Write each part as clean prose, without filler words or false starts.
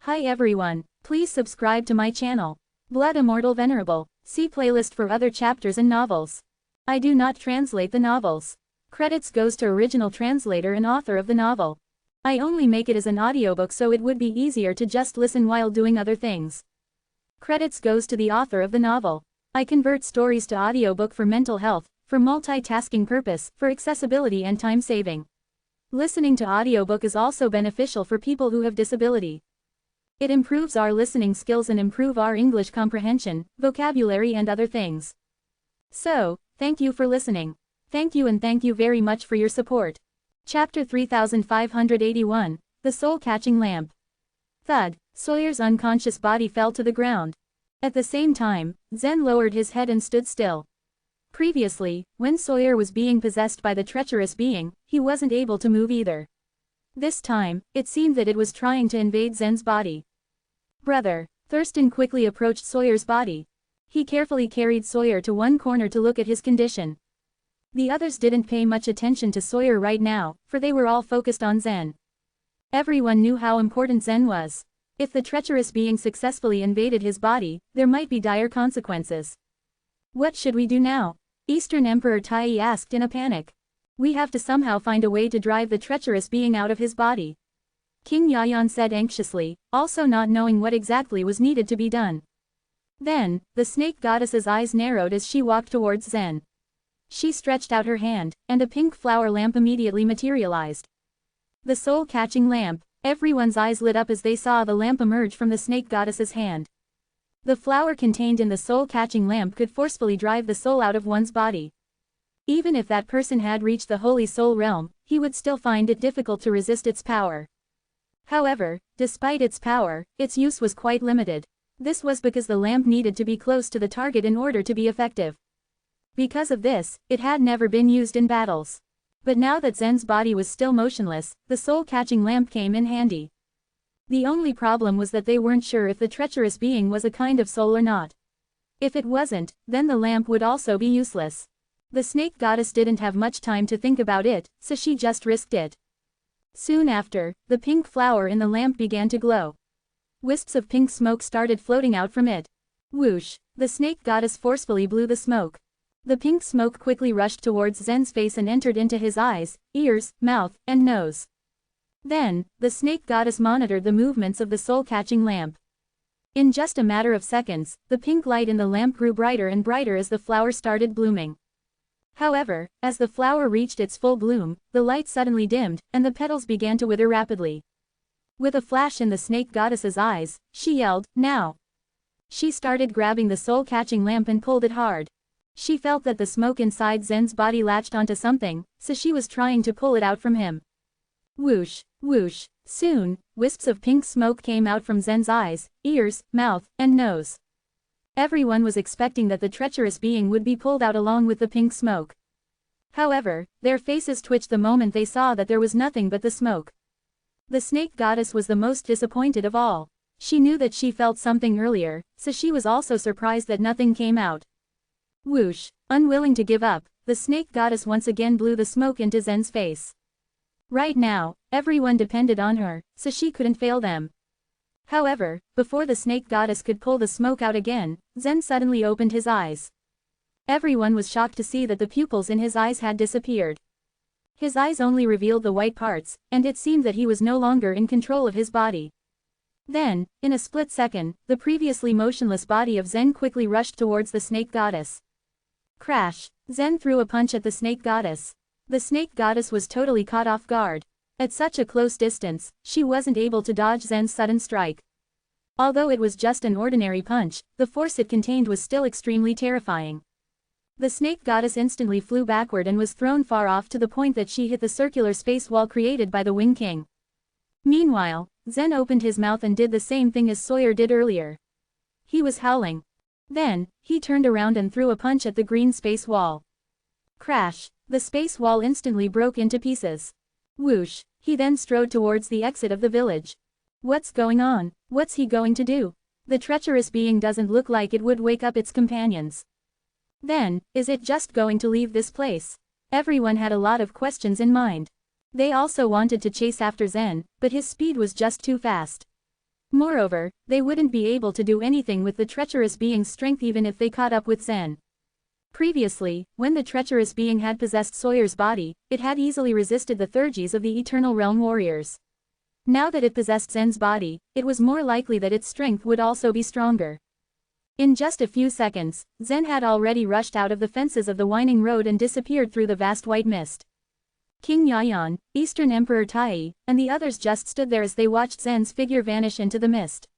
Hi everyone, please subscribe to my channel. Blood Immortal Venerable, see playlist for other chapters and novels. I do not translate the novels. Credits goes to original translator and author of the novel. I only make it as an audiobook so it would be easier to just listen while doing other things. Credits goes to the author of the novel. I convert stories to audiobook for mental health, for multitasking purpose, for accessibility and time saving. Listening to audiobook is also beneficial for people who have disability. It improves our listening skills and improve our English comprehension, vocabulary and other things. So, thank you for listening. Thank you and thank you very much for your support. Chapter 3581, The Soul-Catching Lamp. Thud, Sawyer's unconscious body fell to the ground. At the same time, Zen lowered his head and stood still. Previously, when Sawyer was being possessed by the treacherous being, he wasn't able to move either. This time, it seemed that it was trying to invade Zen's body. Brother, Thurston quickly approached Sawyer's body. He carefully carried Sawyer to one corner to look at his condition. The others didn't pay much attention to Sawyer right now, for they were all focused on Zen. Everyone knew how important Zen was. If the treacherous being successfully invaded his body, there might be dire consequences. What should we do now? Eastern Emperor Tai asked in a panic. We have to somehow find a way to drive the treacherous being out of his body. King Yayan said anxiously, also not knowing what exactly was needed to be done. Then, the snake goddess's eyes narrowed as she walked towards Zen. She stretched out her hand, and a pink flower lamp immediately materialized. The soul-catching lamp. Everyone's eyes lit up as they saw the lamp emerge from the snake goddess's hand. The flower contained in the soul-catching lamp could forcefully drive the soul out of one's body. Even if that person had reached the holy soul realm, he would still find it difficult to resist its power. However, despite its power, its use was quite limited. This was because the lamp needed to be close to the target in order to be effective. Because of this, it had never been used in battles. But now that Zen's body was still motionless, the soul-catching lamp came in handy. The only problem was that they weren't sure if the treacherous being was a kind of soul or not. If it wasn't, then the lamp would also be useless. The snake goddess didn't have much time to think about it, so she just risked it. Soon after, the pink flower in the lamp began to glow. Wisps of pink smoke started floating out from it. Whoosh! The snake goddess forcefully blew the smoke. The pink smoke quickly rushed towards Zen's face and entered into his eyes, ears, mouth, and nose. Then, the snake goddess monitored the movements of the soul-catching lamp. In just a matter of seconds, the pink light in the lamp grew brighter and brighter as the flower started blooming. However, as the flower reached its full bloom, the light suddenly dimmed, and the petals began to wither rapidly. With a flash in the snake goddess's eyes, she yelled, "Now!" She started grabbing the soul-catching lamp and pulled it hard. She felt that the smoke inside Zen's body latched onto something, so she was trying to pull it out from him. Whoosh, whoosh. Soon, wisps of pink smoke came out from Zen's eyes, ears, mouth, and nose. Everyone was expecting that the treacherous being would be pulled out along with the pink smoke. However, their faces twitched the moment they saw that there was nothing but the smoke. The snake goddess was the most disappointed of all. She knew that she felt something earlier, so she was also surprised that nothing came out. Whoosh! Unwilling to give up, the snake goddess once again blew the smoke into Zen's face. Right now, everyone depended on her, so she couldn't fail them. However, before the snake goddess could pull the smoke out again, Zen suddenly opened his eyes. Everyone was shocked to see that the pupils in his eyes had disappeared. His eyes only revealed the white parts, and it seemed that he was no longer in control of his body. Then, in a split second, the previously motionless body of Zen quickly rushed towards the snake goddess. Crash! Zen threw a punch at the snake goddess. The snake goddess was totally caught off guard. At such a close distance, she wasn't able to dodge Zen's sudden strike. Although it was just an ordinary punch, the force it contained was still extremely terrifying. The snake goddess instantly flew backward and was thrown far off to the point that she hit the circular space wall created by the Wing King. Meanwhile, Zen opened his mouth and did the same thing as Sawyer did earlier. He was howling. Then, he turned around and threw a punch at the green space wall. Crash! The space wall instantly broke into pieces. Whoosh! He then strode towards the exit of the village. What's going on? What's he going to do? The treacherous being doesn't look like it would wake up its companions. Then, is it just going to leave this place? Everyone had a lot of questions in mind. They also wanted to chase after Zen, but his speed was just too fast. Moreover, they wouldn't be able to do anything with the treacherous being's strength even if they caught up with Zen. Previously, when the treacherous being had possessed Sawyer's body, it had easily resisted the Thurges of the Eternal Realm warriors. Now that it possessed Zen's body, it was more likely that its strength would also be stronger. In just a few seconds, Zen had already rushed out of the fences of the winding road and disappeared through the vast white mist. King Yayan, Eastern Emperor Tai, and the others just stood there as they watched Zen's figure vanish into the mist.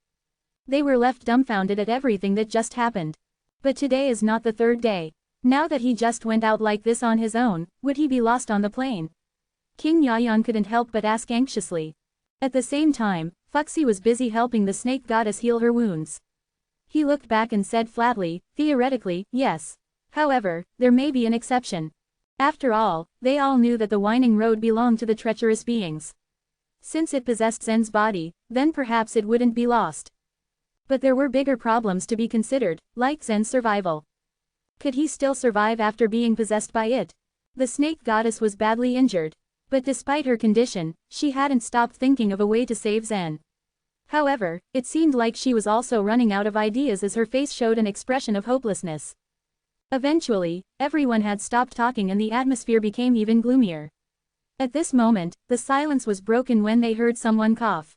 They were left dumbfounded at everything that just happened. But today is not the third day. Now that he just went out like this on his own, would he be lost on the plain? King Yayan couldn't help but ask anxiously. At the same time, Fuxi was busy helping the snake goddess heal her wounds. He looked back and said flatly, theoretically, yes. However, there may be an exception. After all, they all knew that the winding road belonged to the treacherous beings. Since it possessed Zen's body, then perhaps it wouldn't be lost. But there were bigger problems to be considered, like Zen's survival. Could he still survive after being possessed by it? The snake goddess was badly injured. But despite her condition, she hadn't stopped thinking of a way to save Zen. However, it seemed like she was also running out of ideas as her face showed an expression of hopelessness. Eventually, everyone had stopped talking and the atmosphere became even gloomier. At this moment, the silence was broken when they heard someone cough.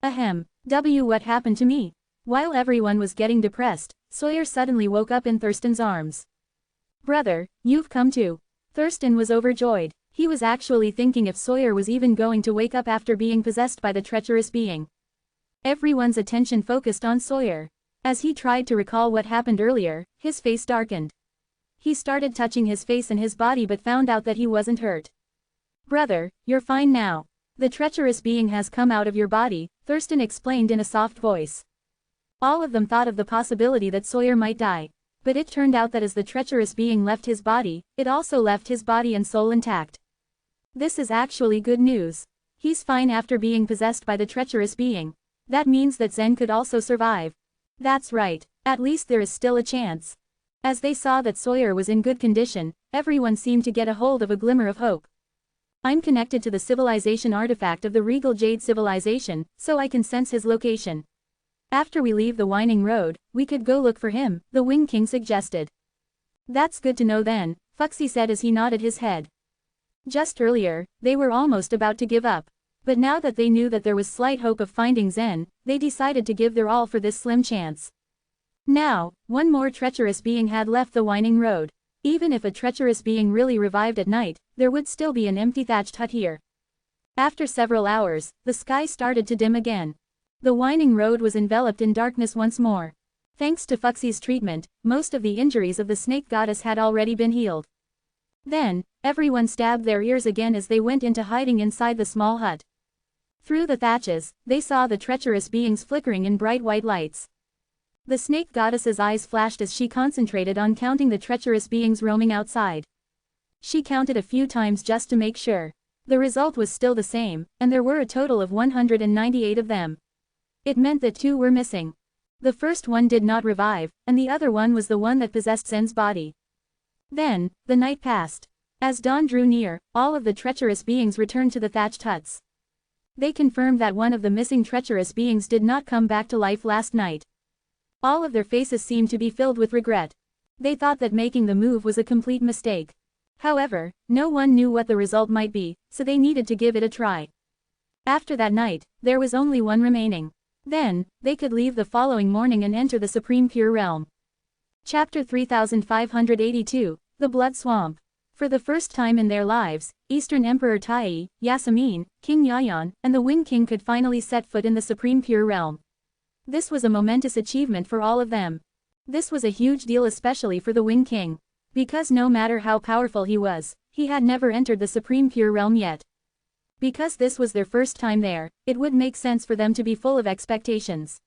Ahem. What happened to me? While everyone was getting depressed, Sawyer suddenly woke up in Thurston's arms. Brother, you've come too. Thurston was overjoyed. He was actually thinking if Sawyer was even going to wake up after being possessed by the treacherous being. Everyone's attention focused on Sawyer. As he tried to recall what happened earlier, his face darkened. He started touching his face and his body but found out that he wasn't hurt. Brother, you're fine now. The treacherous being has come out of your body, Thurston explained in a soft voice. All of them thought of the possibility that Sawyer might die. But it turned out that as the treacherous being left his body, it also left his body and soul intact. This is actually good news. He's fine after being possessed by the treacherous being. That means that Zen could also survive. That's right, at least there is still a chance. As they saw that Sawyer was in good condition, everyone seemed to get a hold of a glimmer of hope. I'm connected to the civilization artifact of the Regal Jade civilization, so I can sense his location. After we leave the winding road, we could go look for him, the Wing King suggested. That's good to know then, Fuxi said as he nodded his head. Just earlier, they were almost about to give up. But now that they knew that there was slight hope of finding Zen, they decided to give their all for this slim chance. Now, one more treacherous being had left the winding road. Even if a treacherous being really revived at night, there would still be an empty thatched hut here. After several hours, the sky started to dim again. The winding road was enveloped in darkness once more. Thanks to Fuxi's treatment, most of the injuries of the snake goddess had already been healed. Then, everyone stabbed their ears again as they went into hiding inside the small hut. Through the thatches, they saw the treacherous beings flickering in bright white lights. The snake goddess's eyes flashed as she concentrated on counting the treacherous beings roaming outside. She counted a few times just to make sure. The result was still the same, and there were a total of 198 of them. It meant that 2 were missing. The first one did not revive, and the other one was the one that possessed Zen's body. Then, the night passed. As dawn drew near, all of the treacherous beings returned to the thatched huts. They confirmed that one of the missing treacherous beings did not come back to life last night. All of their faces seemed to be filled with regret. They thought that making the move was a complete mistake. However, no one knew what the result might be, so they needed to give it a try. After that night, there was only one remaining. Then, they could leave the following morning and enter the Supreme Pure Realm. Chapter 3582, The Blood Swamp. For the first time in their lives, Eastern Emperor Tai, Yasamin, King Yayan, and the Wing King could finally set foot in the Supreme Pure Realm. This was a momentous achievement for all of them. This was a huge deal especially for the Wing King. Because no matter how powerful he was, he had never entered the Supreme Pure Realm yet. Because this was their first time there, it would make sense for them to be full of expectations.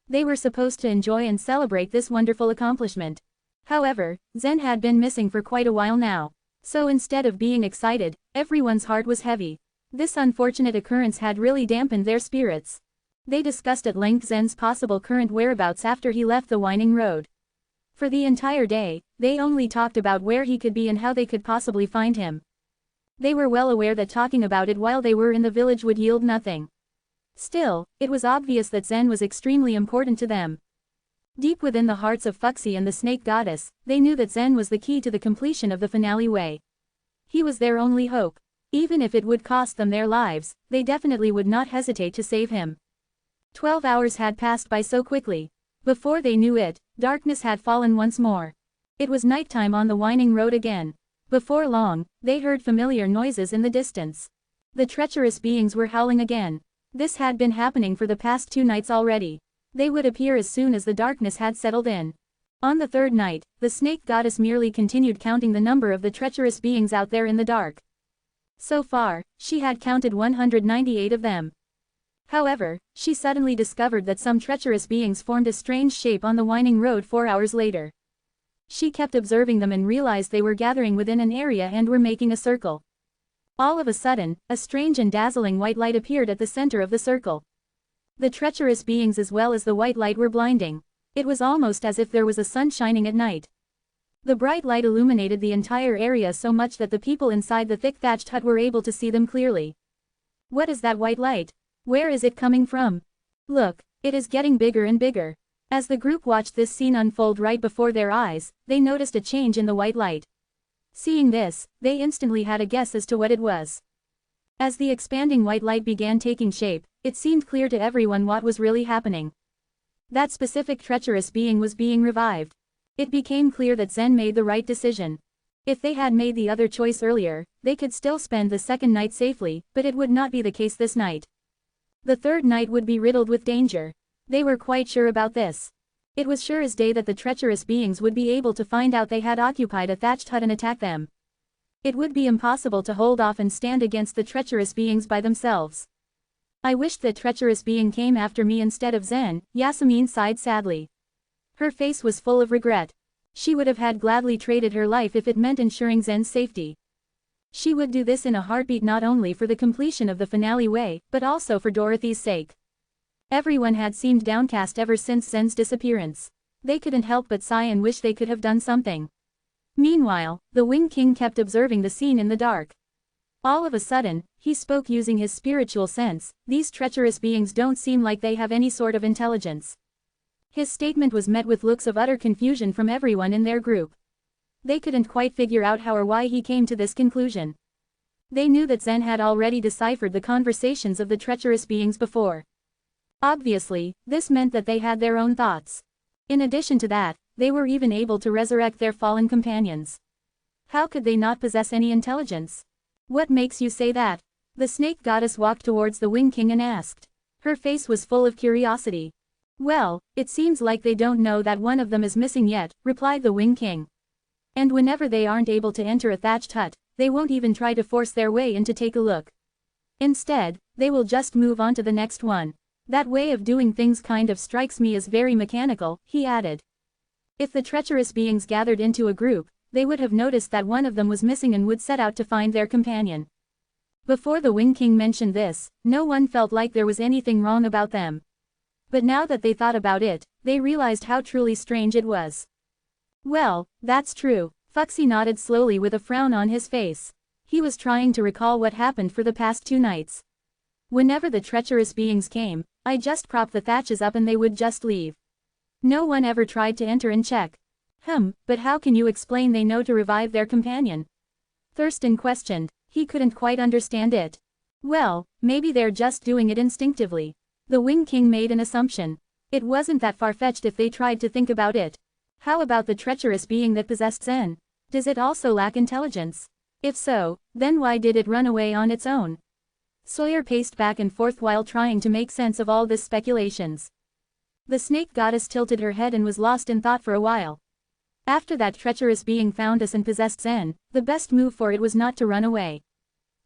They were supposed to enjoy and celebrate this wonderful accomplishment. However, Zen had been missing for quite a while now. So instead of being excited, everyone's heart was heavy. This unfortunate occurrence had really dampened their spirits. They discussed at length Zen's possible current whereabouts after he left the winding road. For the entire day, they only talked about where he could be and how they could possibly find him. They were well aware that talking about it while they were in the village would yield nothing. Still, it was obvious that Zen was extremely important to them. Deep within the hearts of Fuxi and the snake goddess, they knew that Zen was the key to the completion of the finale way. He was their only hope. Even if it would cost them their lives, they definitely would not hesitate to save him. 12 hours had passed by so quickly. Before they knew it, darkness had fallen once more. It was nighttime on the winding road again. Before long, they heard familiar noises in the distance. The treacherous beings were howling again. This had been happening for the past 2 nights already. They would appear as soon as the darkness had settled in. On the 3rd night, the snake goddess merely continued counting the number of the treacherous beings out there in the dark. So far, she had counted 198 of them. However, she suddenly discovered that some treacherous beings formed a strange shape on the winding road 4 hours later. She kept observing them and realized they were gathering within an area and were making a circle. All of a sudden, a strange and dazzling white light appeared at the center of the circle. The treacherous beings as well as the white light were blinding. It was almost as if there was a sun shining at night. The bright light illuminated the entire area so much that the people inside the thick thatched hut were able to see them clearly. What is that white light? Where is it coming from? Look, it is getting bigger and bigger. As the group watched this scene unfold right before their eyes, they noticed a change in the white light. Seeing this, they instantly had a guess as to what it was. As the expanding white light began taking shape, it seemed clear to everyone what was really happening. That specific treacherous being was being revived. It became clear that Zen made the right decision. If they had made the other choice earlier, they could still spend the 2nd night safely, but it would not be the case this night. The 3rd night would be riddled with danger. They were quite sure about this. It was sure as day that the treacherous beings would be able to find out they had occupied a thatched hut and attack them. It would be impossible to hold off and stand against the treacherous beings by themselves. I wished that treacherous being came after me instead of Zen, Yasmin sighed sadly. Her face was full of regret. She would have had gladly traded her life if it meant ensuring Zen's safety. She would do this in a heartbeat not only for the completion of the finale way, but also for Dorothy's sake. Everyone had seemed downcast ever since Zen's disappearance. They couldn't help but sigh and wish they could have done something. Meanwhile, the Wing King kept observing the scene in the dark. All of a sudden, he spoke using his spiritual sense. These treacherous beings don't seem like they have any sort of intelligence. His statement was met with looks of utter confusion from everyone in their group. They couldn't quite figure out how or why he came to this conclusion. They knew that Zen had already deciphered the conversations of the treacherous beings before. Obviously, this meant that they had their own thoughts. In addition to that, they were even able to resurrect their fallen companions. How could they not possess any intelligence? What makes you say that? The snake goddess walked towards the Wing King and asked. Her face was full of curiosity. Well, it seems like they don't know that one of them is missing yet, replied the Wing King. And whenever they aren't able to enter a thatched hut, they won't even try to force their way in to take a look. Instead, they will just move on to the next one. That way of doing things kind of strikes me as very mechanical, he added. If the treacherous beings gathered into a group, they would have noticed that one of them was missing and would set out to find their companion. Before the Wing King mentioned this, no one felt like there was anything wrong about them. But now that they thought about it, they realized how truly strange it was. Well, that's true, Fuxi nodded slowly with a frown on his face. He was trying to recall what happened for the past 2 nights. Whenever the treacherous beings came, I just propped the thatches up and they would just leave. No one ever tried to enter and check. But how can you explain they know to revive their companion? Thurston questioned. He couldn't quite understand it. Well, maybe they're just doing it instinctively. The Wing King made an assumption. It wasn't that far-fetched if they tried to think about it. How about the treacherous being that possessed Zen? Does it also lack intelligence? If so, then why did it run away on its own? Sawyer paced back and forth while trying to make sense of all this speculations. The snake goddess tilted her head and was lost in thought for a while. After that treacherous being found us and possessed Zen, the best move for it was not to run away.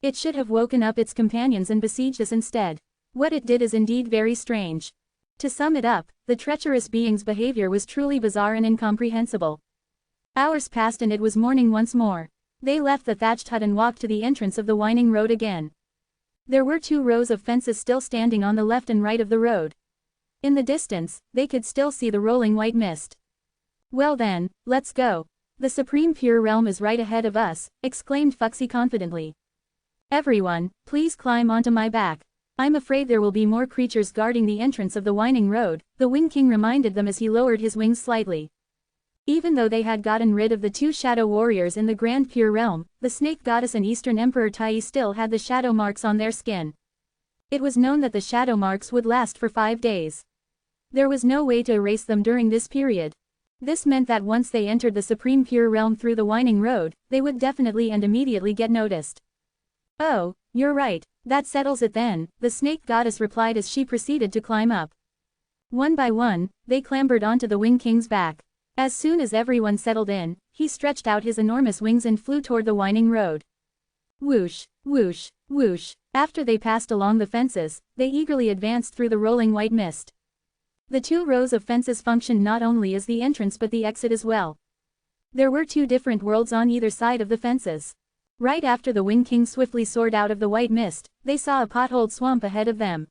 It should have woken up its companions and besieged us instead. What it did is indeed very strange. To sum it up, the treacherous being's behavior was truly bizarre and incomprehensible. Hours passed and it was morning once more. They left the thatched hut and walked to the entrance of the winding road again. There were 2 rows of fences still standing on the left and right of the road. In the distance, they could still see the rolling white mist. Well then, let's go. The Supreme Pure Realm is right ahead of us, exclaimed Fuxi confidently. Everyone, please climb onto my back. I'm afraid there will be more creatures guarding the entrance of the winding road, the Wing King reminded them as he lowered his wings slightly. Even though they had gotten rid of the two shadow warriors in the Grand Pure Realm, the Snake Goddess and Eastern Emperor Tai still had the shadow marks on their skin. It was known that the shadow marks would last for 5 days. There was no way to erase them during this period. This meant that once they entered the Supreme Pure Realm through the winding road, they would definitely and immediately get noticed. Oh, you're right, that settles it then, the Snake Goddess replied as she proceeded to climb up. One by one, they clambered onto the Wing King's back. As soon as everyone settled in, he stretched out his enormous wings and flew toward the winding road. Whoosh, whoosh, whoosh. After they passed along the fences, they eagerly advanced through the rolling white mist. The 2 rows of fences functioned not only as the entrance but the exit as well. There were 2 different worlds on either side of the fences. Right after the Wing King swiftly soared out of the white mist, they saw a potholed swamp ahead of them.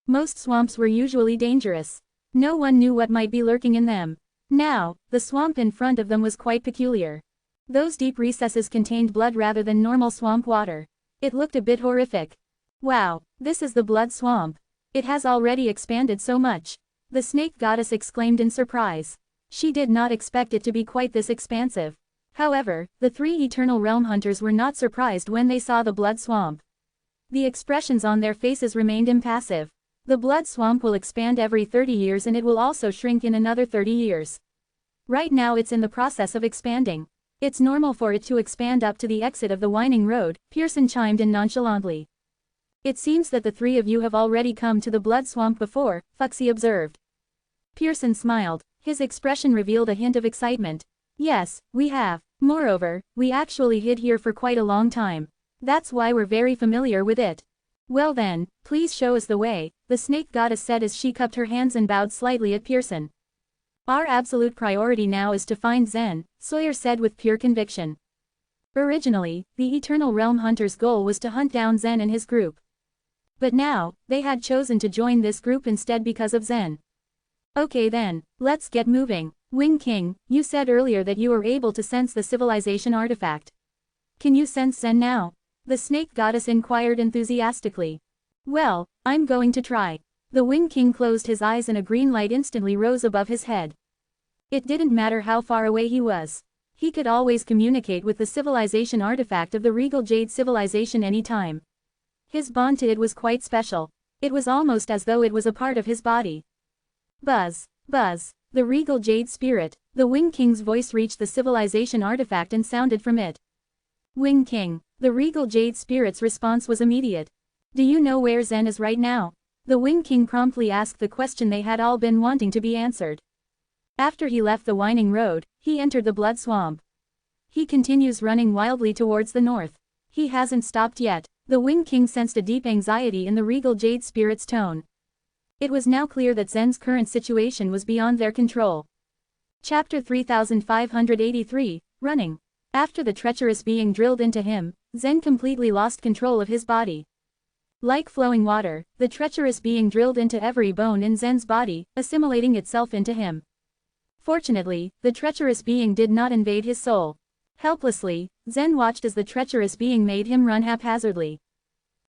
Most swamps were usually dangerous. No one knew what might be lurking in them. Now, the swamp in front of them was quite peculiar. Those deep recesses contained blood rather than normal swamp water. It looked a bit horrific. Wow, this is the blood swamp. It has already expanded so much. The Snake Goddess exclaimed in surprise. She did not expect it to be quite this expansive. However, the 3 Eternal Realm Hunters were not surprised when they saw the blood swamp. The expressions on their faces remained impassive. The blood swamp will expand every 30 years and it will also shrink in another 30 years. Right now it's in the process of expanding. It's normal for it to expand up to the exit of the winding road, Pearson chimed in nonchalantly. It seems that the 3 of you have already come to the blood swamp before, Fuxi observed. Pearson smiled. His expression revealed a hint of excitement. Yes, we have. Moreover, we actually hid here for quite a long time. That's why we're very familiar with it. Well then, please show us the way, the Snake Goddess said as she cupped her hands and bowed slightly at Pearson. Our absolute priority now is to find Zen, Sawyer said with pure conviction. Originally, the Eternal Realm Hunter's goal was to hunt down Zen and his group. But now, they had chosen to join this group instead because of Zen. Okay then, let's get moving. Wing King, you said earlier that you were able to sense the civilization artifact. Can you sense Zen now? The Snake Goddess inquired enthusiastically. Well, I'm going to try. The Wing King closed his eyes and a green light instantly rose above his head. It didn't matter how far away he was. He could always communicate with the civilization artifact of the Regal Jade civilization anytime. His bond to it was quite special. It was almost as though it was a part of his body. Buzz, buzz, the Regal Jade spirit, the Wing King's voice reached the civilization artifact and sounded from it. Wing King, the Regal Jade spirit's response was immediate. Do you know where Zen is right now? The Wing King promptly asked the question they had all been wanting to be answered. After he left the winding road, he entered the blood swamp. He continues running wildly towards the north. He hasn't stopped yet. The Wing King sensed a deep anxiety in the Regal Jade spirit's tone. It was now clear that Zen's current situation was beyond their control. Chapter 3583, Running. After the treacherous being drilled into him, Zen completely lost control of his body. Like flowing water, the treacherous being drilled into every bone in Zen's body, assimilating itself into him. Fortunately, the treacherous being did not invade his soul. Helplessly, Zen watched as the treacherous being made him run haphazardly.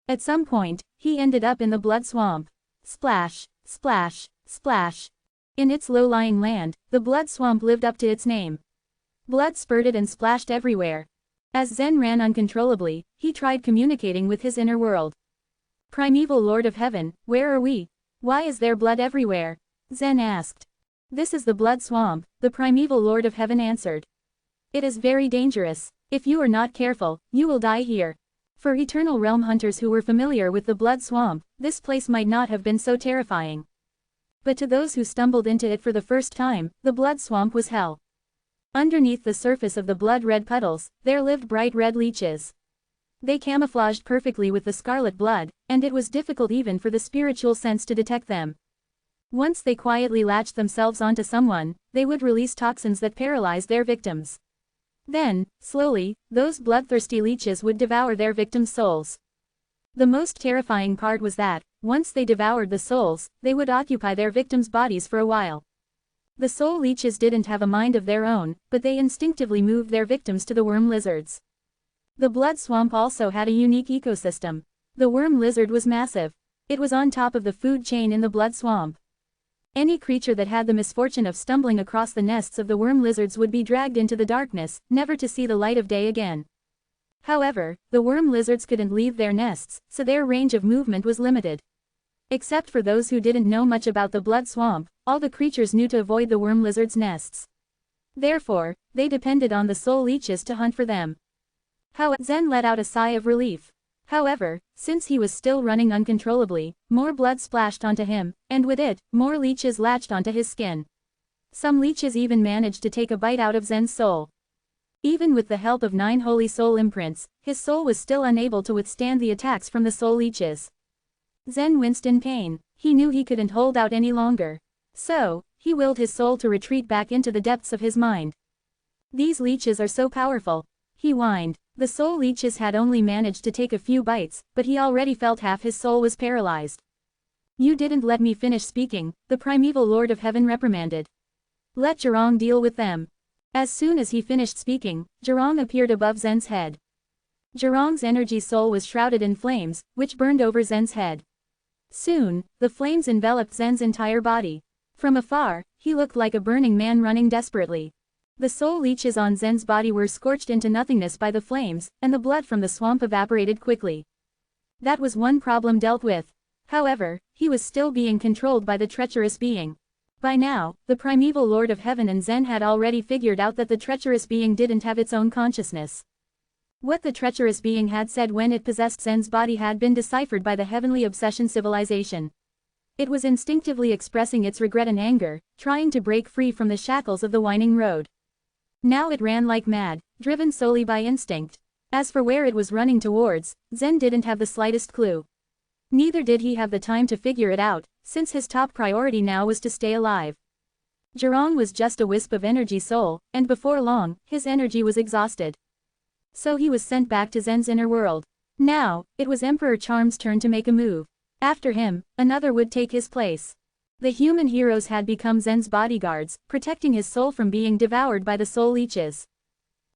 At some point, he ended up in the blood swamp. Splash, splash, splash. In its low-lying land, the blood swamp lived up to its name. Blood spurted and splashed everywhere. As Zen ran uncontrollably, he tried communicating with his inner world. Primeval Lord of Heaven, where are we? Why is there blood everywhere? Zen asked. This is the blood swamp, the Primeval Lord of Heaven answered. It is very dangerous. If you are not careful, you will die here. For Eternal Realm Hunters who were familiar with the blood swamp, this place might not have been so terrifying. But to those who stumbled into it for the first time, the blood swamp was hell. Underneath the surface of the blood-red puddles, there lived bright red leeches. They camouflaged perfectly with the scarlet blood, and it was difficult even for the spiritual sense to detect them. Once they quietly latched themselves onto someone, they would release toxins that paralyzed their victims. Then, slowly, those bloodthirsty leeches would devour their victims' souls. The most terrifying part was that, once they devoured the souls, they would occupy their victims' bodies for a while. The soul leeches didn't have a mind of their own, but they instinctively moved their victims to the worm lizards. The blood swamp also had a unique ecosystem. The worm lizard was massive. It was on top of the food chain in the blood swamp. Any creature that had the misfortune of stumbling across the nests of the worm lizards would be dragged into the darkness, never to see the light of day again. However, the worm lizards couldn't leave their nests, so their range of movement was limited. Except for those who didn't know much about the blood swamp, all the creatures knew to avoid the worm lizards' nests. Therefore, they depended on the soul leeches to hunt for them. Zen let out a sigh of relief. However, since he was still running uncontrollably, more blood splashed onto him, and with it, more leeches latched onto his skin. Some leeches even managed to take a bite out of Zen's soul. Even with the help of 9 holy soul imprints, his soul was still unable to withstand the attacks from the soul leeches. Zen winced in pain. He knew he couldn't hold out any longer. So, he willed his soul to retreat back into the depths of his mind. These leeches are so powerful, he whined. The soul leeches had only managed to take a few bites, but he already felt half his soul was paralyzed. You didn't let me finish speaking, the primeval Lord of Heaven reprimanded. Let Zhurong deal with them. As soon as he finished speaking, Zhurong appeared above Zen's head. Zhurong's energy soul was shrouded in flames, which burned over Zen's head. Soon, the flames enveloped Zen's entire body. From afar, he looked like a burning man running desperately. The soul leeches on Zen's body were scorched into nothingness by the flames, and the blood from the swamp evaporated quickly. That was one problem dealt with. However, he was still being controlled by the treacherous being. By now, the primeval Lord of Heaven and Zen had already figured out that the treacherous being didn't have its own consciousness. What the treacherous being had said when it possessed Zen's body had been deciphered by the heavenly obsession civilization. It was instinctively expressing its regret and anger, trying to break free from the shackles of the winding road. Now it ran like mad, driven solely by instinct. As for where it was running towards, Zen didn't have the slightest clue. Neither did he have the time to figure it out, since his top priority now was to stay alive. Zhurong was just a wisp of energy soul, and before long, his energy was exhausted. So he was sent back to Zen's inner world. Now, it was Emperor Charm's turn to make a move. After him, another would take his place. The human heroes had become Zen's bodyguards, protecting his soul from being devoured by the soul leeches.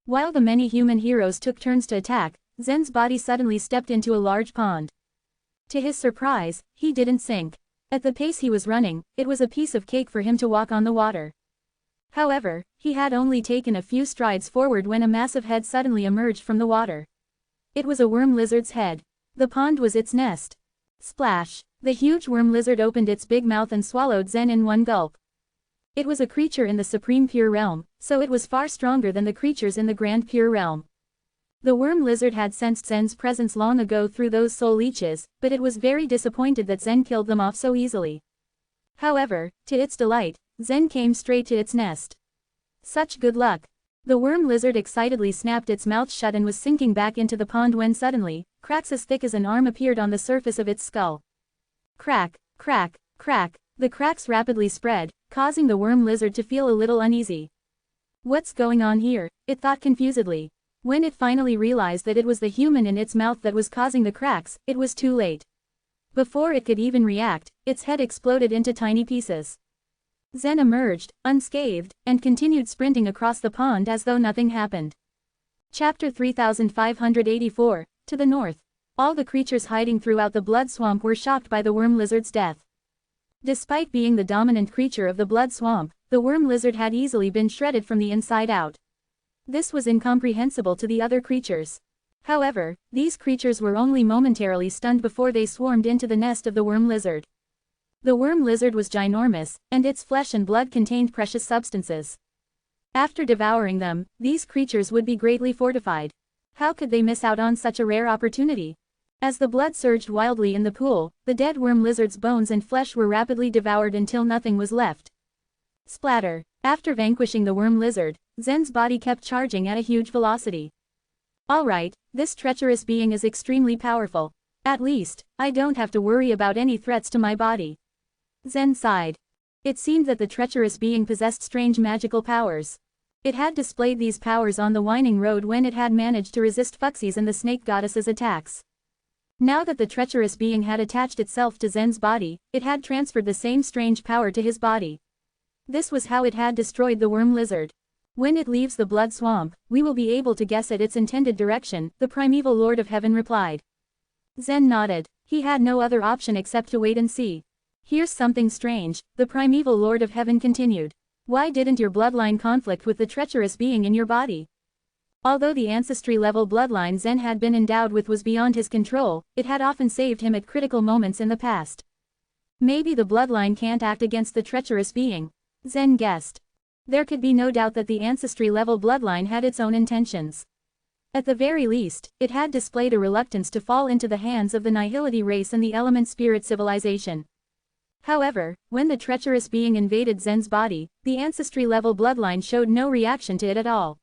While the many human heroes took turns to attack, Zen's body suddenly stepped into a large pond. To his surprise, he didn't sink. At the pace he was running, it was a piece of cake for him to walk on the water. However, he had only taken a few strides forward when a massive head suddenly emerged from the water. It was a worm lizard's head. The pond was its nest. Splash! The huge worm lizard opened its big mouth and swallowed Zen in one gulp. It was a creature in the Supreme Pure Realm, so it was far stronger than the creatures in the Grand Pure Realm. The worm lizard had sensed Zen's presence long ago through those soul leeches, but it was very disappointed that Zen killed them off so easily. However, to its delight, Zen came straight to its nest. Such good luck! The worm lizard excitedly snapped its mouth shut and was sinking back into the pond when suddenly, cracks as thick as an arm appeared on the surface of its skull. Crack, crack, crack, the cracks rapidly spread, causing the worm lizard to feel a little uneasy. What's going on here? It thought confusedly. When it finally realized that it was the human in its mouth that was causing the cracks, it was too late. Before it could even react, its head exploded into tiny pieces. Zen emerged, unscathed, and continued sprinting across the pond as though nothing happened. Chapter 3584, to the north. All the creatures hiding throughout the blood swamp were shocked by the worm lizard's death. Despite being the dominant creature of the blood swamp, the worm lizard had easily been shredded from the inside out. This was incomprehensible to the other creatures. However, these creatures were only momentarily stunned before they swarmed into the nest of the worm lizard. The worm lizard was ginormous, and its flesh and blood contained precious substances. After devouring them, these creatures would be greatly fortified. How could they miss out on such a rare opportunity? As the blood surged wildly in the pool, the dead worm lizard's bones and flesh were rapidly devoured until nothing was left. Splatter! After vanquishing the worm lizard, Zen's body kept charging at a huge velocity. Alright, this treacherous being is extremely powerful. At least, I don't have to worry about any threats to my body. Zen sighed. It seemed that the treacherous being possessed strange magical powers. It had displayed these powers on the winding road when it had managed to resist Fuxie's and the snake goddess's attacks. Now that the treacherous being had attached itself to Zen's body, it had transferred the same strange power to his body. This was how it had destroyed the worm lizard. When it leaves the blood swamp, we will be able to guess at its intended direction, the primeval Lord of Heaven replied. Zen nodded. He had no other option except to wait and see. Here's something strange, the primeval Lord of Heaven continued. Why didn't your bloodline conflict with the treacherous being in your body? Although the ancestry-level bloodline Zen had been endowed with was beyond his control, it had often saved him at critical moments in the past. Maybe the bloodline can't act against the treacherous being, Zen guessed. There could be no doubt that the ancestry-level bloodline had its own intentions. At the very least, it had displayed a reluctance to fall into the hands of the Nihility race and the element spirit civilization. However, when the treacherous being invaded Zen's body, the ancestry-level bloodline showed no reaction to it at all.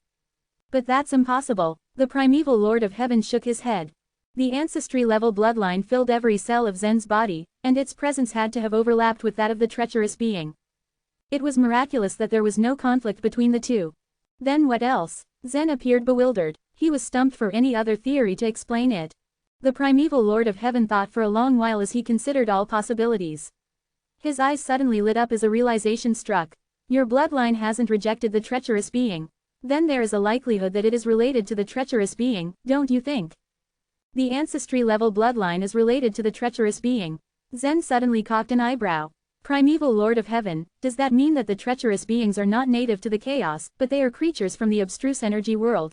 But that's impossible, the primeval Lord of Heaven shook his head. The ancestry-level bloodline filled every cell of Zen's body, and its presence had to have overlapped with that of the treacherous being. It was miraculous that there was no conflict between the two. Then what else? Zen appeared bewildered. He was stumped for any other theory to explain it. The primeval Lord of Heaven thought for a long while as he considered all possibilities. His eyes suddenly lit up as a realization struck. Your bloodline hasn't rejected the treacherous being. Then there is a likelihood that it is related to the treacherous being, don't you think? The ancestry-level bloodline is related to the treacherous being. Zen suddenly cocked an eyebrow. Primeval Lord of Heaven, does that mean that the treacherous beings are not native to the chaos, but they are creatures from the abstruse energy world?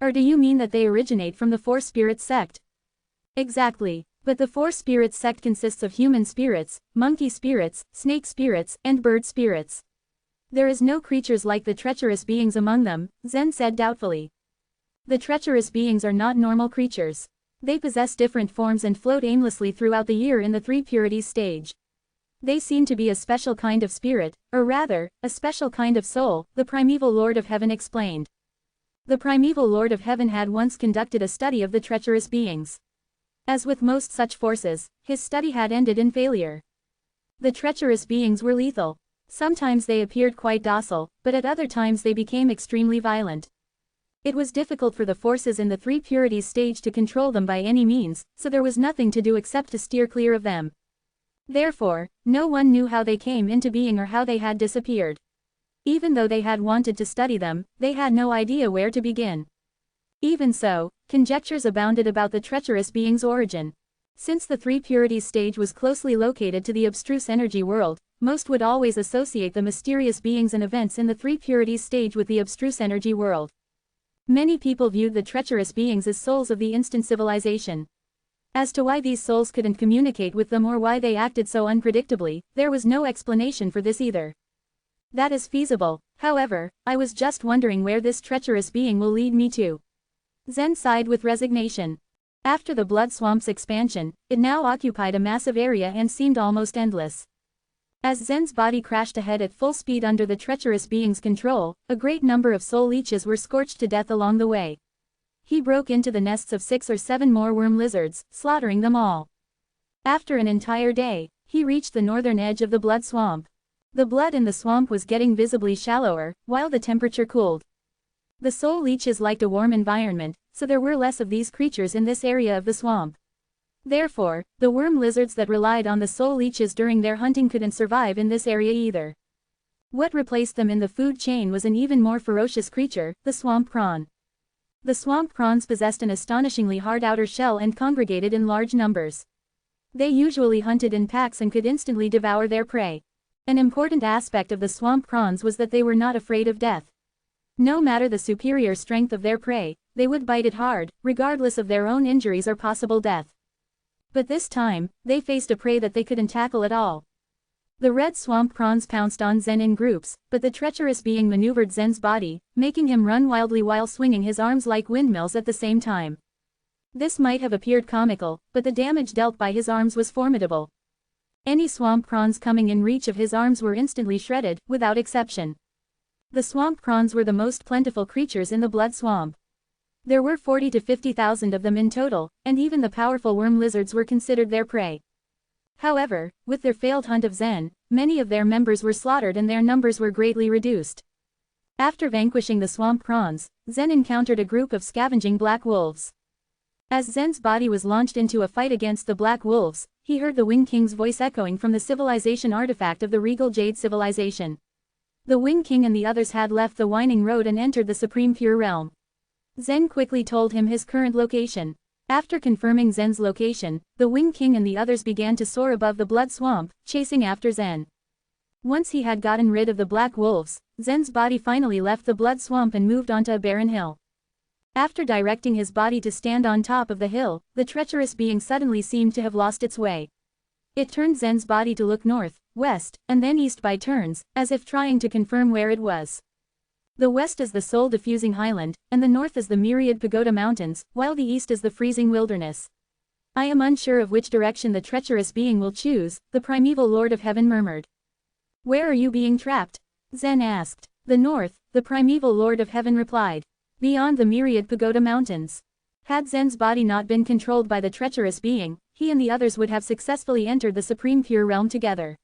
Or do you mean that they originate from the Four Spirits sect? Exactly. But the Four Spirits sect consists of human spirits, monkey spirits, snake spirits, and bird spirits. There is no creatures like the treacherous beings among them, Zen said doubtfully. The treacherous beings are not normal creatures. They possess different forms and float aimlessly throughout the year in the three purities stage. They seem to be a special kind of spirit, or rather, a special kind of soul, the primeval Lord of Heaven explained. The primeval Lord of Heaven had once conducted a study of the treacherous beings. As with most such forces, his study had ended in failure. The treacherous beings were lethal. Sometimes they appeared quite docile, but at other times they became extremely violent. It was difficult for the forces in the three purities stage to control them by any means, so there was nothing to do except to steer clear of them. Therefore, no one knew how they came into being or how they had disappeared. Even though they had wanted to study them, they had no idea where to begin. Even so, conjectures abounded about the treacherous being's origin. Since the three purities stage was closely located to the abstruse energy world, most would always associate the mysterious beings and events in the three purities stage with the abstruse energy world. Many people viewed the treacherous beings as souls of the instant civilization. As to why these souls couldn't communicate with them or why they acted so unpredictably, there was no explanation for this either. That is feasible, however, I was just wondering where this treacherous being will lead me to. Zen sighed with resignation. After the blood swamp's expansion, it now occupied a massive area and seemed almost endless. As Zen's body crashed ahead at full speed under the treacherous being's control, a great number of soul leeches were scorched to death along the way. He broke into the nests of 6 or 7 more worm lizards, slaughtering them all. After an entire day, he reached the northern edge of the blood swamp. The blood in the swamp was getting visibly shallower, while the temperature cooled. The soul leeches liked a warm environment, so there were less of these creatures in this area of the swamp. Therefore, the worm lizards that relied on the soul leeches during their hunting couldn't survive in this area either. What replaced them in the food chain was an even more ferocious creature, the swamp prawn. The swamp prawns possessed an astonishingly hard outer shell and congregated in large numbers. They usually hunted in packs and could instantly devour their prey. An important aspect of the swamp prawns was that they were not afraid of death. No matter the superior strength of their prey, they would bite it hard, regardless of their own injuries or possible death. But this time, they faced a prey that they couldn't tackle at all. The red swamp prawns pounced on Zen in groups, but the treacherous being maneuvered Zen's body, making him run wildly while swinging his arms like windmills at the same time. This might have appeared comical, but the damage dealt by his arms was formidable. Any swamp prawns coming in reach of his arms were instantly shredded, without exception. The swamp prawns were the most plentiful creatures in the blood swamp. There were 40 to 50,000 of them in total, and even the powerful worm lizards were considered their prey. However, with their failed hunt of Zen, many of their members were slaughtered and their numbers were greatly reduced. After vanquishing the swamp prawns, Zen encountered a group of scavenging black wolves. As Zen's body was launched into a fight against the black wolves, he heard the Wing King's voice echoing from the civilization artifact of the Regal Jade civilization. The Wing King and the others had left the Winding Road and entered the Supreme Pure Realm. Zen quickly told him his current location. After confirming Zen's location, the Wing King and the others began to soar above the blood swamp, chasing after Zen. Once he had gotten rid of the black wolves, Zen's body finally left the blood swamp and moved onto a barren hill. After directing his body to stand on top of the hill, the treacherous being suddenly seemed to have lost its way. It turned Zen's body to look north, west, and then east by turns, as if trying to confirm where it was. The west is the soul-diffusing highland, and the north is the myriad pagoda mountains, while the east is the freezing wilderness. I am unsure of which direction the treacherous being will choose, the primeval Lord of Heaven murmured. Where are you being trapped? Zen asked. The north, the primeval Lord of Heaven replied. Beyond the myriad pagoda mountains. Had Zen's body not been controlled by the treacherous being, he and the others would have successfully entered the Supreme Pure Realm together.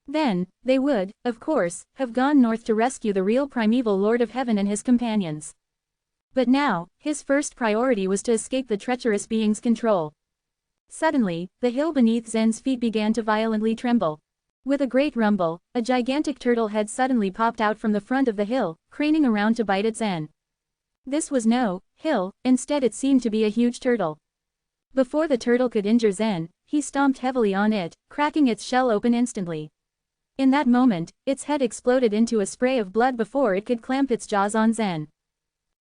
Then, they would, of course, have gone north to rescue the real primeval Lord of Heaven and his companions. But now, his first priority was to escape the treacherous being's control. Suddenly, the hill beneath Zen's feet began to violently tremble. With a great rumble, a gigantic turtle head suddenly popped out from the front of the hill, craning around to bite at Zen. This was no hill, instead it seemed to be a huge turtle. Before the turtle could injure Zen, he stomped heavily on it, cracking its shell open instantly. In that moment, its head exploded into a spray of blood before it could clamp its jaws on Zen.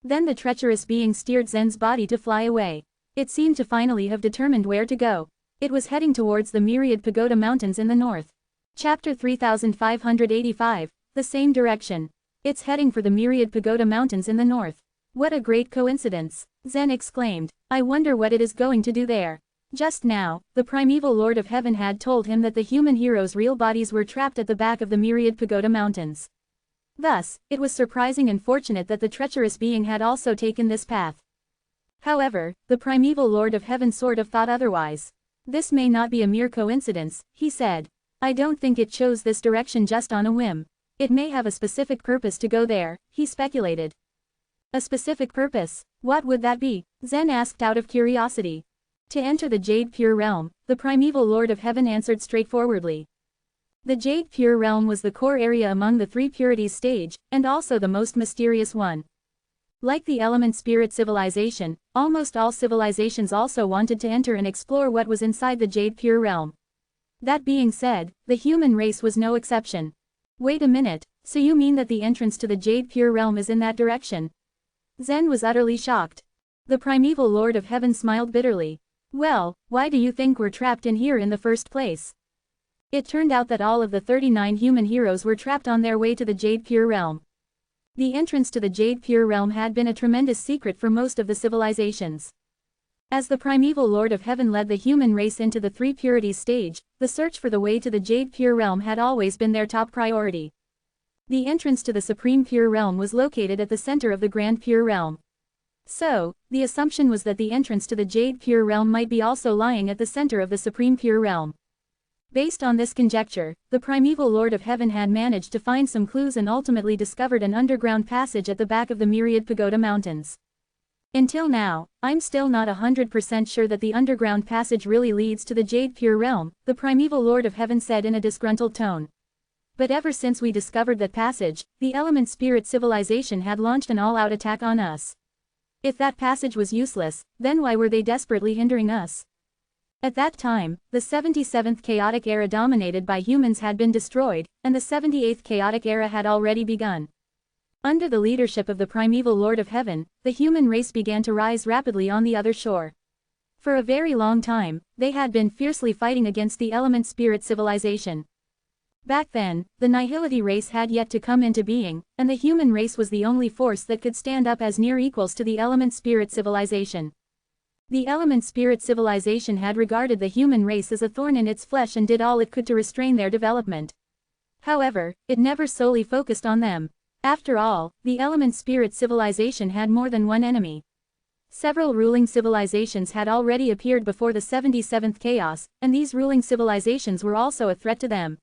Then the treacherous being steered Zen's body to fly away. It seemed to finally have determined where to go. It was heading towards the myriad pagoda mountains in the north. Chapter 3585, the same direction. It's heading for the myriad pagoda mountains in the north. What a great coincidence, Zen exclaimed. I wonder what it is going to do there. Just now, the primeval Lord of Heaven had told him that the human heroes' real bodies were trapped at the back of the myriad pagoda mountains. Thus, it was surprising and fortunate that the treacherous being had also taken this path. However, the primeval Lord of Heaven sort of thought otherwise. This may not be a mere coincidence, he said. I don't think it chose this direction just on a whim. It may have a specific purpose to go there, he speculated. A specific purpose? What would that be? Zen asked out of curiosity. To enter the Jade Pure Realm, the primeval Lord of Heaven answered straightforwardly. The Jade Pure Realm was the core area among the three purities stage, and also the most mysterious one. Like the element spirit civilization, almost all civilizations also wanted to enter and explore what was inside the Jade Pure Realm. That being said, the human race was no exception. Wait a minute, so you mean that the entrance to the Jade Pure Realm is in that direction? Zen was utterly shocked. The primeval Lord of Heaven smiled bitterly. Well, why do you think we're trapped in here in the first place? It turned out that all of the 39 human heroes were trapped on their way to the Jade Pure Realm. The entrance to the Jade Pure Realm had been a tremendous secret for most of the civilizations. As the primeval Lord of Heaven led the human race into the three purities stage, the search for the way to the Jade Pure Realm had always been their top priority. The entrance to the Supreme Pure Realm was located at the center of the Grand Pure Realm. So, the assumption was that the entrance to the Jade Pure Realm might be also lying at the center of the Supreme Pure Realm. Based on this conjecture, the primeval Lord of Heaven had managed to find some clues and ultimately discovered an underground passage at the back of the myriad pagoda mountains. Until now, I'm still not 100% sure that the underground passage really leads to the Jade Pure Realm, the primeval Lord of Heaven said in a disgruntled tone. But ever since we discovered that passage, the element spirit civilization had launched an all-out attack on us. If that passage was useless, then why were they desperately hindering us? At that time, the 77th chaotic era dominated by humans had been destroyed, and the 78th chaotic era had already begun. Under the leadership of the primeval Lord of Heaven, the human race began to rise rapidly on the other shore. For a very long time, they had been fiercely fighting against the element spirit civilization. Back then, the nihility race had yet to come into being, and the human race was the only force that could stand up as near equals to the element spirit civilization. The element spirit civilization had regarded the human race as a thorn in its flesh and did all it could to restrain their development. However, it never solely focused on them. After all, the element spirit civilization had more than one enemy. Several ruling civilizations had already appeared before the 77th chaos, and these ruling civilizations were also a threat to them.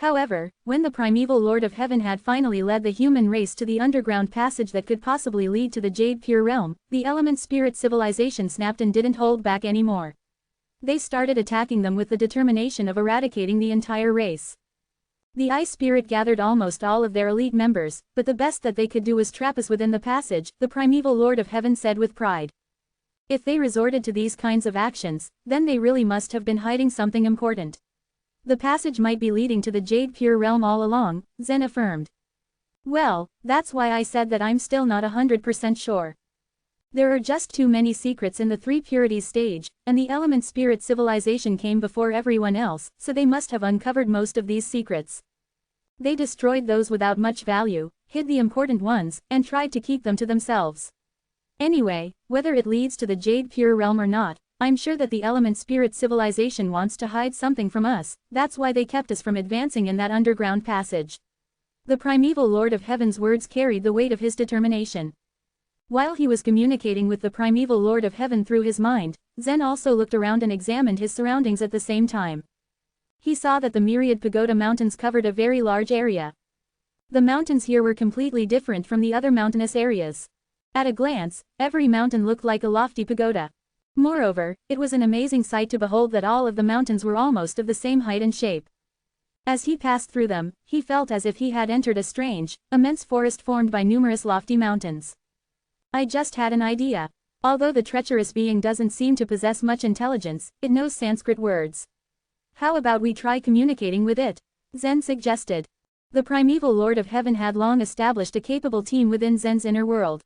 However, when the primeval Lord of Heaven had finally led the human race to the underground passage that could possibly lead to the Jade Pure Realm, the element spirit civilization snapped and didn't hold back anymore. They started attacking them with the determination of eradicating the entire race. The Ice Spirit gathered almost all of their elite members, but the best that they could do was trap us within the passage, the primeval Lord of Heaven said with pride. If they resorted to these kinds of actions, then they really must have been hiding something important. The passage might be leading to the Jade Pure Realm all along, Zen affirmed. Well, that's why I said that I'm still not 100% sure. There are just too many secrets in the three purities stage, and the element spirit civilization came before everyone else, so they must have uncovered most of these secrets. They destroyed those without much value, hid the important ones, and tried to keep them to themselves. Anyway, whether it leads to the Jade Pure Realm or not, I'm sure that the element spirit civilization wants to hide something from us, that's why they kept us from advancing in that underground passage. The primeval Lord of Heaven's words carried the weight of his determination. While he was communicating with the primeval Lord of Heaven through his mind, Zen also looked around and examined his surroundings at the same time. He saw that the myriad pagoda mountains covered a very large area. The mountains here were completely different from the other mountainous areas. At a glance, every mountain looked like a lofty pagoda. Moreover, it was an amazing sight to behold that all of the mountains were almost of the same height and shape. As he passed through them, he felt as if he had entered a strange, immense forest formed by numerous lofty mountains. I just had an idea. Although the treacherous being doesn't seem to possess much intelligence, it knows Sanskrit words. How about we try communicating with it? Zen suggested. The primeval Lord of Heaven had long established a capable team within Zen's inner world.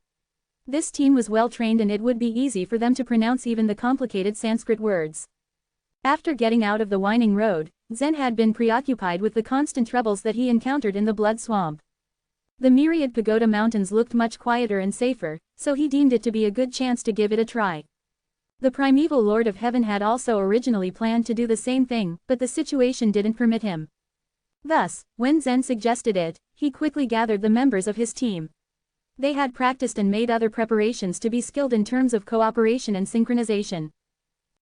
This team was well trained and it would be easy for them to pronounce even the complicated Sanskrit words. After getting out of the winding road, Zen had been preoccupied with the constant troubles that he encountered in the blood swamp. The myriad pagoda mountains looked much quieter and safer, so he deemed it to be a good chance to give it a try. The primeval Lord of Heaven had also originally planned to do the same thing, but the situation didn't permit him. Thus, when Zen suggested it, he quickly gathered the members of his team. They had practiced and made other preparations to be skilled in terms of cooperation and synchronization.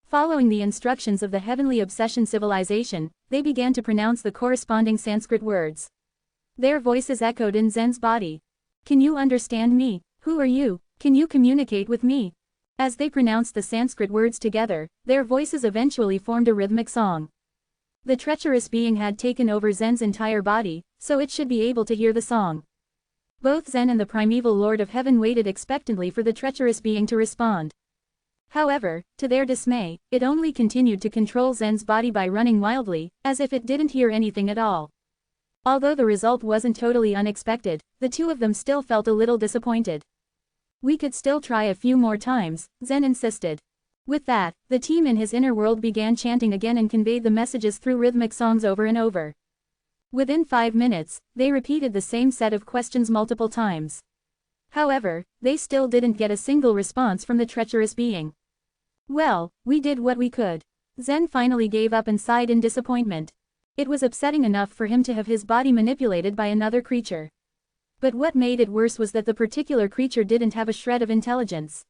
Following the instructions of the heavenly obsession civilization, they began to pronounce the corresponding Sanskrit words. Their voices echoed in Zen's body. Can you understand me? Who are you? Can you communicate with me? As they pronounced the Sanskrit words together, their voices eventually formed a rhythmic song. The treacherous being had taken over Zen's entire body, so it should be able to hear the song. Both Zen and the primeval Lord of Heaven waited expectantly for the treacherous being to respond. However, to their dismay, it only continued to control Zen's body by running wildly, as if it didn't hear anything at all. Although the result wasn't totally unexpected, the two of them still felt a little disappointed. We could still try a few more times, Zen insisted. With that, the team in his inner world began chanting again and conveyed the messages through rhythmic songs over and over. Within 5 minutes, they repeated the same set of questions multiple times. However, they still didn't get a single response from the treacherous being. Well, we did what we could. Zen finally gave up and sighed in disappointment. It was upsetting enough for him to have his body manipulated by another creature. But what made it worse was that the particular creature didn't have a shred of intelligence.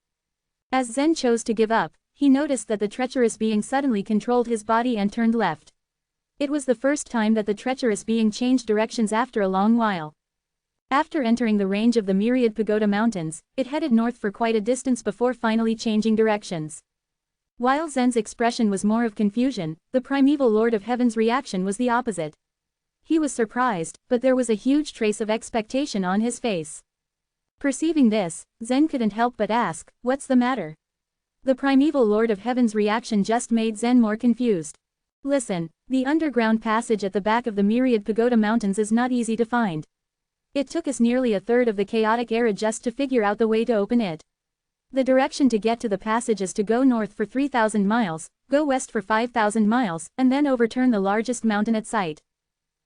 As Zen chose to give up, he noticed that the treacherous being suddenly controlled his body and turned left. It was the first time that the treacherous being changed directions after a long while. After entering the range of the myriad pagoda mountains, it headed north for quite a distance before finally changing directions. While Zen's expression was more of confusion, the primeval Lord of Heaven's reaction was the opposite. He was surprised, but there was a huge trace of expectation on his face. Perceiving this, Zen couldn't help but ask, "What's the matter?" The primeval Lord of Heaven's reaction just made Zen more confused. Listen, the underground passage at the back of the myriad pagoda mountains is not easy to find. It took us nearly a third of the chaotic era just to figure out the way to open it. The direction to get to the passage is to go north for 3,000 miles, go west for 5,000 miles, and then overturn the largest mountain at sight.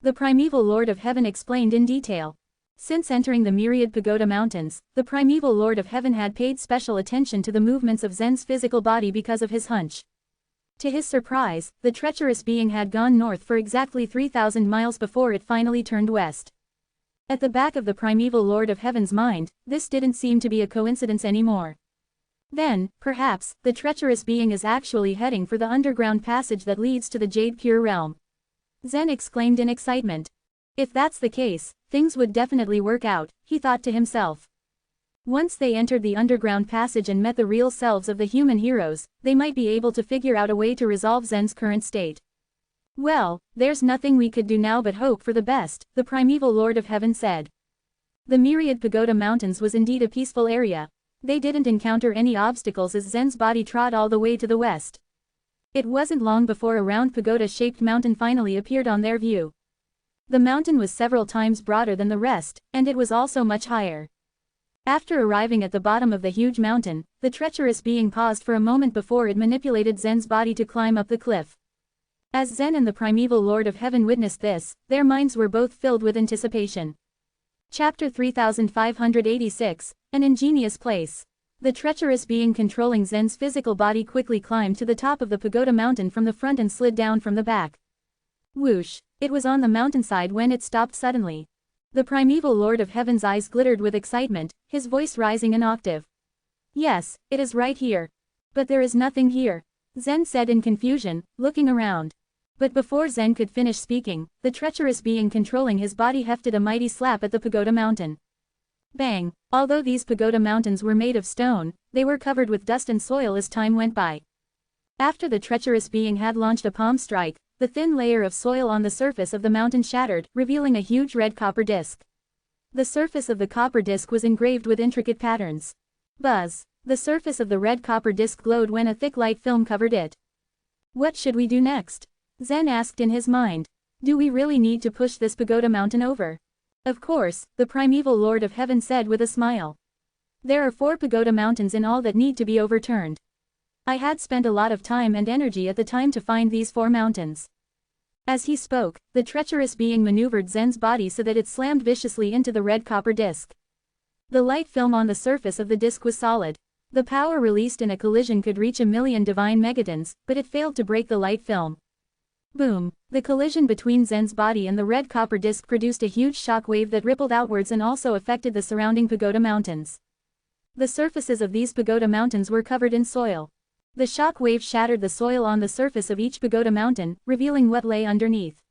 The primeval Lord of Heaven explained in detail. Since entering the myriad pagoda mountains, the primeval Lord of Heaven had paid special attention to the movements of Zen's physical body because of his hunch. To his surprise, the treacherous being had gone north for exactly 3,000 miles before it finally turned west. At the back of the primeval Lord of Heaven's mind, this didn't seem to be a coincidence anymore. Then, perhaps, the treacherous being is actually heading for the underground passage that leads to the Jade Pure Realm. Zen exclaimed in excitement. If that's the case, things would definitely work out, he thought to himself. Once they entered the underground passage and met the real selves of the human heroes, they might be able to figure out a way to resolve Zen's current state. Well, there's nothing we could do now but hope for the best, the primeval Lord of Heaven said. The myriad pagoda mountains was indeed a peaceful area. They didn't encounter any obstacles as Zen's body trod all the way to the west. It wasn't long before a round pagoda-shaped mountain finally appeared on their view. The mountain was several times broader than the rest, and it was also much higher. After arriving at the bottom of the huge mountain, the treacherous being paused for a moment before it manipulated Zen's body to climb up the cliff. As Zen and the primeval Lord of Heaven witnessed this, their minds were both filled with anticipation. Chapter 3586, An Ingenious Place. The treacherous being controlling Zen's physical body quickly climbed to the top of the pagoda mountain from the front and slid down from the back. Whoosh! It was on the mountainside when it stopped suddenly. The primeval Lord of Heaven's eyes glittered with excitement, his voice rising an octave. Yes, it is right here. But there is nothing here, Zen said in confusion, looking around. But before Zen could finish speaking, the treacherous being controlling his body hefted a mighty slap at the pagoda mountain. Bang! Although these pagoda mountains were made of stone, they were covered with dust and soil as time went by. After the treacherous being had launched a palm strike, the thin layer of soil on the surface of the mountain shattered, revealing a huge red copper disc. The surface of the copper disc was engraved with intricate patterns. Buzz! The surface of the red copper disc glowed when a thick light film covered it. What should we do next? Zen asked in his mind. Do we really need to push this pagoda mountain over? Of course, the primeval Lord of Heaven said with a smile. There are 4 pagoda mountains in all that need to be overturned. I had spent a lot of time and energy at the time to find these 4 mountains. As he spoke, the treacherous being maneuvered Zen's body so that it slammed viciously into the red copper disc. The light film on the surface of the disc was solid. The power released in a collision could reach 1,000,000 divine megatons, but it failed to break the light film. Boom! The collision between Zen's body and the red copper disc produced a huge shock wave that rippled outwards and also affected the surrounding pagoda mountains. The surfaces of these pagoda mountains were covered in soil. The shock wave shattered the soil on the surface of each pagoda mountain, revealing what lay underneath.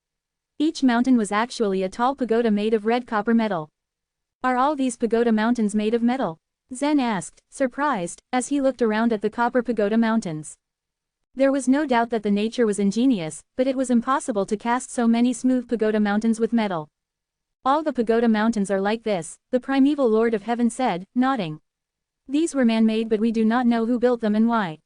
Each mountain was actually a tall pagoda made of red copper metal. Are all these pagoda mountains made of metal? Zen asked, surprised, as he looked around at the copper pagoda mountains. There was no doubt that the nature was ingenious, but it was impossible to cast so many smooth pagoda mountains with metal. All the pagoda mountains are like this, the primeval Lord of Heaven said, nodding. These were man-made, but we do not know who built them and why.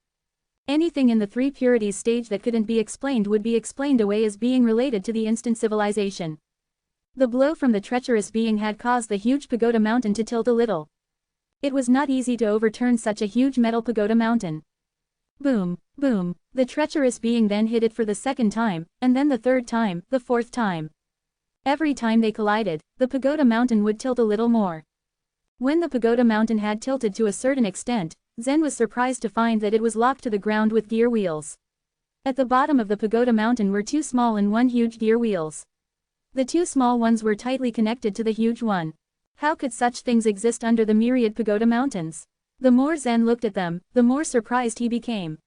Anything in the 3 purities stage that couldn't be explained would be explained away as being related to the instant civilization. The blow from the treacherous being had caused the huge pagoda mountain to tilt a little. It was not easy to overturn such a huge metal pagoda mountain. Boom, boom, the treacherous being then hit it for the 2nd time, and then the 3rd time, the 4th time. Every time they collided, the pagoda mountain would tilt a little more. When the pagoda mountain had tilted to a certain extent, Zen was surprised to find that it was locked to the ground with gear wheels. At the bottom of the pagoda mountain were 2 small and 1 huge gear wheels. The 2 small ones were tightly connected to the huge one. How could such things exist under the myriad pagoda mountains? The more Zen looked at them, the more surprised he became.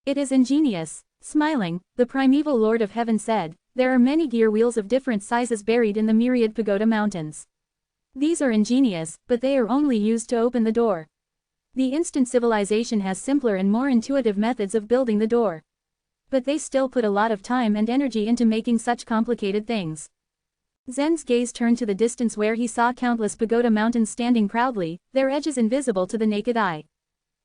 It is ingenious. Smiling, the primeval Lord of Heaven said, there are many gear wheels of different sizes buried in the myriad pagoda mountains. These are ingenious, but they are only used to open the door. The instant civilization has simpler and more intuitive methods of building the door. But they still put a lot of time and energy into making such complicated things. Zen's gaze turned to the distance where he saw countless pagoda mountains standing proudly, their edges invisible to the naked eye.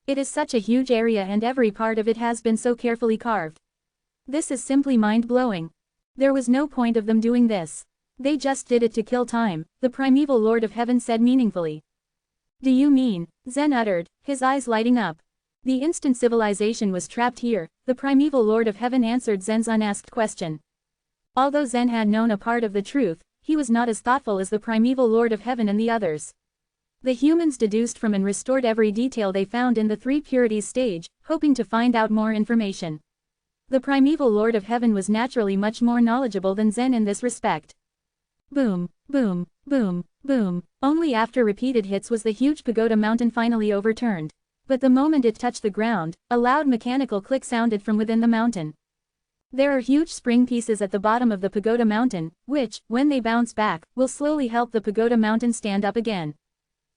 It is such a huge area and every part of it has been so carefully carved. This is simply mind-blowing. There was no point of them doing this. They just did it to kill time, the primeval Lord of Heaven said meaningfully. Do you mean? Zen uttered, his eyes lighting up. The instant civilization was trapped here, the primeval Lord of Heaven answered Zen's unasked question. Although Zen had known a part of the truth, he was not as thoughtful as the primeval Lord of Heaven and the others. The humans deduced from and restored every detail they found in the 3 purities stage, hoping to find out more information. The primeval Lord of Heaven was naturally much more knowledgeable than Zen in this respect. Boom, boom, boom, boom. Only after repeated hits was the huge pagoda mountain finally overturned. But the moment it touched the ground, a loud mechanical click sounded from within the mountain. There are huge spring pieces at the bottom of the pagoda mountain, which, when they bounce back, will slowly help the pagoda mountain stand up again.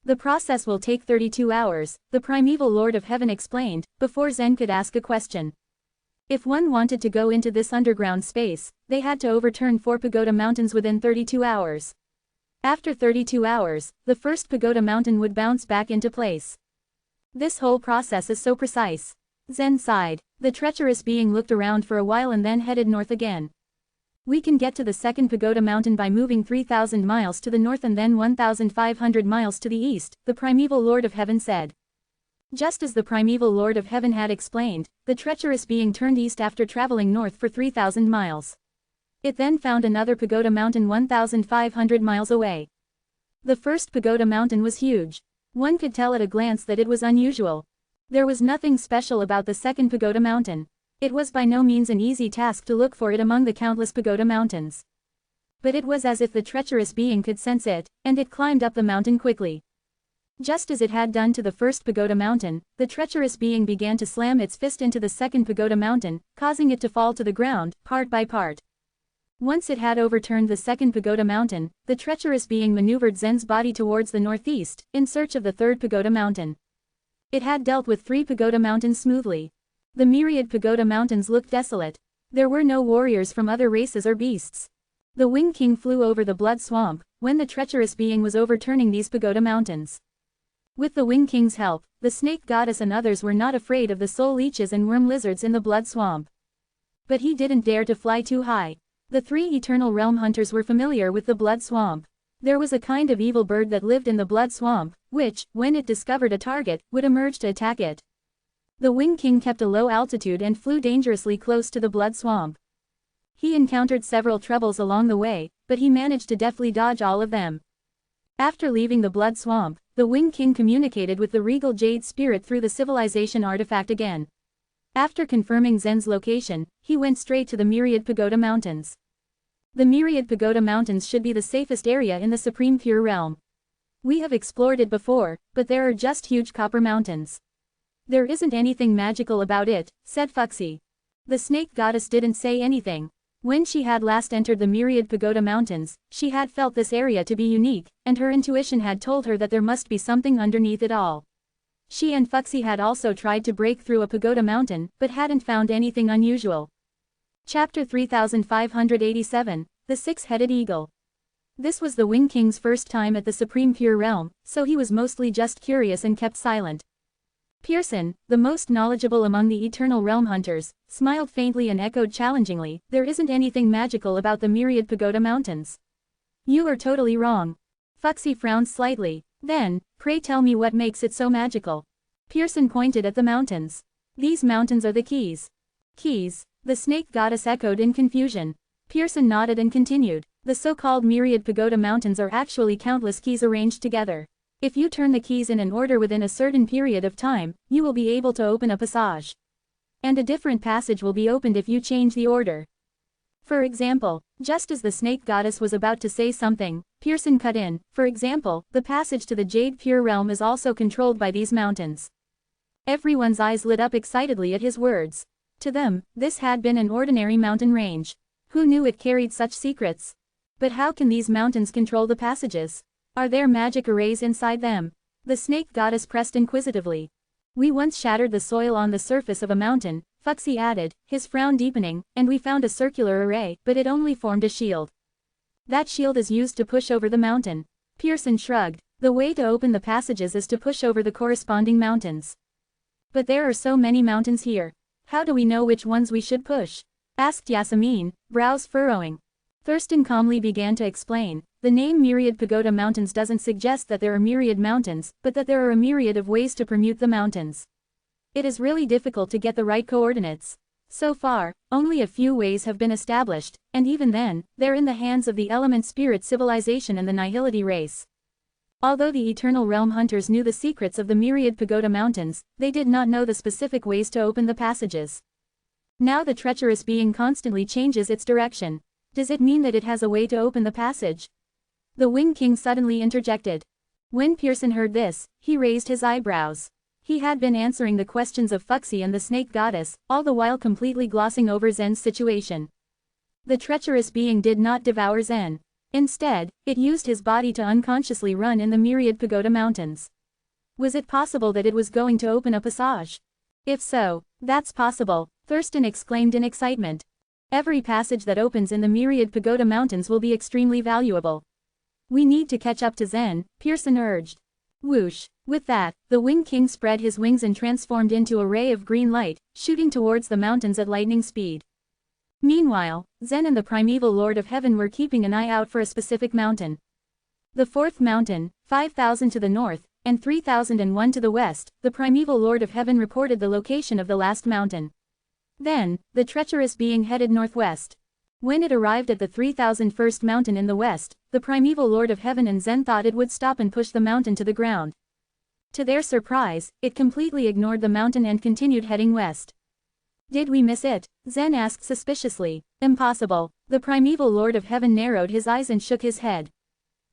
The process will take 32 hours, the primeval Lord of Heaven explained, before Zen could ask a question. If one wanted to go into this underground space, they had to overturn 4 pagoda mountains within 32 hours. After 32 hours, the first pagoda mountain would bounce back into place. This whole process is so precise. Zen sighed. The treacherous being looked around for a while and then headed north again. We can get to the second pagoda mountain by moving 3,000 miles to the north and then 1,500 miles to the east, the primeval Lord of Heaven said. Just as the primeval Lord of Heaven had explained, the treacherous being turned east after traveling north for 3,000 miles. It then found another pagoda mountain 1,500 miles away. The first pagoda mountain was huge. One could tell at a glance that it was unusual. There was nothing special about the second pagoda mountain. It was by no means an easy task to look for it among the countless pagoda mountains. But it was as if the treacherous being could sense it, and it climbed up the mountain quickly. Just as it had done to the first pagoda mountain, the treacherous being began to slam its fist into the second pagoda mountain, causing it to fall to the ground, part by part. Once it had overturned the second pagoda mountain, the treacherous being maneuvered Zen's body towards the northeast, in search of the third pagoda mountain. It had dealt with 3 pagoda mountains smoothly. The myriad pagoda mountains looked desolate. There were no warriors from other races or beasts. The Wing King flew over the blood swamp, when the treacherous being was overturning these pagoda mountains. With the Wing King's help, the snake goddess and others were not afraid of the soul leeches and worm lizards in the blood swamp. But he didn't dare to fly too high. The 3 eternal realm hunters were familiar with the blood swamp. There was a kind of evil bird that lived in the blood swamp, which, when it discovered a target, would emerge to attack it. The Wing King kept a low altitude and flew dangerously close to the blood swamp. He encountered several troubles along the way, but he managed to deftly dodge all of them. After leaving the blood swamp, the Wing King communicated with the regal jade spirit through the civilization artifact again. After confirming Zen's location, he went straight to the myriad pagoda mountains. The myriad pagoda mountains should be the safest area in the supreme pure realm. We have explored it before, but there are just huge copper mountains. There isn't anything magical about it, said Fuxi. The snake goddess didn't say anything. When she had last entered the myriad pagoda mountains, she had felt this area to be unique, and her intuition had told her that there must be something underneath it all. She and Fuxi had also tried to break through a pagoda mountain, but hadn't found anything unusual. Chapter 3587, The Six-Headed Eagle. This was the Wing King's first time at the Supreme Pure Realm, so he was mostly just curious and kept silent. Pearson, the most knowledgeable among the Eternal Realm Hunters, smiled faintly and echoed challengingly, "There isn't anything magical about the myriad pagoda mountains." "You are totally wrong." Fuxi frowned slightly. "Then, pray tell me what makes it so magical." Pearson pointed at the mountains. "These mountains are the keys." "Keys?" the snake goddess echoed in confusion. Pearson nodded and continued. "The so-called myriad pagoda mountains are actually countless keys arranged together. If you turn the keys in an order within a certain period of time, you will be able to open a passage. And a different passage will be opened if you change the order. For example," just as the snake goddess was about to say something, Pearson cut in, "For example, the passage to the Jade Pure Realm is also controlled by these mountains." Everyone's eyes lit up excitedly at his words. To them, this had been an ordinary mountain range. Who knew it carried such secrets? But how can these mountains control the passages? Are there magic arrays inside them? The snake goddess pressed inquisitively. "We once shattered the soil on the surface of a mountain," Fuxi added, his frown deepening, "and we found a circular array, but it only formed a shield. That shield is used to push over the mountain." Pearson shrugged. "The way to open the passages is to push over the corresponding mountains." "But there are so many mountains here. How do we know which ones we should push?" asked Yasemin, brows furrowing. Thurston calmly began to explain. "The name Myriad Pagoda Mountains doesn't suggest that there are myriad mountains, but that there are a myriad of ways to permute the mountains. It is really difficult to get the right coordinates. So far, only a few ways have been established, and even then, they're in the hands of the Element Spirit civilization and the Nihility race." Although the Eternal Realm Hunters knew the secrets of the myriad pagoda mountains, they did not know the specific ways to open the passages. "Now the treacherous being constantly changes its direction. Does it mean that it has a way to open the passage?" The Wing King suddenly interjected. When Pearson heard this, he raised his eyebrows. He had been answering the questions of Fuxi and the snake goddess, all the while completely glossing over Zen's situation. The treacherous being did not devour Zen. Instead, it used his body to unconsciously run in the myriad pagoda mountains. Was it possible that it was going to open a passage? If so, that's possible, Thurston exclaimed in excitement. Every passage that opens in the myriad pagoda mountains will be extremely valuable. "We need to catch up to Zen," Pearson urged. Whoosh! With that, the Wing King spread his wings and transformed into a ray of green light, shooting towards the mountains at lightning speed. Meanwhile, Zen and the primeval Lord of Heaven were keeping an eye out for a specific mountain. The fourth mountain, 5,000 to the north, and 3,001 to the west, the primeval Lord of Heaven reported the location of the last mountain. Then, the treacherous being headed northwest. When it arrived at the 3,001st mountain in the west, the primeval Lord of Heaven and Zen thought it would stop and push the mountain to the ground. To their surprise, it completely ignored the mountain and continued heading west. Did we miss it? Zen asked suspiciously. Impossible. The primeval Lord of Heaven narrowed his eyes and shook his head.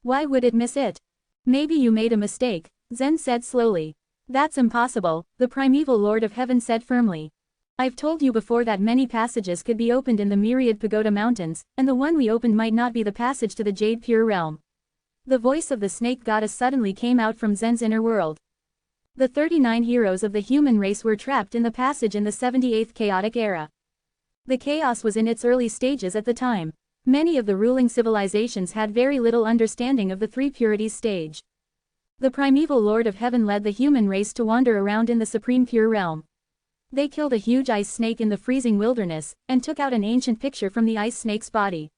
Why would it miss it? Maybe you made a mistake, Zen said slowly. That's impossible, the primeval Lord of Heaven said firmly. I've told you before that many passages could be opened in the myriad pagoda mountains, and the one we opened might not be the passage to the Jade Pure Realm. The voice of the snake goddess suddenly came out from Zen's inner world. The 39 heroes of the human race were trapped in the passage in the 78th chaotic era. The chaos was in its early stages at the time. Many of the ruling civilizations had very little understanding of the three purities stage. The primeval Lord of Heaven led the human race to wander around in the supreme pure realm. They killed a huge ice snake in the freezing wilderness, and took out an ancient picture from the ice snake's body.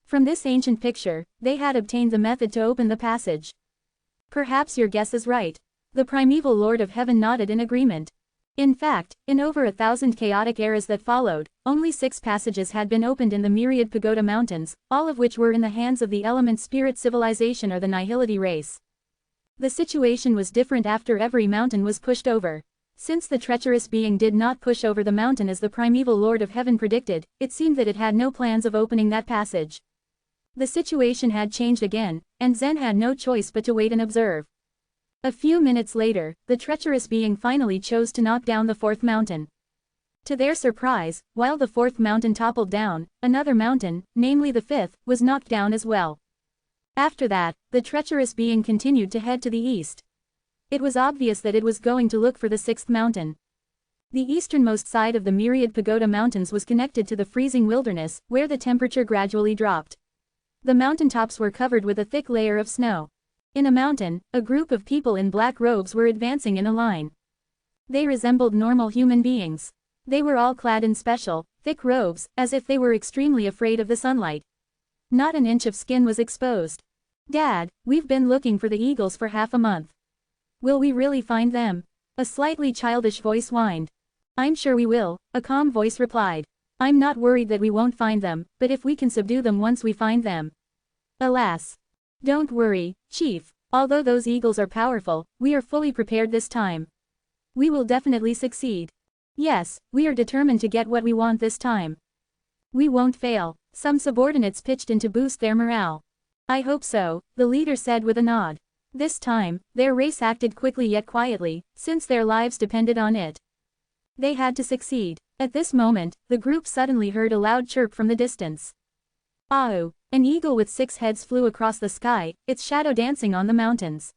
From this ancient picture, they had obtained the method to open the passage. Perhaps your guess is right. The primeval Lord of Heaven nodded in agreement. In fact, in over 1,000 chaotic eras that followed, only 6 passages had been opened in the myriad pagoda mountains, all of which were in the hands of the element spirit civilization or the nihility race. The situation was different after every mountain was pushed over. Since the treacherous being did not push over the mountain as the primeval Lord of Heaven predicted, it seemed that it had no plans of opening that passage. The situation had changed again, and Zen had no choice but to wait and observe. A few minutes later, the treacherous being finally chose to knock down the 4th mountain. To their surprise, while the 4th mountain toppled down, another mountain, namely the 5th, was knocked down as well. After that, the treacherous being continued to head to the east. It was obvious that it was going to look for the 6th mountain. The easternmost side of the myriad pagoda mountains was connected to the freezing wilderness, where the temperature gradually dropped. The mountaintops were covered with a thick layer of snow. In a mountain, a group of people in black robes were advancing in a line. They resembled normal human beings. They were all clad in special, thick robes, as if they were extremely afraid of the sunlight. Not an inch of skin was exposed. Dad, we've been looking for the eagles for half a month. Will we really find them? A slightly childish voice whined. I'm sure we will, a calm voice replied. I'm not worried that we won't find them, but if we can subdue them once we find them. Alas. Don't worry, Chief, although those eagles are powerful, we are fully prepared this time. We will definitely succeed. Yes, we are determined to get what we want this time. We won't fail, some subordinates pitched in to boost their morale. I hope so, the leader said with a nod. This time, their race acted quickly yet quietly, since their lives depended on it. They had to succeed. At this moment, the group suddenly heard a loud chirp from the distance. Oh! An eagle with 6 heads flew across the sky, its shadow dancing on the mountains.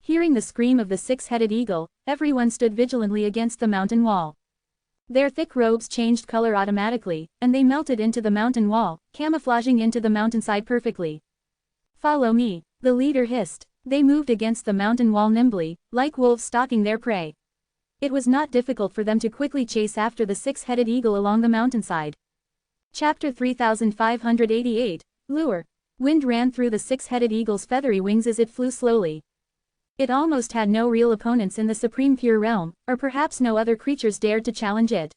Hearing the scream of the 6-headed eagle, everyone stood vigilantly against the mountain wall. Their thick robes changed color automatically, and they melted into the mountain wall, camouflaging into the mountainside perfectly. Follow me, the leader hissed. They moved against the mountain wall nimbly, like wolves stalking their prey. It was not difficult for them to quickly chase after the 6-headed eagle along the mountainside. Chapter 3588, Lure. Wind ran through the 6-headed eagle's feathery wings as it flew slowly. It almost had no real opponents in the supreme pure realm, or perhaps no other creatures dared to challenge it.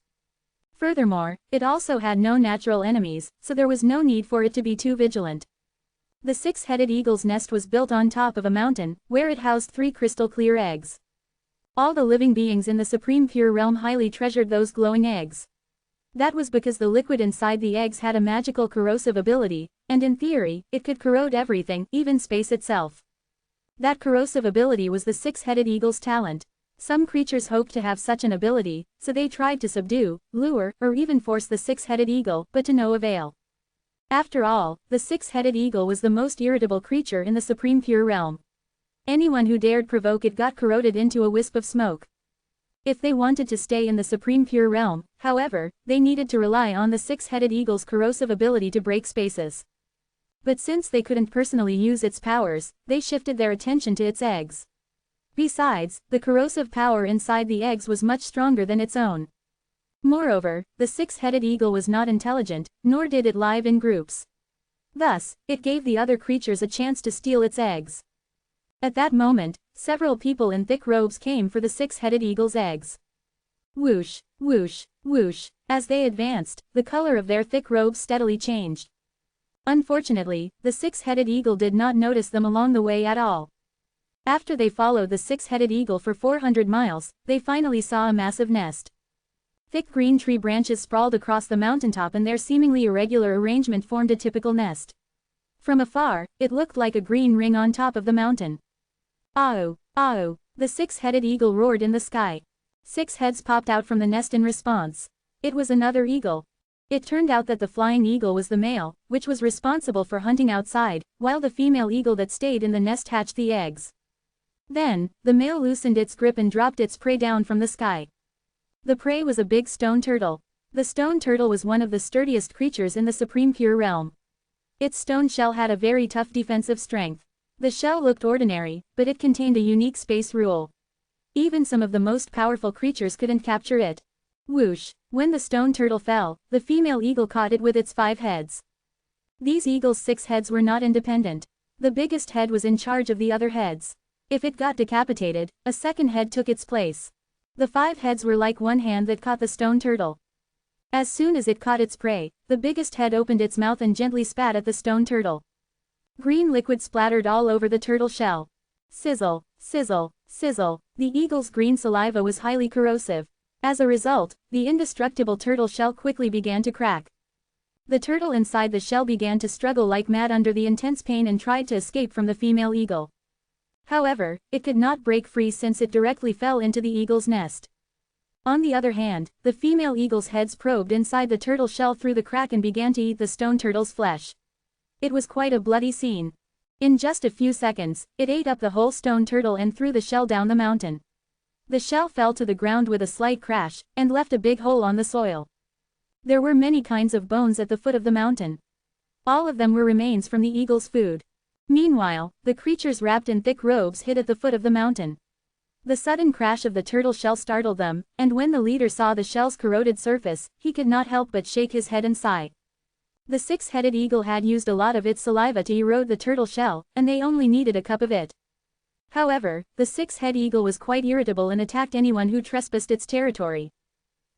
Furthermore, it also had no natural enemies, so there was no need for it to be too vigilant. The 6-headed eagle's nest was built on top of a mountain, where it housed 3 crystal-clear eggs. All the living beings in the supreme pure realm highly treasured those glowing eggs. That was because the liquid inside the eggs had a magical corrosive ability, and in theory, it could corrode everything, even space itself. That corrosive ability was the 6-headed eagle's talent. Some creatures hoped to have such an ability, so they tried to subdue, lure, or even force the 6-headed eagle, but to no avail. After all, the 6-headed eagle was the most irritable creature in the supreme pure realm. Anyone who dared provoke it got corroded into a wisp of smoke. If they wanted to stay in the supreme pure realm, however, they needed to rely on the 6-headed eagle's corrosive ability to break spaces. But since they couldn't personally use its powers, they shifted their attention to its eggs. Besides, the corrosive power inside the eggs was much stronger than its own. Moreover, the six-headed eagle was not intelligent, nor did it live in groups. Thus, it gave the other creatures a chance to steal its eggs. At that moment, several people in thick robes came for the six-headed eagle's eggs. Whoosh, whoosh, whoosh. As they advanced, the color of their thick robes steadily changed. Unfortunately, the six-headed eagle did not notice them along the way at all. After they followed the six-headed eagle for 400 miles, they finally saw a massive nest. Thick green tree branches sprawled across the mountaintop and their seemingly irregular arrangement formed a typical nest. From afar, it looked like a green ring on top of the mountain. "Ao! Ao!" the six-headed eagle roared in the sky. 6 heads popped out from the nest in response. It was another eagle. It turned out that the flying eagle was the male, which was responsible for hunting outside, while the female eagle that stayed in the nest hatched the eggs. Then, the male loosened its grip and dropped its prey down from the sky. The prey was a big stone turtle. The stone turtle was one of the sturdiest creatures in the Supreme Pure realm. Its stone shell had a very tough defensive strength. The shell looked ordinary, but it contained a unique space rule. Even some of the most powerful creatures couldn't capture it. Whoosh! When the stone turtle fell, the female eagle caught it with its 5 heads. These eagles' 6 heads were not independent. The biggest head was in charge of the other heads. If it got decapitated, a second head took its place. The 5 heads were like one hand that caught the stone turtle. As soon as it caught its prey, the biggest head opened its mouth and gently spat at the stone turtle. Green liquid splattered all over the turtle shell. Sizzle, sizzle, sizzle. The eagle's green saliva was highly corrosive. As a result, the indestructible turtle shell quickly began to crack. The turtle inside the shell began to struggle like mad under the intense pain and tried to escape from the female eagle. However, it could not break free since it directly fell into the eagle's nest. On the other hand, the female eagle's heads probed inside the turtle shell through the crack and began to eat the stone turtle's flesh. It was quite a bloody scene. In just a few seconds, it ate up the whole stone turtle and threw the shell down the mountain. The shell fell to the ground with a slight crash, and left a big hole on the soil. There were many kinds of bones at the foot of the mountain. All of them were remains from the eagle's food. Meanwhile, the creatures wrapped in thick robes hid at the foot of the mountain. The sudden crash of the turtle shell startled them, and when the leader saw the shell's corroded surface, he could not help but shake his head and sigh. The 6-headed eagle had used a lot of its saliva to erode the turtle shell, and they only needed a cup of it. However, the 6-headed eagle was quite irritable and attacked anyone who trespassed its territory.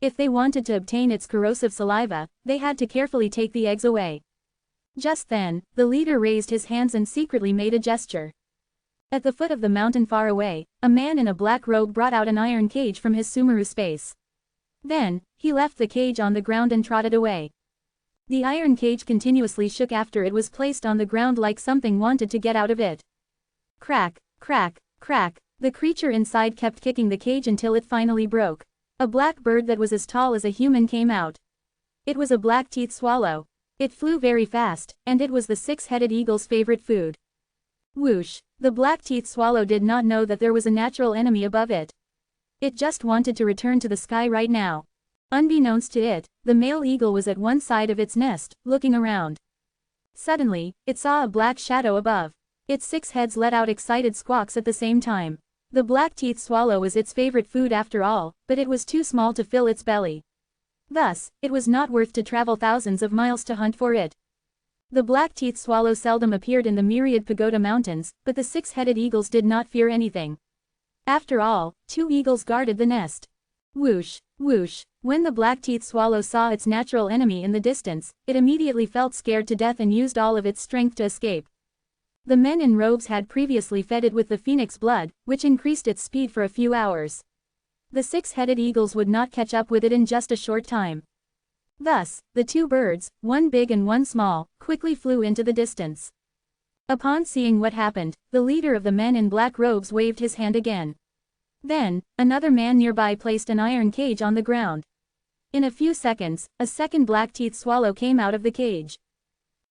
If they wanted to obtain its corrosive saliva, they had to carefully take the eggs away. Just then, the leader raised his hands and secretly made a gesture. At the foot of the mountain far away, a man in a black robe brought out an iron cage from his sumeru space. Then, he left the cage on the ground and trotted away. The iron cage continuously shook after it was placed on the ground like something wanted to get out of it. Crack, crack, crack. The creature inside kept kicking the cage until it finally broke. A black bird that was as tall as a human came out. It was a black-teeth swallow. It flew very fast, and it was the 6-headed eagle's favorite food. Whoosh! The black-teeth swallow did not know that there was a natural enemy above it. It just wanted to return to the sky right now. Unbeknownst to it, the male eagle was at one side of its nest, looking around. Suddenly, it saw a black shadow above. Its 6 heads let out excited squawks at the same time. The black-teeth swallow was its favorite food after all, but it was too small to fill its belly. Thus, it was not worth to travel thousands of miles to hunt for it. The black-teeth swallow seldom appeared in the myriad pagoda mountains, but the 6-headed eagles did not fear anything. After all, 2 eagles guarded the nest. Whoosh, whoosh. When the black-teeth swallow saw its natural enemy in the distance, it immediately felt scared to death and used all of its strength to escape. The men in robes had previously fed it with the phoenix blood, which increased its speed for a few hours. The 6-headed eagles would not catch up with it in just a short time. Thus, the 2 birds, one big and one small, quickly flew into the distance. Upon seeing what happened, the leader of the men in black robes waved his hand again. Then, another man nearby placed an iron cage on the ground. In a few seconds, a second black-teeth swallow came out of the cage.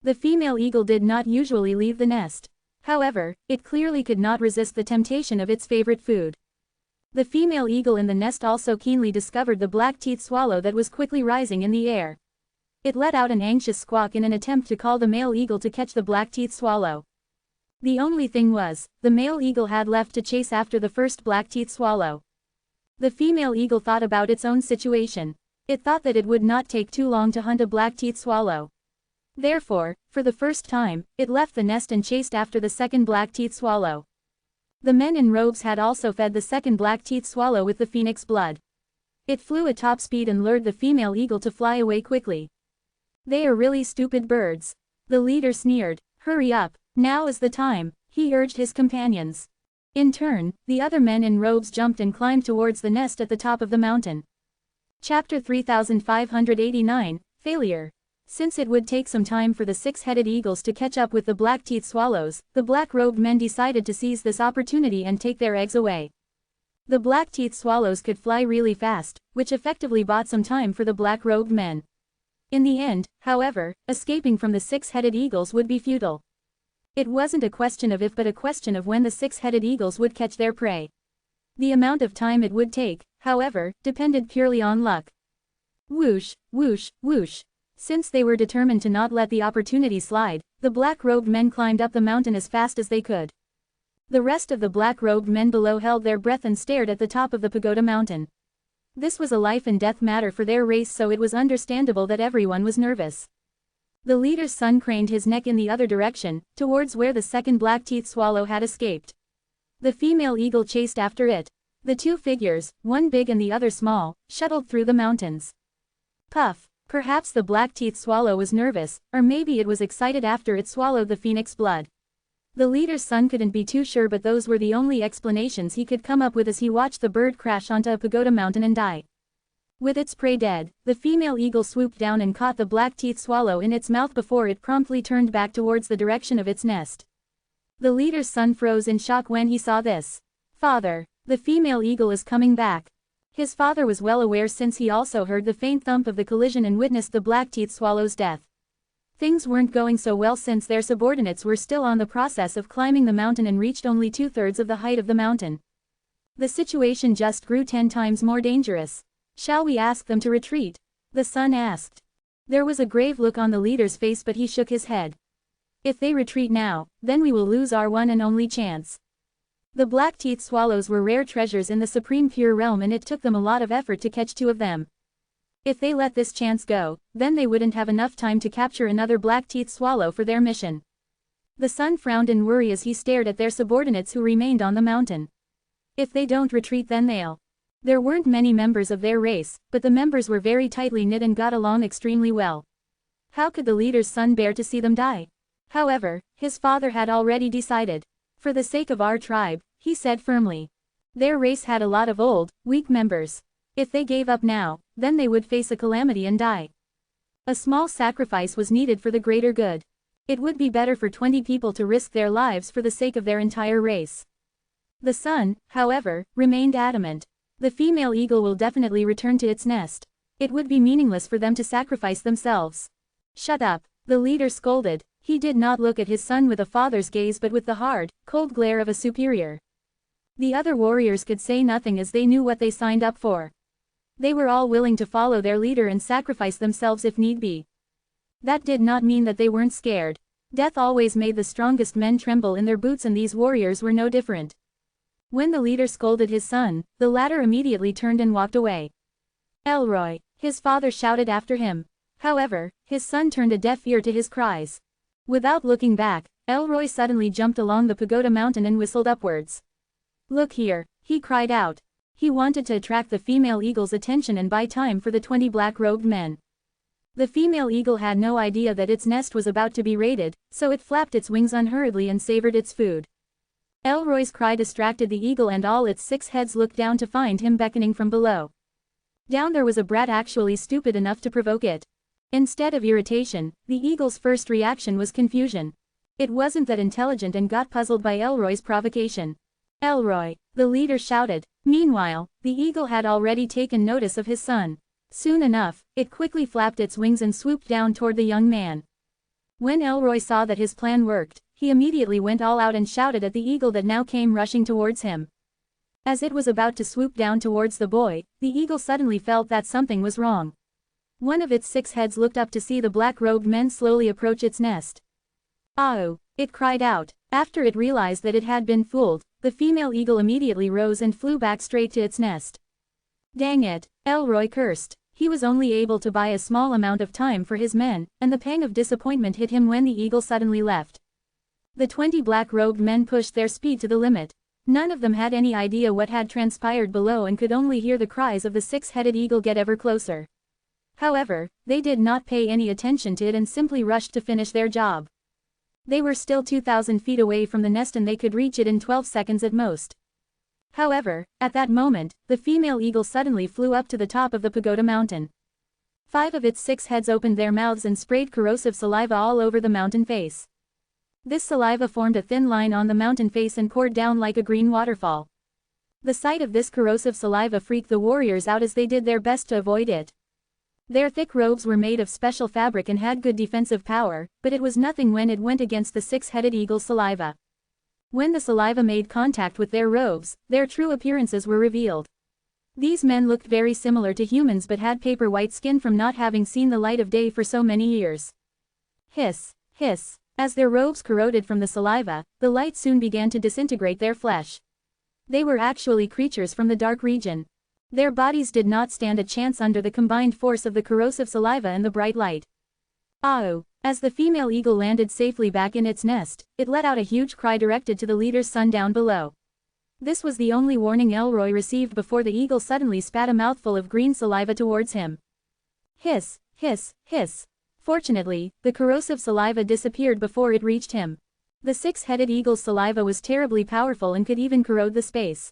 The female eagle did not usually leave the nest. However, it clearly could not resist the temptation of its favorite food. The female eagle in the nest also keenly discovered the black-teeth swallow that was quickly rising in the air. It let out an anxious squawk in an attempt to call the male eagle to catch the black-teeth swallow. The only thing was, the male eagle had left to chase after the first black-teeth swallow. The female eagle thought about its own situation. It thought that it would not take too long to hunt a black-teeth swallow. Therefore, for the first time, it left the nest and chased after the second black-teeth swallow. The men in robes had also fed the second black-teeth swallow with the phoenix blood. It flew at top speed and lured the female eagle to fly away quickly. "They are really stupid birds." The leader sneered. "Hurry up, now is the time," he urged his companions. In turn, the other men in robes jumped and climbed towards the nest at the top of the mountain. Chapter 3589, Failure. Since it would take some time for the six-headed eagles to catch up with the black-teeth swallows, the black-robed men decided to seize this opportunity and take their eggs away. The black-teeth swallows could fly really fast, which effectively bought some time for the black-robed men. In the end, however, escaping from the six-headed eagles would be futile. It wasn't a question of if but a question of when the six-headed eagles would catch their prey. The amount of time it would take, however, depended purely on luck. Whoosh, whoosh, whoosh. Since they were determined to not let the opportunity slide, the black-robed men climbed up the mountain as fast as they could. The rest of the black-robed men below held their breath and stared at the top of the pagoda mountain. This was a life-and-death matter for their race, so it was understandable that everyone was nervous. The leader's son craned his neck in the other direction, towards where the second black-teeth swallow had escaped. The female eagle chased after it. The two figures, one big and the other small, shuttled through the mountains. Puff. Perhaps the black-teeth swallow was nervous, or maybe it was excited after it swallowed the phoenix blood. The leader's son couldn't be too sure, but those were the only explanations he could come up with as he watched the bird crash onto a pagoda mountain and die. With its prey dead, the female eagle swooped down and caught the black-teeth swallow in its mouth before it promptly turned back towards the direction of its nest. The leader's son froze in shock when he saw this. "Father, the female eagle is coming back." His father was well aware, since he also heard the faint thump of the collision and witnessed the black-teeth swallow's death. Things weren't going so well, since their subordinates were still on the process of climbing the mountain and reached only 2/3 of the height of the mountain. The situation just grew 10 times more dangerous. "Shall we ask them to retreat?" the son asked. There was a grave look on the leader's face, but he shook his head. "If they retreat now, then we will lose our one and only chance." The black-teeth swallows were rare treasures in the Supreme Pure Realm, and it took them a lot of effort to catch 2 of them. If they let this chance go, then they wouldn't have enough time to capture another black-teeth swallow for their mission. The son frowned in worry as he stared at their subordinates who remained on the mountain. If they don't retreat, then they'll. There weren't many members of their race, but the members were very tightly knit and got along extremely well. How could the leader's son bear to see them die? However, his father had already decided. "For the sake of our tribe," he said firmly. Their race had a lot of old, weak members. If they gave up now, then they would face a calamity and die. A small sacrifice was needed for the greater good. It would be better for 20 people to risk their lives for the sake of their entire race. The son, however, remained adamant. The female eagle will definitely return to its nest. It would be meaningless for them to sacrifice themselves. "Shut up," the leader scolded. He did not look at his son with a father's gaze, but with the hard, cold glare of a superior. The other warriors could say nothing, as they knew what they signed up for. They were all willing to follow their leader and sacrifice themselves if need be. That did not mean that they weren't scared. Death always made the strongest men tremble in their boots, and these warriors were no different. When the leader scolded his son, the latter immediately turned and walked away. "Elroy," his father shouted after him. However, his son turned a deaf ear to his cries. Without looking back, Elroy suddenly jumped along the pagoda mountain and whistled upwards. "Look here," he cried out. He wanted to attract the female eagle's attention and buy time for the 20 black-robed men. The female eagle had no idea that its nest was about to be raided, so it flapped its wings unhurriedly and savored its food. Elroy's cry distracted the eagle, and all its 6 heads looked down to find him beckoning from below. Down there was a brat actually stupid enough to provoke it. Instead of irritation, the eagle's first reaction was confusion. It wasn't that intelligent and got puzzled by Elroy's provocation. "Elroy," the leader shouted. Meanwhile, the eagle had already taken notice of his son. Soon enough, it quickly flapped its wings and swooped down toward the young man. When Elroy saw that his plan worked, he immediately went all out and shouted at the eagle that now came rushing towards him. As it was about to swoop down towards the boy, the eagle suddenly felt that something was wrong. One of its 6 heads looked up to see the black-robed men slowly approach its nest. "Oh!" It cried out. After it realized that it had been fooled, the female eagle immediately rose and flew back straight to its nest. Dang it, Elroy cursed. He was only able to buy a small amount of time for his men, and the pang of disappointment hit him when the eagle suddenly left. The 20 black-robed men pushed their speed to the limit. None of them had any idea what had transpired below and could only hear the cries of the six-headed eagle get ever closer. However, they did not pay any attention to it and simply rushed to finish their job. They were still 2,000 feet away from the nest and they could reach it in 12 seconds at most. However, at that moment, the female eagle suddenly flew up to the top of the pagoda mountain. 5 of its 6 heads opened their mouths and sprayed corrosive saliva all over the mountain face. This saliva formed a thin line on the mountain face and poured down like a green waterfall. The sight of this corrosive saliva freaked the warriors out as they did their best to avoid it. Their thick robes were made of special fabric and had good defensive power, but it was nothing when it went against the six-headed eagle's saliva. When the saliva made contact with their robes, their true appearances were revealed. These men looked very similar to humans but had paper-white skin from not having seen the light of day for so many years. Hiss, hiss. As their robes corroded from the saliva, the light soon began to disintegrate their flesh. They were actually creatures from the dark region. Their bodies did not stand a chance under the combined force of the corrosive saliva and the bright light. Ah! As the female eagle landed safely back in its nest, it let out a huge cry directed to the leader's son down below. This was the only warning Elroy received before the eagle suddenly spat a mouthful of green saliva towards him. Hiss, hiss, hiss. Fortunately, the corrosive saliva disappeared before it reached him. The six-headed eagle's saliva was terribly powerful and could even corrode the space.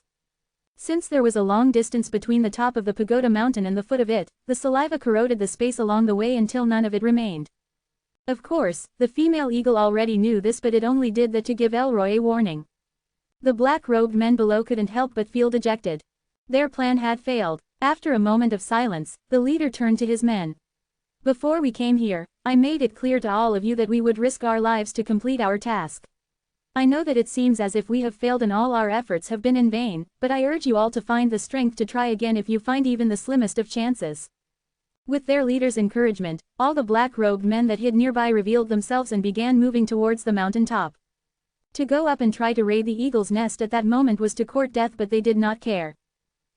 Since there was a long distance between the top of the pagoda mountain and the foot of it, the saliva corroded the space along the way until none of it remained. Of course, the female eagle already knew this, but it only did that to give Elroy a warning. The black-robed men below couldn't help but feel dejected. Their plan had failed. After a moment of silence, the leader turned to his men. Before we came here, I made it clear to all of you that we would risk our lives to complete our task. I know that it seems as if we have failed and all our efforts have been in vain, but I urge you all to find the strength to try again if you find even the slimmest of chances. With their leader's encouragement, all the black-robed men that hid nearby revealed themselves and began moving towards the mountain top. To go up and try to raid the eagle's nest at that moment was to court death, but they did not care.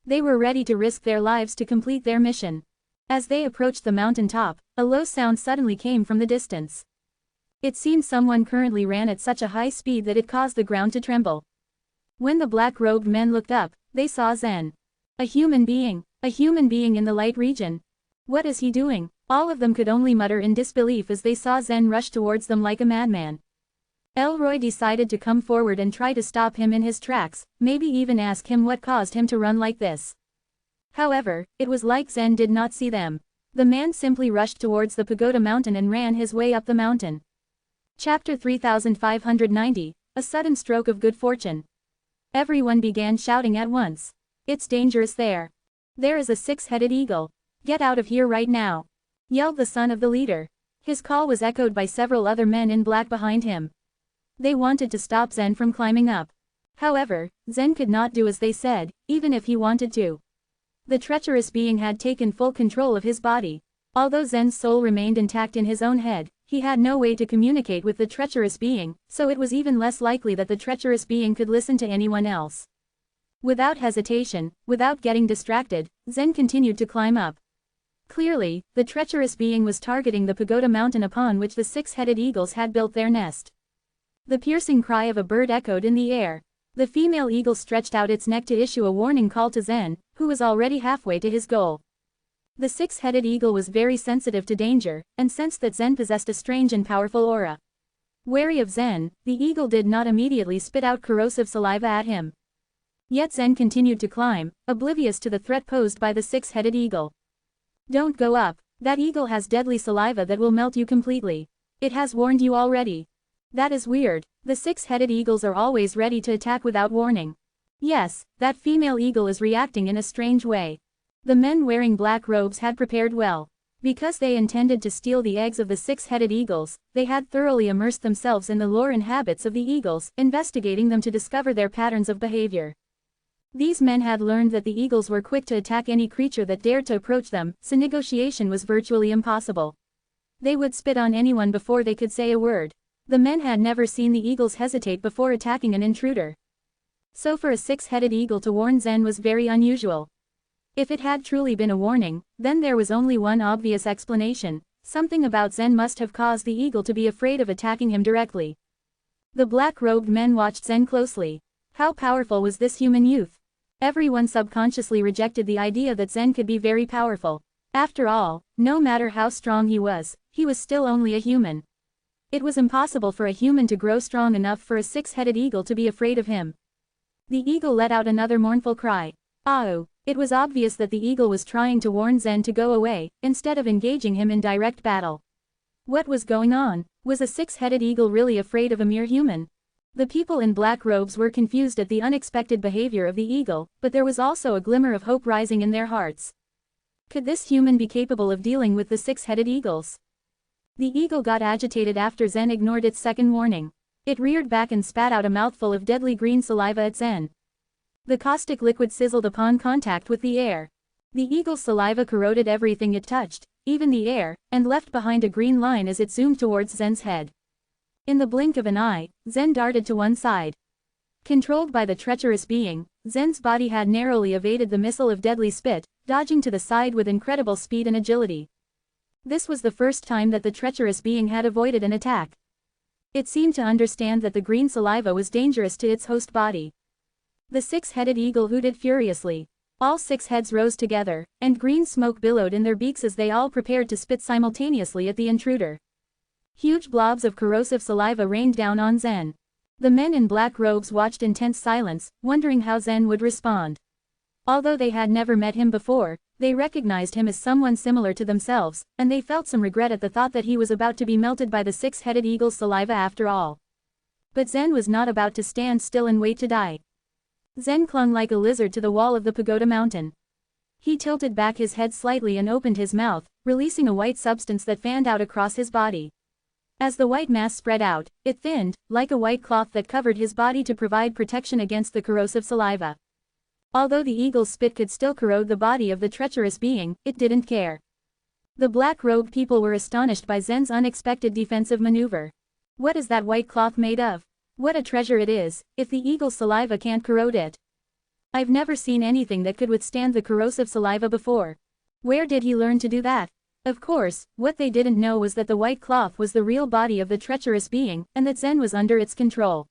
They were ready to risk their lives to complete their mission. As they approached the mountain top, a low sound suddenly came from the distance. It seemed someone currently ran at such a high speed that it caused the ground to tremble. When the black-robed men looked up, they saw Zen. A human being in the light region. What is he doing? All of them could only mutter in disbelief as they saw Zen rush towards them like a madman. Elroy decided to come forward and try to stop him in his tracks, maybe even ask him what caused him to run like this. However, it was like Zen did not see them. The man simply rushed towards the pagoda mountain and ran his way up the mountain. Chapter 3590, A Sudden Stroke of Good Fortune. Everyone began shouting at once. It's dangerous there. There is a six-headed eagle. Get out of here right now, yelled the son of the leader. His call was echoed by several other men in black behind him. They wanted to stop Zen from climbing up. However, Zen could not do as they said, even if he wanted to. The treacherous being had taken full control of his body. Although Zen's soul remained intact in his own head, he had no way to communicate with the treacherous being, so it was even less likely that the treacherous being could listen to anyone else. Without hesitation, without getting distracted, Zen continued to climb up. Clearly, the treacherous being was targeting the pagoda mountain upon which the six-headed eagles had built their nest. The piercing cry of a bird echoed in the air. The female eagle stretched out its neck to issue a warning call to Zen, who was already halfway to his goal. The six-headed eagle was very sensitive to danger, and sensed that Zen possessed a strange and powerful aura. Wary of Zen, the eagle did not immediately spit out corrosive saliva at him. Yet Zen continued to climb, oblivious to the threat posed by the six-headed eagle. Don't go up. That eagle has deadly saliva that will melt you completely. It has warned you already. That is weird. The six-headed eagles are always ready to attack without warning. Yes, that female eagle is reacting in a strange way. The men wearing black robes had prepared well. Because they intended to steal the eggs of the six-headed eagles, they had thoroughly immersed themselves in the lore and habits of the eagles, investigating them to discover their patterns of behavior. These men had learned that the eagles were quick to attack any creature that dared to approach them, so negotiation was virtually impossible. They would spit on anyone before they could say a word. The men had never seen the eagles hesitate before attacking an intruder. So for a six-headed eagle to warn Zen was very unusual. If it had truly been a warning, then there was only one obvious explanation: something about Zen must have caused the eagle to be afraid of attacking him directly. The black-robed men watched Zen closely. How powerful was this human youth? Everyone subconsciously rejected the idea that Zen could be very powerful. After all, no matter how strong he was still only a human. It was impossible for a human to grow strong enough for a six-headed eagle to be afraid of him. The eagle let out another mournful cry. Oh! It was obvious that the eagle was trying to warn Zen to go away, instead of engaging him in direct battle. What was going on? Was a six-headed eagle really afraid of a mere human? The people in black robes were confused at the unexpected behavior of the eagle, but there was also a glimmer of hope rising in their hearts. Could this human be capable of dealing with the six-headed eagles? The eagle got agitated after Zen ignored its second warning. It reared back and spat out a mouthful of deadly green saliva at Zen. The caustic liquid sizzled upon contact with the air. The eagle's saliva corroded everything it touched, even the air, and left behind a green line as it zoomed towards Zen's head. In the blink of an eye, Zen darted to one side. Controlled by the treacherous being, Zen's body had narrowly evaded the missile of deadly spit, dodging to the side with incredible speed and agility. This was the first time that the treacherous being had avoided an attack. It seemed to understand that the green saliva was dangerous to its host body. The six-headed eagle hooted furiously. All six heads rose together, and green smoke billowed in their beaks as they all prepared to spit simultaneously at the intruder. Huge blobs of corrosive saliva rained down on Zen. The men in black robes watched in tense silence, wondering how Zen would respond. Although they had never met him before, they recognized him as someone similar to themselves, and they felt some regret at the thought that he was about to be melted by the six-headed eagle's saliva after all. But Zen was not about to stand still and wait to die. Zen clung like a lizard to the wall of the pagoda mountain. He tilted back his head slightly and opened his mouth, releasing a white substance that fanned out across his body. As the white mass spread out, it thinned, like a white cloth that covered his body to provide protection against the corrosive saliva. Although the eagle's spit could still corrode the body of the treacherous being, it didn't care. The black-robed people were astonished by Zen's unexpected defensive maneuver. What is that white cloth made of? What a treasure it is, if the eagle's saliva can't corrode it. I've never seen anything that could withstand the corrosive saliva before. Where did he learn to do that? Of course, what they didn't know was that the white cloth was the real body of the treacherous being, and that Zen was under its control.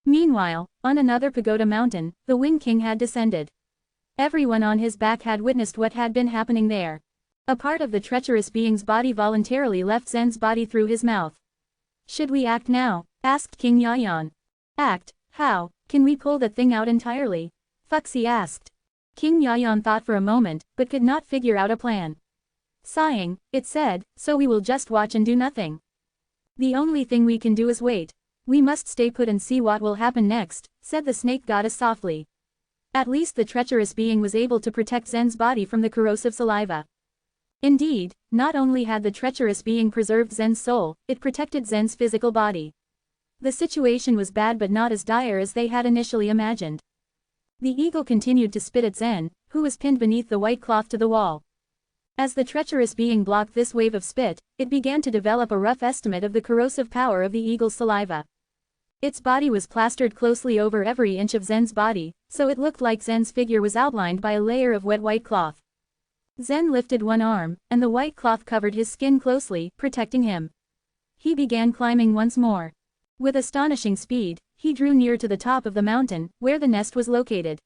Meanwhile, on another pagoda mountain, the Wing King had descended. Everyone on his back had witnessed what had been happening there. A part of the treacherous being's body voluntarily left Zen's body through his mouth. Should we act now? Asked King Yayan. Act? How? Can we pull that thing out entirely? Fuxi asked. King Yayan thought for a moment, but could not figure out a plan. Sighing, it said, so we will just watch and do nothing. The only thing we can do is wait. We must stay put and see what will happen next, said the snake goddess softly. At least the treacherous being was able to protect Zen's body from the corrosive saliva. Indeed, not only had the treacherous being preserved Zen's soul, it protected Zen's physical body. The situation was bad but not as dire as they had initially imagined. The eagle continued to spit at Zen, who was pinned beneath the white cloth to the wall. As the treacherous being blocked this wave of spit, it began to develop a rough estimate of the corrosive power of the eagle's saliva. Its body was plastered closely over every inch of Zen's body, so it looked like Zen's figure was outlined by a layer of wet white cloth. Zen lifted one arm, and the white cloth covered his skin closely, protecting him. He began climbing once more. With astonishing speed, he drew near to the top of the mountain, where the nest was located.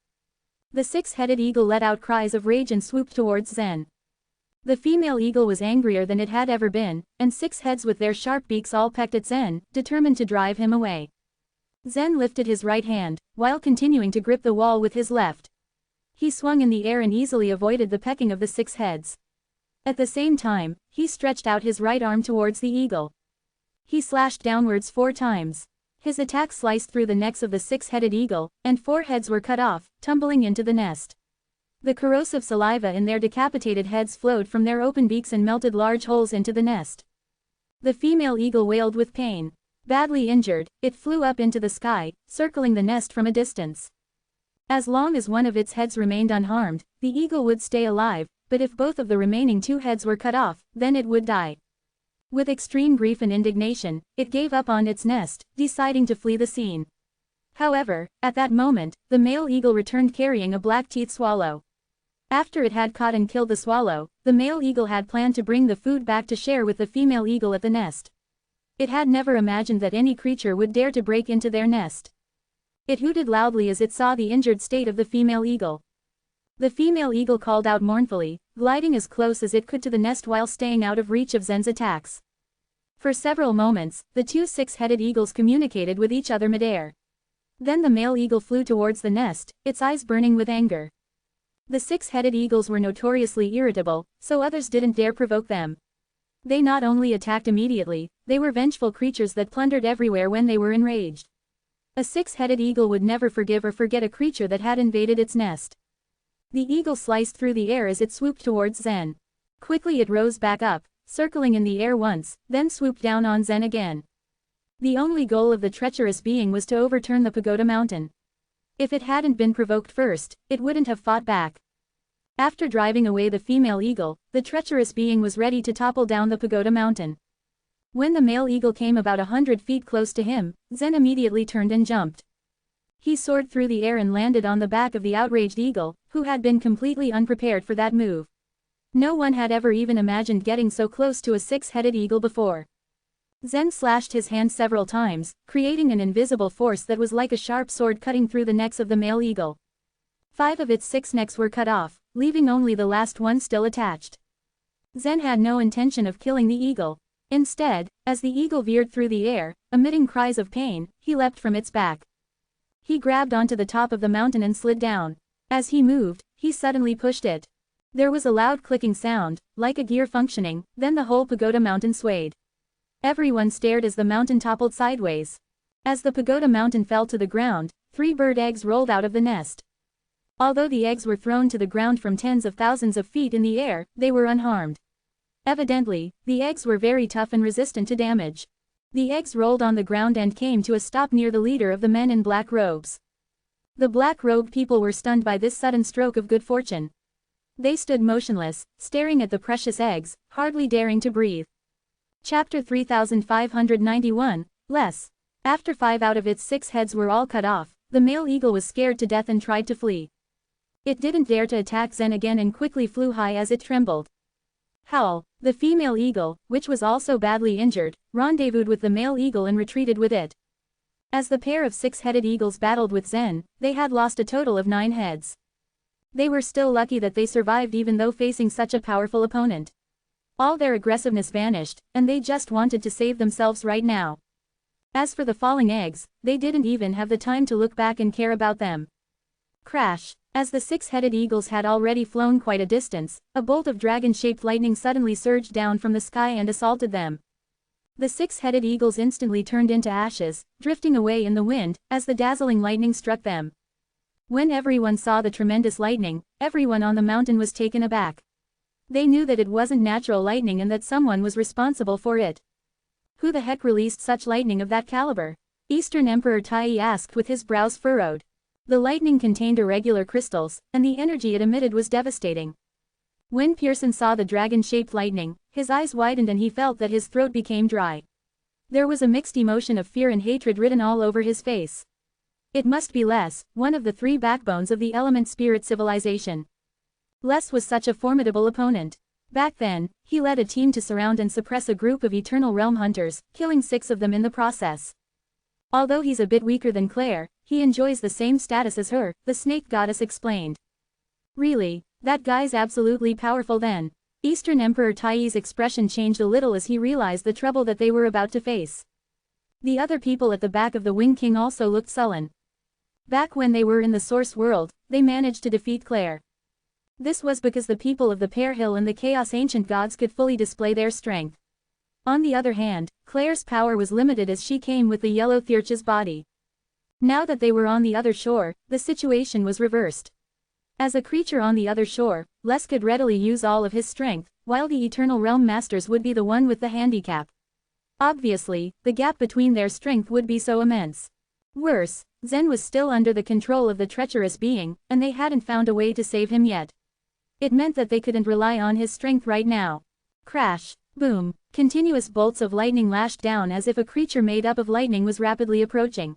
The six-headed eagle let out cries of rage and swooped towards Zen. The female eagle was angrier than it had ever been, and six heads with their sharp beaks all pecked at Zen, determined to drive him away. Zen lifted his right hand, while continuing to grip the wall with his left. He swung in the air and easily avoided the pecking of the six heads. At the same time, he stretched out his right arm towards the eagle. He slashed downwards 4 times. His attack sliced through the necks of the six-headed eagle, and 4 heads were cut off, tumbling into the nest. The corrosive saliva in their decapitated heads flowed from their open beaks and melted large holes into the nest. The female eagle wailed with pain. Badly injured, it flew up into the sky, circling the nest from a distance. As long as one of its heads remained unharmed, the eagle would stay alive, but if both of the remaining 2 heads were cut off, then it would die. With extreme grief and indignation, it gave up on its nest, deciding to flee the scene. However, at that moment, the male eagle returned carrying a black-teethed swallow. After it had caught and killed the swallow, the male eagle had planned to bring the food back to share with the female eagle at the nest. It had never imagined that any creature would dare to break into their nest. It hooted loudly as it saw the injured state of the female eagle. The female eagle called out mournfully, gliding as close as it could to the nest while staying out of reach of Zen's attacks. For several moments, the two six-headed eagles communicated with each other midair. Then the male eagle flew towards the nest, its eyes burning with anger. The six-headed eagles were notoriously irritable, so others didn't dare provoke them. They not only attacked immediately, they were vengeful creatures that plundered everywhere when they were enraged. A six-headed eagle would never forgive or forget a creature that had invaded its nest. The eagle sliced through the air as it swooped towards Zen. Quickly it rose back up, circling in the air once, then swooped down on Zen again. The only goal of the treacherous being was to overturn the pagoda mountain. If it hadn't been provoked first, it wouldn't have fought back. After driving away the female eagle, the treacherous being was ready to topple down the pagoda mountain. When the male eagle came about 100 feet close to him, Zen immediately turned and jumped. He soared through the air and landed on the back of the outraged eagle, who had been completely unprepared for that move. No one had ever even imagined getting so close to a six-headed eagle before. Zen slashed his hand several times, creating an invisible force that was like a sharp sword cutting through the necks of the male eagle. 5 of its 6 necks were cut off, leaving only the last one still attached. Zen had no intention of killing the eagle. Instead, as the eagle veered through the air, emitting cries of pain, he leapt from its back. He grabbed onto the top of the mountain and slid down. As he moved, he suddenly pushed it. There was a loud clicking sound, like a gear functioning, then the whole pagoda mountain swayed. Everyone stared as the mountain toppled sideways. As the pagoda mountain fell to the ground, 3 bird eggs rolled out of the nest. Although the eggs were thrown to the ground from tens of thousands of feet in the air, they were unharmed. Evidently, the eggs were very tough and resistant to damage. The eggs rolled on the ground and came to a stop near the leader of the men in black robes. The black-robed people were stunned by this sudden stroke of good fortune. They stood motionless, staring at the precious eggs, hardly daring to breathe. Chapter 3591, Less. After 5 out of its 6 heads were all cut off, the male eagle was scared to death and tried to flee. It didn't dare to attack Zen again and quickly flew high as it trembled. Howl, the female eagle, which was also badly injured, rendezvoused with the male eagle and retreated with it. As the pair of 6-headed eagles battled with Zen, they had lost a total of 9 heads. They were still lucky that they survived even though facing such a powerful opponent. All their aggressiveness vanished, and they just wanted to save themselves right now. As for the falling eggs, they didn't even have the time to look back and care about them. Crash! As the 6-headed eagles had already flown quite a distance, a bolt of dragon-shaped lightning suddenly surged down from the sky and assaulted them. The 6-headed eagles instantly turned into ashes, drifting away in the wind, as the dazzling lightning struck them. When everyone saw the tremendous lightning, everyone on the mountain was taken aback. They knew that it wasn't natural lightning and that someone was responsible for it. Who the heck released such lightning of that caliber? Eastern Emperor Tai asked with his brows furrowed. The lightning contained irregular crystals, and the energy it emitted was devastating. When Pearson saw the dragon-shaped lightning, his eyes widened and he felt that his throat became dry. There was a mixed emotion of fear and hatred written all over his face. It must be Les, one of the 3 backbones of the element spirit civilization. Les was such a formidable opponent. Back then, he led a team to surround and suppress a group of Eternal Realm hunters, killing 6 of them in the process. Although he's a bit weaker than Claire, he enjoys the same status as her, the snake goddess explained. Really, that guy's absolutely powerful then. Eastern Emperor Tai's expression changed a little as he realized the trouble that they were about to face. The other people at the back of the Wing King also looked sullen. Back when they were in the Source World, they managed to defeat Claire. This was because the people of the Pear Hill and the Chaos Ancient Gods could fully display their strength. On the other hand, Claire's power was limited as she came with the Yellow Thirch's body. Now that they were on the other shore, the situation was reversed. As a creature on the other shore, Les could readily use all of his strength, while the Eternal Realm Masters would be the one with the handicap. Obviously, the gap between their strength would be so immense. Worse, Zen was still under the control of the treacherous being, and they hadn't found a way to save him yet. It meant that they couldn't rely on his strength right now. Crash! Boom! Continuous bolts of lightning lashed down as if a creature made up of lightning was rapidly approaching.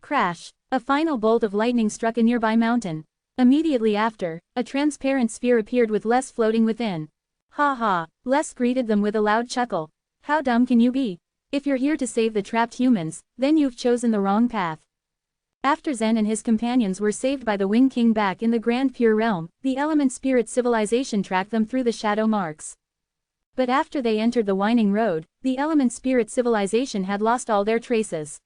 Crash! A final bolt of lightning struck a nearby mountain. Immediately after, a transparent sphere appeared with Les floating within. Ha ha! Les greeted them with a loud chuckle. How dumb can you be? If you're here to save the trapped humans, then you've chosen the wrong path. After Zen and his companions were saved by the Wing King back in the Grand Pure Realm, the Element Spirit civilization tracked them through the shadow marks. But after they entered the winding road, the Element Spirit civilization had lost all their traces.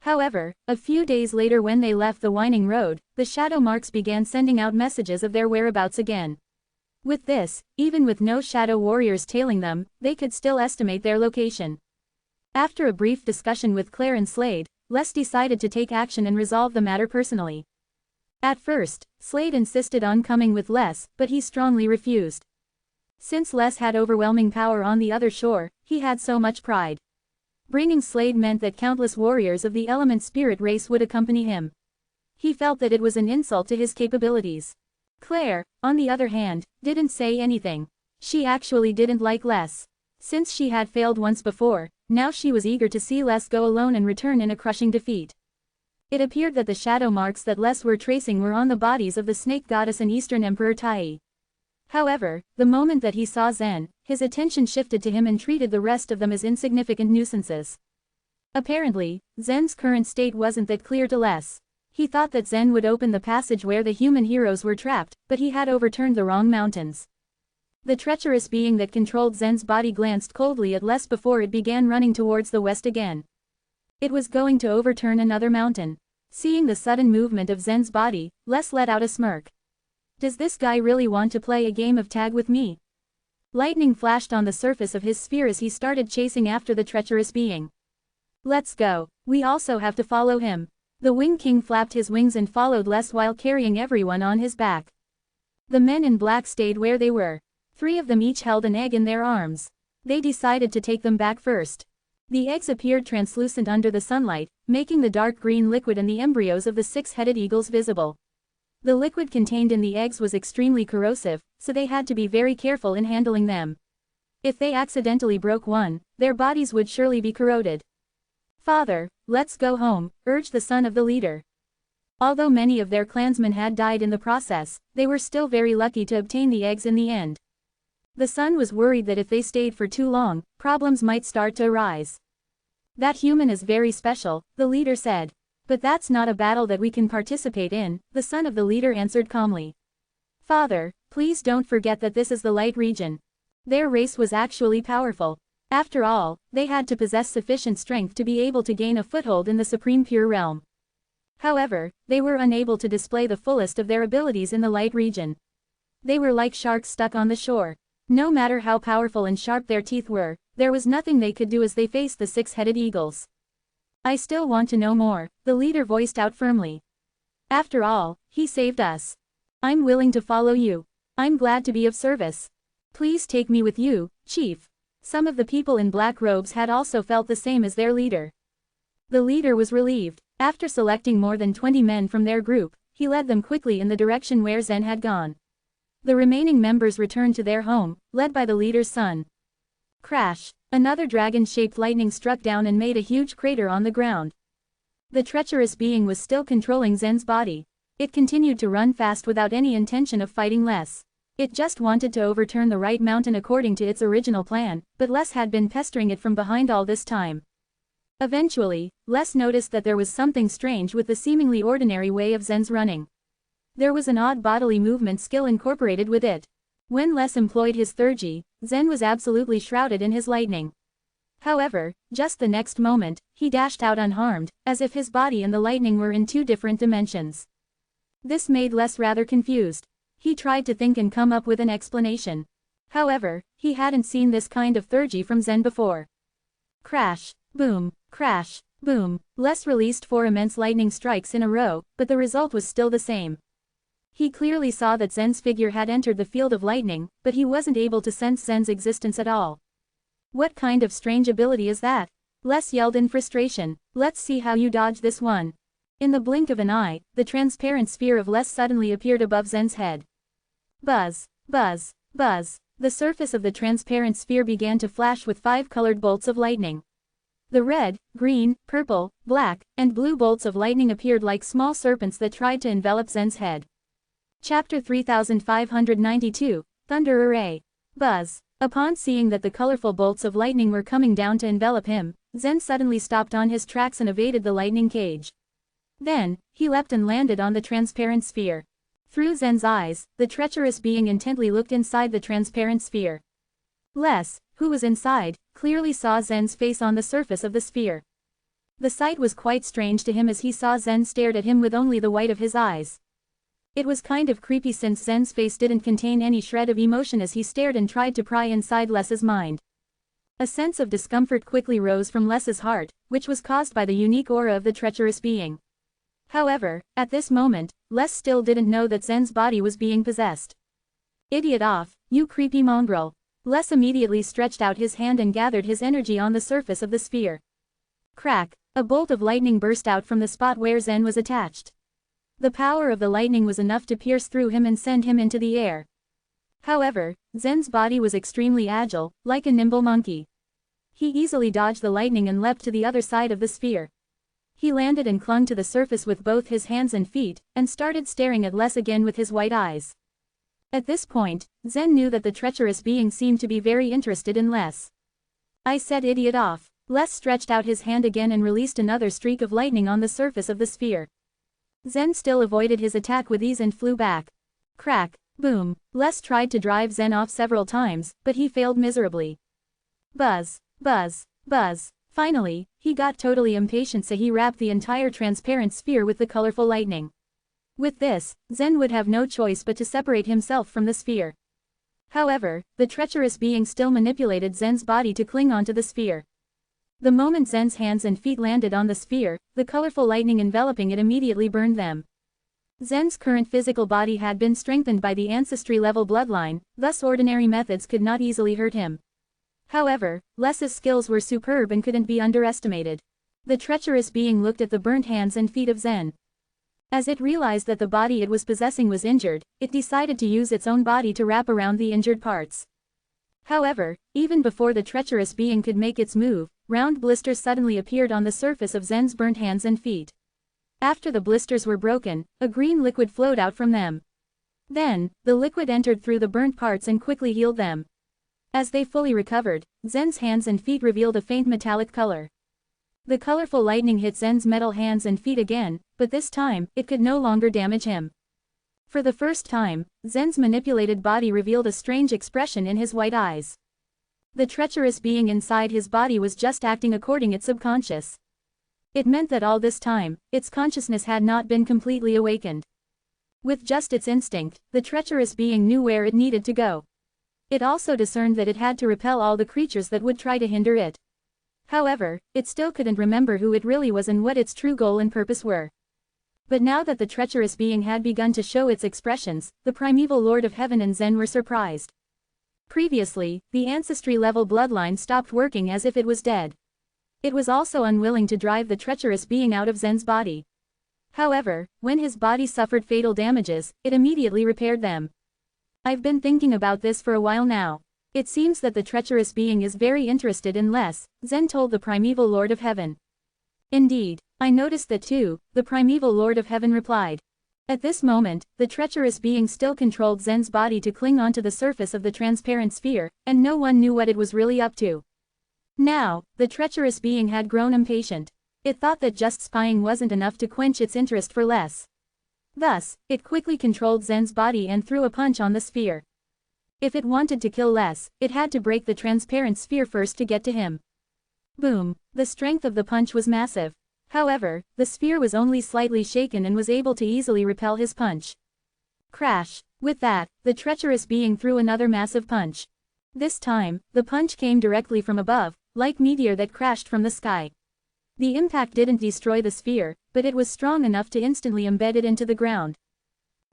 However, a few days later when they left the winding road, the shadow marks began sending out messages of their whereabouts again. With this, even with no shadow warriors tailing them, they could still estimate their location. After a brief discussion with Claire and Slade, Les decided to take action and resolve the matter personally. At first, Slade insisted on coming with Les, but he strongly refused. Since Les had overwhelming power on the other shore, he had so much pride. Bringing Slade meant that countless warriors of the Element Spirit race would accompany him. He felt that it was an insult to his capabilities. Claire, on the other hand, didn't say anything. She actually didn't like Les. Since she had failed once before, now she was eager to see Les go alone and return in a crushing defeat. It appeared that the shadow marks that Les were tracing were on the bodies of the Snake Goddess and Eastern Emperor Tai. However, the moment that he saw Zen, his attention shifted to him and treated the rest of them as insignificant nuisances. Apparently, Zen's current state wasn't that clear to Les. He thought that Zen would open the passage where the human heroes were trapped, but he had overturned the wrong mountains. The treacherous being that controlled Zen's body glanced coldly at Les before it began running towards the west again. It was going to overturn another mountain. Seeing the sudden movement of Zen's body, Les let out a smirk. Does this guy really want to play a game of tag with me? Lightning flashed on the surface of his sphere as he started chasing after the treacherous being. Let's go. We also have to follow him. The Wing King flapped his wings and followed Les while carrying everyone on his back. The men in black stayed where they were. 3 of them each held an egg in their arms. They decided to take them back first. The eggs appeared translucent under the sunlight, making the dark green liquid and the embryos of the 6-headed eagles visible. The liquid contained in the eggs was extremely corrosive, so they had to be very careful in handling them. If they accidentally broke one, their bodies would surely be corroded. Father, let's go home, urged the son of the leader. Although many of their clansmen had died in the process, they were still very lucky to obtain the eggs in the end. The son was worried that if they stayed for too long, problems might start to arise. That human is very special, the leader said. But that's not a battle that we can participate in, the son of the leader answered calmly. Father, please don't forget that this is the light region. Their race was actually powerful. After all, they had to possess sufficient strength to be able to gain a foothold in the supreme pure realm. However, they were unable to display the fullest of their abilities in the light region. They were like sharks stuck on the shore. No matter how powerful and sharp their teeth were, there was nothing they could do as they faced the 6-headed eagles. I still want to know more, the leader voiced out firmly. After all, he saved us. I'm willing to follow you. I'm glad to be of service. Please take me with you, Chief. Some of the people in black robes had also felt the same as their leader. The leader was relieved. After selecting more than 20 men from their group, he led them quickly in the direction where Zen had gone. The remaining members returned to their home, led by the leader's son. Crash! Another dragon-shaped lightning struck down and made a huge crater on the ground. The treacherous being was still controlling Zen's body. It continued to run fast without any intention of fighting Les. It just wanted to overturn the right mountain according to its original plan, but Les had been pestering it from behind all this time. Eventually, Les noticed that there was something strange with the seemingly ordinary way of Zen's running. There was an odd bodily movement skill incorporated with it. When Les employed his third-G, Zen was absolutely shrouded in his lightning. However, just the next moment, he dashed out unharmed, as if his body and the lightning were in 2 different dimensions. This made Les rather confused. He tried to think and come up with an explanation. However, he hadn't seen this kind of third-G from Zen before. Crash, boom, crash, boom. Les released 4 immense lightning strikes in a row, but the result was still the same. He clearly saw that Zen's figure had entered the field of lightning, but he wasn't able to sense Zen's existence at all. What kind of strange ability is that? Les yelled in frustration. Let's see how you dodge this one. In the blink of an eye, the transparent sphere of Les suddenly appeared above Zen's head. Buzz, buzz, buzz. The surface of the transparent sphere began to flash with 5 colored bolts of lightning. The red, green, purple, black, and blue bolts of lightning appeared like small serpents that tried to envelop Zen's head. Chapter 3592, Thunder Array. Buzz. Upon seeing that the colorful bolts of lightning were coming down to envelop him, Zen suddenly stopped on his tracks and evaded the lightning cage. Then, he leapt and landed on the transparent sphere. Through Zen's eyes, the treacherous being intently looked inside the transparent sphere. Les, who was inside, clearly saw Zen's face on the surface of the sphere. The sight was quite strange to him as he saw Zen stared at him with only the white of his eyes. It was kind of creepy since Zen's face didn't contain any shred of emotion as he stared and tried to pry inside Les's mind. A sense of discomfort quickly rose from Les's heart, which was caused by the unique aura of the treacherous being. However, at this moment, Les still didn't know that Zen's body was being possessed. Idiot off, you creepy mongrel. Les immediately stretched out his hand and gathered his energy on the surface of the sphere. Crack, a bolt of lightning burst out from the spot where Zen was attached. The power of the lightning was enough to pierce through him and send him into the air. However, Zen's body was extremely agile, like a nimble monkey. He easily dodged the lightning and leapt to the other side of the sphere. He landed and clung to the surface with both his hands and feet, and started staring at Les again with his white eyes. At this point, Zen knew that the treacherous being seemed to be very interested in Les. I said idiot off. Les stretched out his hand again and released another streak of lightning on the surface of the sphere. Zen still avoided his attack with ease and flew back. Crack, boom. Les tried to drive Zen off several times, but he failed miserably. Buzz, buzz, buzz. Finally, he got totally impatient so he wrapped the entire transparent sphere with the colorful lightning. With this, Zen would have no choice but to separate himself from the sphere. However, the treacherous being still manipulated Zen's body to cling onto the sphere. The moment Zen's hands and feet landed on the sphere, the colorful lightning enveloping it immediately burned them. Zen's current physical body had been strengthened by the ancestry-level bloodline, thus ordinary methods could not easily hurt him. However, Les's skills were superb and couldn't be underestimated. The treacherous being looked at the burnt hands and feet of Zen. As it realized that the body it was possessing was injured, it decided to use its own body to wrap around the injured parts. However, even before the treacherous being could make its move, round blisters suddenly appeared on the surface of Zen's burnt hands and feet. After the blisters were broken, a green liquid flowed out from them. Then, the liquid entered through the burnt parts and quickly healed them. As they fully recovered, Zen's hands and feet revealed a faint metallic color. The colorful lightning hit Zen's metal hands and feet again, but this time, it could no longer damage him. For the first time, Zen's manipulated body revealed a strange expression in his white eyes. The treacherous being inside his body was just acting according to its subconscious. It meant that all this time, its consciousness had not been completely awakened. With just its instinct, the treacherous being knew where it needed to go. It also discerned that it had to repel all the creatures that would try to hinder it. However, it still couldn't remember who it really was and what its true goal and purpose were. But now that the treacherous being had begun to show its expressions, the primeval Lord of Heaven and Zen were surprised. Previously, the ancestry-level bloodline stopped working as if it was dead. It was also unwilling to drive the treacherous being out of Zen's body. However, when his body suffered fatal damages, it immediately repaired them. I've been thinking about this for a while now. It seems that the treacherous being is very interested in Les, Zen told the primeval Lord of Heaven. Indeed, I noticed that too, the primeval Lord of Heaven replied. At this moment, the treacherous being still controlled Zen's body to cling onto the surface of the transparent sphere, and no one knew what it was really up to. Now, the treacherous being had grown impatient. It thought that just spying wasn't enough to quench its interest for Les. Thus, it quickly controlled Zen's body and threw a punch on the sphere. If it wanted to kill Les, it had to break the transparent sphere first to get to him. Boom! The strength of the punch was massive. However, the sphere was only slightly shaken and was able to easily repel his punch. Crash! With that, the treacherous being threw another massive punch. This time, the punch came directly from above, like meteor that crashed from the sky. The impact didn't destroy the sphere, but it was strong enough to instantly embed it into the ground.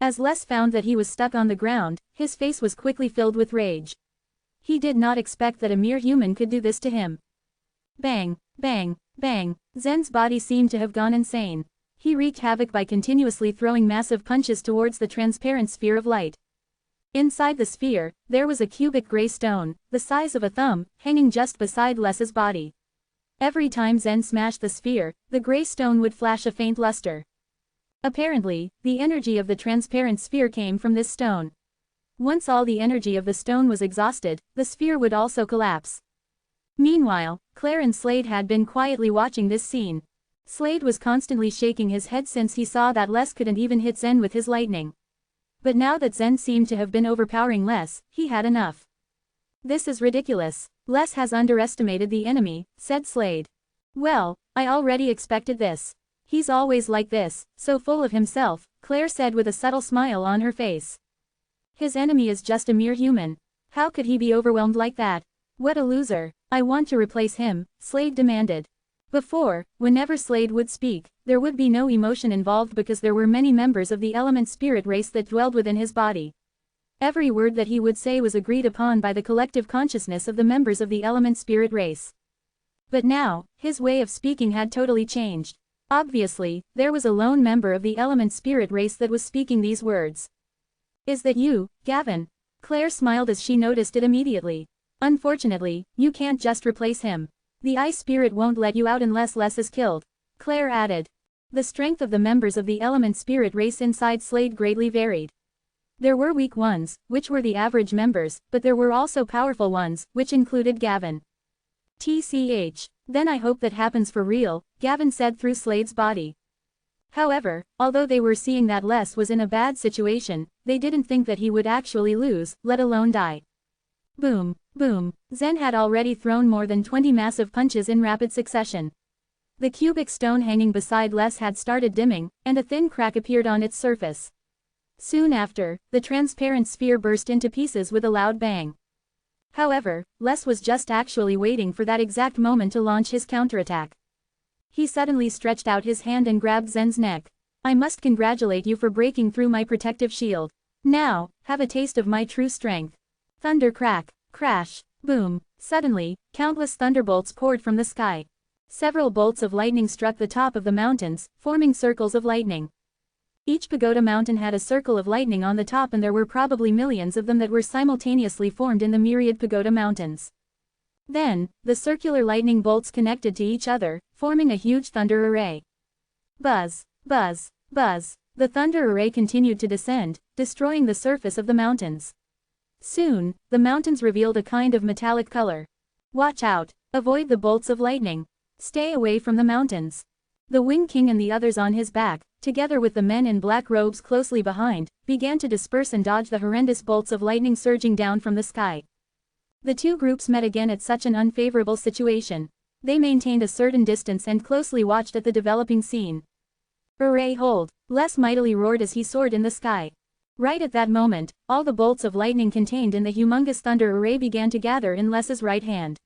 As Les found that he was stuck on the ground, his face was quickly filled with rage. He did not expect that a mere human could do this to him. Bang, bang, bang, Zen's body seemed to have gone insane. He wreaked havoc by continuously throwing massive punches towards the transparent sphere of light. Inside the sphere, there was a cubic gray stone, the size of a thumb, hanging just beside Les's body. Every time Zen smashed the sphere, the gray stone would flash a faint luster. Apparently, the energy of the transparent sphere came from this stone. Once all the energy of the stone was exhausted, the sphere would also collapse. Meanwhile, Claire and Slade had been quietly watching this scene. Slade was constantly shaking his head since he saw that Les couldn't even hit Zen with his lightning. But now that Zen seemed to have been overpowering Les, he had enough. This is ridiculous. Les has underestimated the enemy, said Slade. Well, I already expected this. He's always like this, so full of himself, Claire said with a subtle smile on her face. His enemy is just a mere human. How could he be overwhelmed like that? What a loser. I want to replace him, Slade demanded. Before, whenever Slade would speak, there would be no emotion involved because there were many members of the element spirit race that dwelled within his body. Every word that he would say was agreed upon by the collective consciousness of the members of the element spirit race. But now, his way of speaking had totally changed. Obviously, there was a lone member of the element spirit race that was speaking these words. Is that you, Gavin? Claire smiled as she noticed it immediately. Unfortunately, you can't just replace him. The ice spirit won't let you out unless Les is killed, Claire added. The strength of the members of the element spirit race inside Slade greatly varied. There were weak ones, which were the average members, but there were also powerful ones, which included Gavin. TCH. Then I hope that happens for real, Gavin said through Slade's body. However, although they were seeing that Les was in a bad situation, they didn't think that he would actually lose, let alone die. Boom, boom. Zen had already thrown more than 20 massive punches in rapid succession. The cubic stone hanging beside Les had started dimming, and a thin crack appeared on its surface. Soon after, the transparent sphere burst into pieces with a loud bang. However, Les was just actually waiting for that exact moment to launch his counterattack. He suddenly stretched out his hand and grabbed Zen's neck. I must congratulate you for breaking through my protective shield. Now, have a taste of my true strength. Thunder crack, crash, boom. Suddenly, countless thunderbolts poured from the sky. Several bolts of lightning struck the top of the mountains, forming circles of lightning. Each pagoda mountain had a circle of lightning on the top, and there were probably millions of them that were simultaneously formed in the myriad pagoda mountains. Then, the circular lightning bolts connected to each other, forming a huge thunder array. Buzz, buzz, buzz. The thunder array continued to descend, destroying the surface of the mountains. Soon, the mountains revealed a kind of metallic color. Watch out, avoid the bolts of lightning. Stay away from the mountains. The Wing King and the others on his back, together with the men in black robes closely behind, began to disperse and dodge the horrendous bolts of lightning surging down from the sky. The two groups met again at such an unfavorable situation. They maintained a certain distance and closely watched at the developing scene. Array hold! Les mightily roared as he soared in the sky. Right at that moment, all the bolts of lightning contained in the humongous thunder array began to gather in Les's right hand.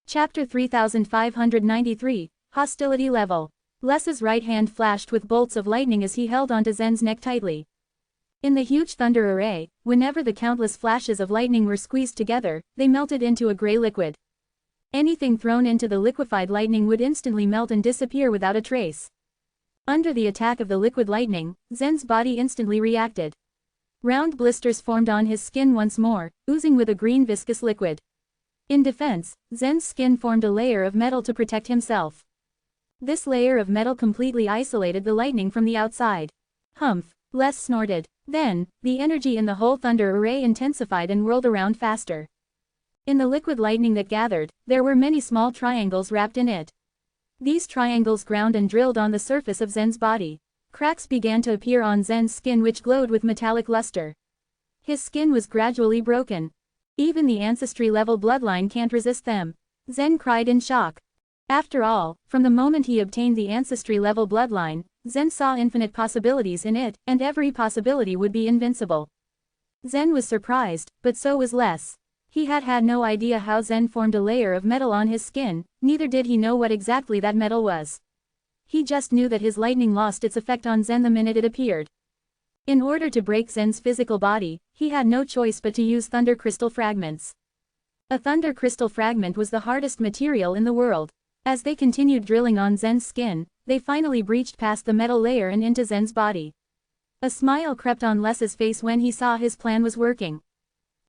Chapter 3593, Hostility Level. Les's right hand flashed with bolts of lightning as he held onto Zen's neck tightly. In the huge thunder array, whenever the countless flashes of lightning were squeezed together, they melted into a gray liquid. Anything thrown into the liquefied lightning would instantly melt and disappear without a trace. Under the attack of the liquid lightning, Zen's body instantly reacted. Round blisters formed on his skin once more, oozing with a green viscous liquid. In defense, Zen's skin formed a layer of metal to protect himself. This layer of metal completely isolated the lightning from the outside. Humph, Les snorted. Then, the energy in the whole thunder array intensified and whirled around faster. In the liquid lightning that gathered, there were many small triangles wrapped in it. These triangles ground and drilled on the surface of Zen's body. Cracks began to appear on Zen's skin which glowed with metallic luster. His skin was gradually broken. Even the ancestry-level bloodline can't resist them. Zen cried in shock. After all, from the moment he obtained the ancestry-level bloodline, Zen saw infinite possibilities in it, and every possibility would be invincible. Zen was surprised, but so was Les. He had had no idea how Zen formed a layer of metal on his skin, neither did he know what exactly that metal was. He just knew that his lightning lost its effect on Zen the minute it appeared. In order to break Zen's physical body, he had no choice but to use thunder crystal fragments. A thunder crystal fragment was the hardest material in the world. As they continued drilling on Zen's skin, they finally breached past the metal layer and into Zen's body. A smile crept on Les's face when he saw his plan was working.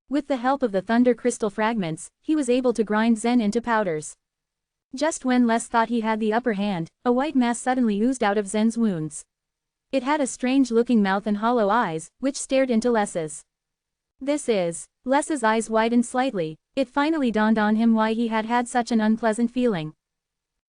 With the help of the thunder crystal fragments, he was able to grind Zen into powders. Just when Les thought he had the upper hand, a white mass suddenly oozed out of Zen's wounds. It had a strange-looking mouth and hollow eyes, which stared into Les's. This is. Les's eyes widened slightly. It finally dawned on him why he had had such an unpleasant feeling.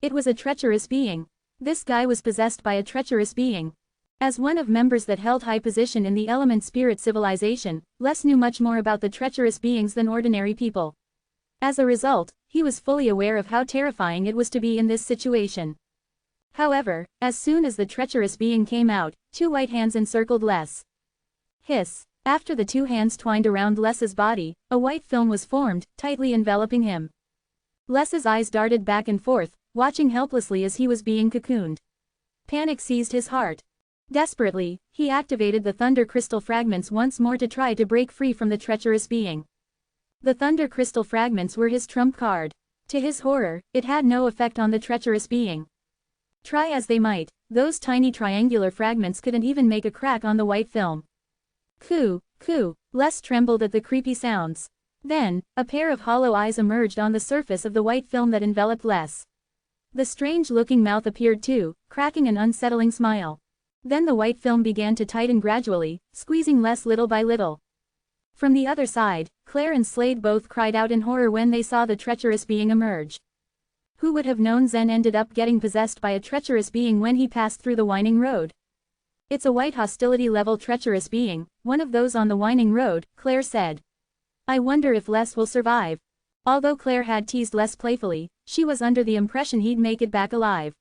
It was a treacherous being. This guy was possessed by a treacherous being. As one of members that held high position in the element spirit civilization, Les knew much more about the treacherous beings than ordinary people. As a result, he was fully aware of how terrifying it was to be in this situation. However, as soon as the treacherous being came out, two white hands encircled Les. Hiss. After the two hands twined around Les's body, a white film was formed, tightly enveloping him. Les's eyes darted back and forth, watching helplessly as he was being cocooned. Panic seized his heart. Desperately, he activated the thunder crystal fragments once more to try to break free from the treacherous being. The thunder crystal fragments were his trump card. To his horror, it had no effect on the treacherous being. Try as they might, those tiny triangular fragments couldn't even make a crack on the white film. Coo, coo, Les trembled at the creepy sounds. Then, a pair of hollow eyes emerged on the surface of the white film that enveloped Les. The strange-looking mouth appeared too, cracking an unsettling smile. Then the white film began to tighten gradually, squeezing Les little by little. From the other side, Claire and Slade both cried out in horror when they saw the treacherous being emerge. Who would have known Zen ended up getting possessed by a treacherous being when he passed through the winding road? It's a white hostility-level treacherous being, one of those on the winding road, Claire said. I wonder if Les will survive. Although Claire had teased Les playfully, she was under the impression he'd make it back alive.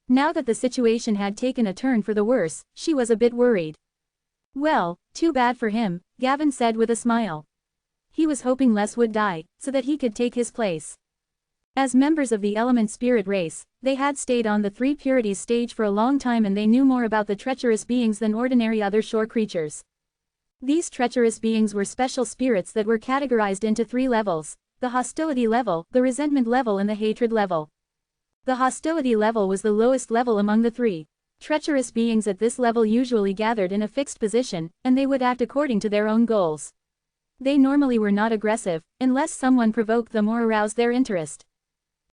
Now that the situation had taken a turn for the worse, she was a bit worried. Well, too bad for him, Gavin said with a smile. He was hoping Les would die, so that he could take his place. As members of the element spirit race, they had stayed on the Three Purities stage for a long time and they knew more about the treacherous beings than ordinary other shore creatures. These treacherous beings were special spirits that were categorized into three levels: the hostility level, the resentment level and the hatred level. The hostility level was the lowest level among the three. Treacherous beings at this level usually gathered in a fixed position, and they would act according to their own goals. They normally were not aggressive, unless someone provoked them or aroused their interest.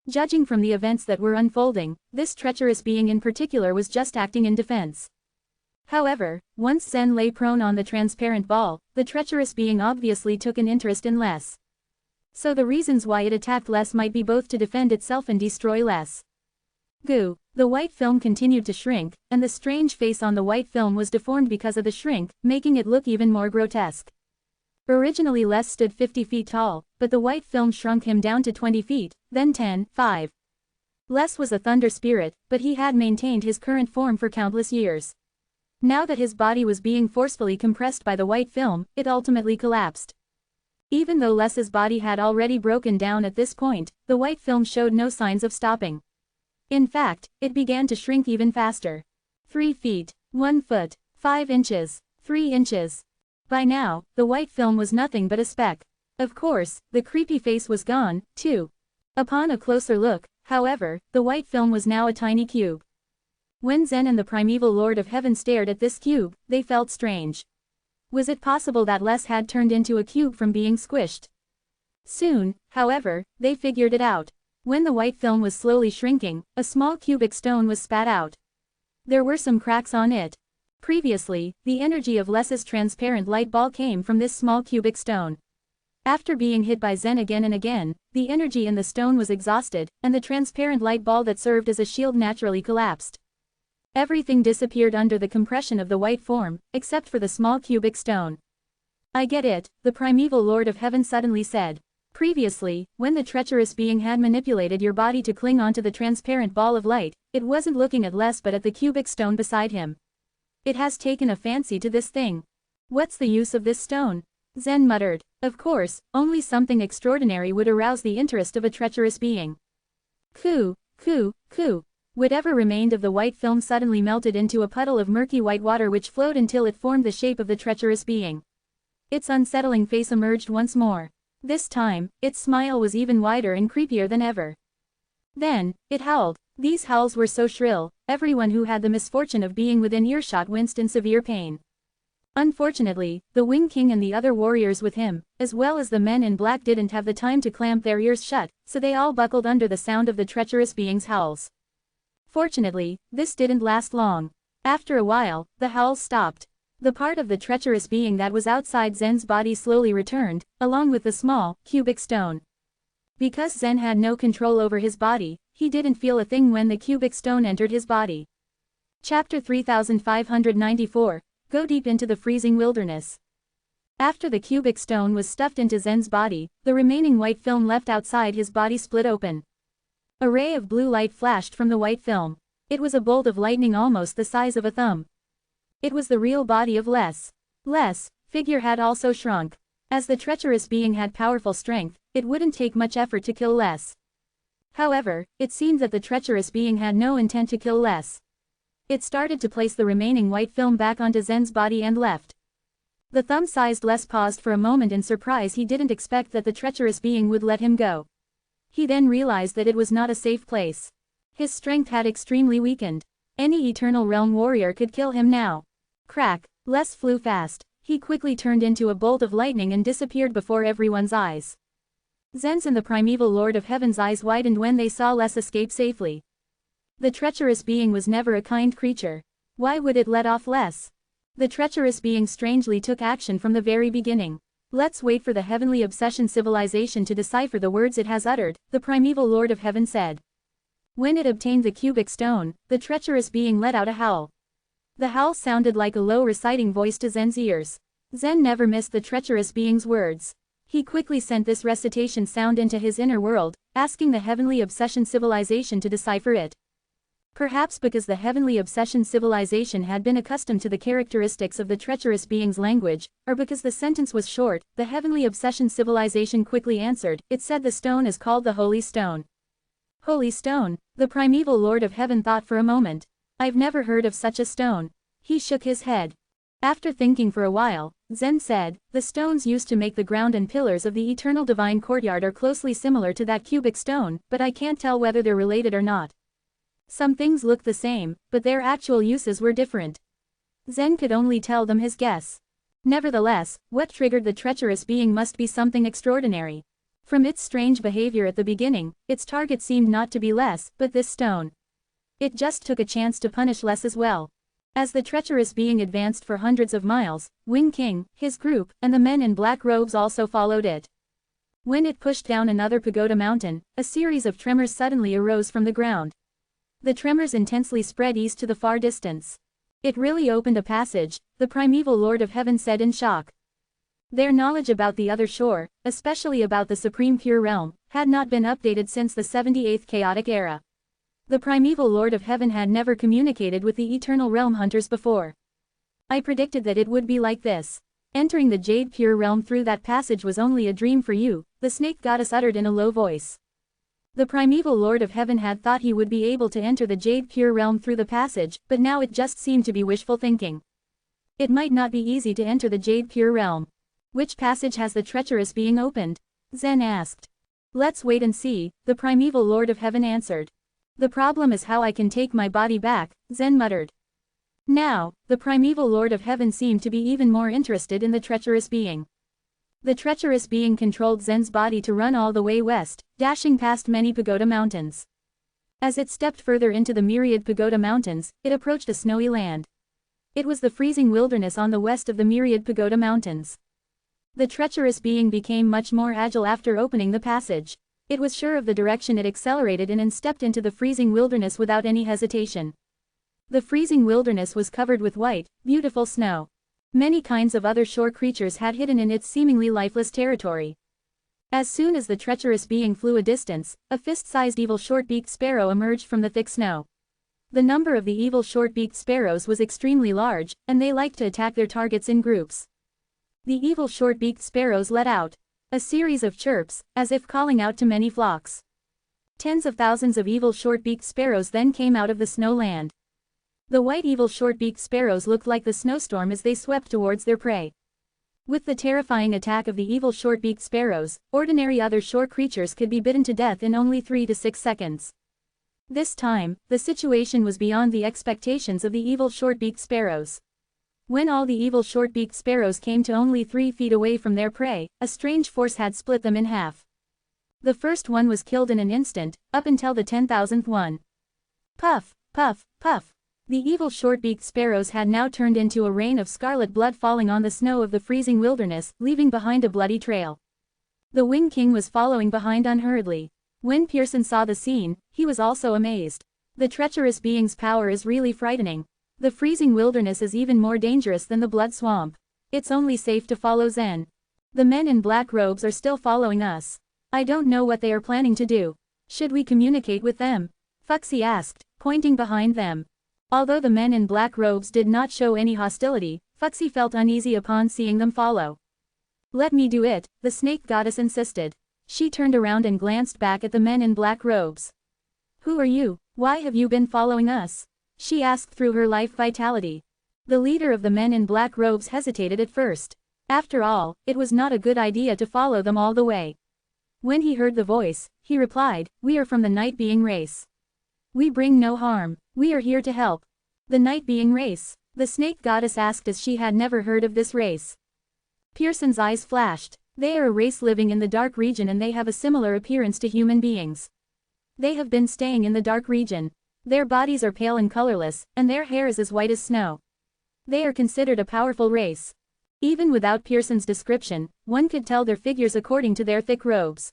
Judging from the events that were unfolding, this treacherous being in particular was just acting in defense. However, once Zen lay prone on the transparent ball, the treacherous being obviously took an interest in Les. So the reasons why it attacked Les might be both to defend itself and destroy Les. Goo. The white film continued to shrink, and the strange face on the white film was deformed because of the shrink, making it look even more grotesque. Originally Les stood 50 feet tall, but the white film shrunk him down to 20 feet, then 10, 5. Les was a thunder spirit, but he had maintained his current form for countless years. Now that his body was being forcefully compressed by the white film, it ultimately collapsed. Even though Les's body had already broken down at this point, the white film showed no signs of stopping. In fact, it began to shrink even faster. 3 feet, 1 foot, 5 inches, 3 inches. By now, the white film was nothing but a speck. Of course, the creepy face was gone, too. Upon a closer look, however, the white film was now a tiny cube. When Zen and the primeval Lord of Heaven stared at this cube, they felt strange. Was it possible that Les had turned into a cube from being squished? Soon, however, they figured it out. When the white film was slowly shrinking, a small cubic stone was spat out. There were some cracks on it. Previously, the energy of Les's transparent light ball came from this small cubic stone. After being hit by Zen again and again, the energy in the stone was exhausted, and the transparent light ball that served as a shield naturally collapsed. Everything disappeared under the compression of the white form, except for the small cubic stone. I get it, the primeval Lord of Heaven suddenly said. Previously, when the treacherous being had manipulated your body to cling onto the transparent ball of light, it wasn't looking at Les but at the cubic stone beside him. It has taken a fancy to this thing. What's the use of this stone? Zen muttered. Of course, only something extraordinary would arouse the interest of a treacherous being. Coo, coo, coo. Whatever remained of the white film suddenly melted into a puddle of murky white water which flowed until it formed the shape of the treacherous being. Its unsettling face emerged once more. This time, its smile was even wider and creepier than ever. Then, it howled. These howls were so shrill, everyone who had the misfortune of being within earshot winced in severe pain. Unfortunately, the Wing King and the other warriors with him, as well as the men in black, didn't have the time to clamp their ears shut, so they all buckled under the sound of the treacherous being's howls. Fortunately, this didn't last long. After a while, the howls stopped. The part of the treacherous being that was outside Zen's body slowly returned, along with the small, cubic stone. Because Zen had no control over his body, he didn't feel a thing when the cubic stone entered his body. Chapter 3594. Go deep into the freezing wilderness. After the cubic stone was stuffed into Zen's body, the remaining white film left outside his body split open. A ray of blue light flashed from the white film. It was a bolt of lightning almost the size of a thumb. It was the real body of Les. Les' figure had also shrunk. As the treacherous being had powerful strength, it wouldn't take much effort to kill Les. However, it seemed that the treacherous being had no intent to kill Les. It started to place the remaining white film back onto Zen's body and left. The thumb-sized Les paused for a moment in surprise. He didn't expect that the treacherous being would let him go. He then realized that it was not a safe place. His strength had extremely weakened. Any Eternal Realm warrior could kill him now. Crack! Les flew fast. He quickly turned into a bolt of lightning and disappeared before everyone's eyes. Zen's and the primeval Lord of Heaven's eyes widened when they saw Les escape safely. The treacherous being was never a kind creature. Why would it let off Les? The treacherous being strangely took action from the very beginning. Let's wait for the heavenly obsession civilization to decipher the words it has uttered, the primeval Lord of Heaven said. When it obtained the cubic stone, the treacherous being let out a howl. The howl sounded like a low reciting voice to Zen's ears. Zen never missed the treacherous being's words. He quickly sent this recitation sound into his inner world, asking the heavenly obsession civilization to decipher it. Perhaps because the heavenly obsession civilization had been accustomed to the characteristics of the treacherous being's language, or because the sentence was short, the heavenly obsession civilization quickly answered. It said the stone is called the Holy Stone. Holy Stone, the primeval Lord of Heaven thought for a moment. I've never heard of such a stone. He shook his head. After thinking for a while, Zen said, the stones used to make the ground and pillars of the eternal divine courtyard are closely similar to that cubic stone, but I can't tell whether they're related or not. Some things look the same, but their actual uses were different. Zen could only tell them his guess. Nevertheless, what triggered the treacherous being must be something extraordinary. From its strange behavior at the beginning, its target seemed not to be Les, but this stone. It just took a chance to punish Les as well. As the treacherous being advanced for hundreds of miles, Wing King, his group, and the men in black robes also followed it. When it pushed down another pagoda mountain, a series of tremors suddenly arose from the ground. The tremors intensely spread east to the far distance. It really opened a passage, the primeval Lord of Heaven said in shock. Their knowledge about the other shore, especially about the Supreme Pure Realm, had not been updated since the 78th Chaotic Era. The primeval Lord of Heaven had never communicated with the Eternal Realm hunters before. I predicted that it would be like this. Entering the Jade Pure Realm through that passage was only a dream for you, the snake goddess uttered in a low voice. The primeval Lord of Heaven had thought he would be able to enter the Jade Pure Realm through the passage, but now it just seemed to be wishful thinking. It might not be easy to enter the Jade Pure Realm. Which passage has the treacherous being opened? Zen asked. Let's wait and see, the primeval Lord of Heaven answered. The problem is how I can take my body back, Zen muttered. Now, the primeval Lord of Heaven seemed to be even more interested in the treacherous being. The treacherous being controlled Zen's body to run all the way west, dashing past many pagoda mountains. As it stepped further into the myriad pagoda mountains, it approached a snowy land. It was the freezing wilderness on the west of the myriad pagoda mountains. The treacherous being became much more agile after opening the passage. It was sure of the direction it accelerated in and stepped into the freezing wilderness without any hesitation. The freezing wilderness was covered with white, beautiful snow. Many kinds of other shore creatures had hidden in its seemingly lifeless territory. As soon as the treacherous being flew a distance, a fist-sized evil short-beaked sparrow emerged from the thick snow. The number of the evil short-beaked sparrows was extremely large, and they liked to attack their targets in groups. The evil short-beaked sparrows let out a series of chirps, as if calling out to many flocks. Tens of thousands of evil short-beaked sparrows then came out of the snow land. The white evil short-beaked sparrows looked like the snowstorm as they swept towards their prey. With the terrifying attack of the evil short-beaked sparrows, ordinary other shore creatures could be bitten to death in only 3 to 6 seconds. This time, the situation was beyond the expectations of the evil short-beaked sparrows. When all the evil short-beaked sparrows came to only 3 feet away from their prey, a strange force had split them in half. The first one was killed in an instant, up until the 10,000th one. Puff, puff, puff. The evil short-beaked sparrows had now turned into a rain of scarlet blood falling on the snow of the freezing wilderness, leaving behind a bloody trail. The Wing King was following behind unhurriedly. When Pearson saw the scene, he was also amazed. The treacherous being's power is really frightening. The freezing wilderness is even more dangerous than the blood swamp. It's only safe to follow Zen. The men in black robes are still following us. I don't know what they are planning to do. Should we communicate with them? Fuxi asked, pointing behind them. Although the men in black robes did not show any hostility, Fuxi felt uneasy upon seeing them follow. Let me do it, the snake goddess insisted. She turned around and glanced back at the men in black robes. Who are you? Why have you been following us? She asked through her life vitality. The leader of the men in black robes hesitated at first. After all, it was not a good idea to follow them all the way. When he heard the voice, he replied, "We are from the Night Being race. We bring no harm, we are here to help." The Night Being race? The snake goddess asked as she had never heard of this race. Pearson's eyes flashed. They are a race living in the dark region and they have a similar appearance to human beings. They have been staying in the dark region. Their bodies are pale and colorless, and their hair is as white as snow. They are considered a powerful race. Even without Pearson's description, one could tell their figures according to their thick robes.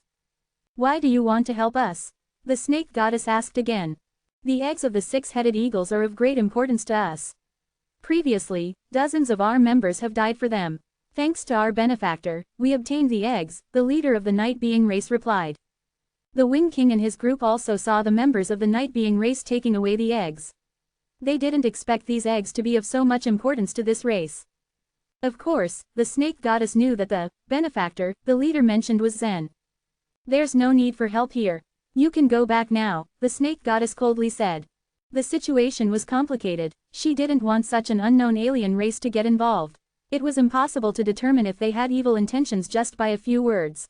Why do you want to help us? The snake goddess asked again. The eggs of the 6-headed eagles are of great importance to us. Previously, dozens of our members have died for them. Thanks to our benefactor, we obtained the eggs, the leader of the Night Being race replied. The Wing King and his group also saw the members of the Night Being race taking away the eggs. They didn't expect these eggs to be of so much importance to this race. Of course, the snake goddess knew that the benefactor the leader mentioned was Zen. There's no need for help here. You can go back now, the snake goddess coldly said. The situation was complicated. She didn't want such an unknown alien race to get involved. It was impossible to determine if they had evil intentions just by a few words.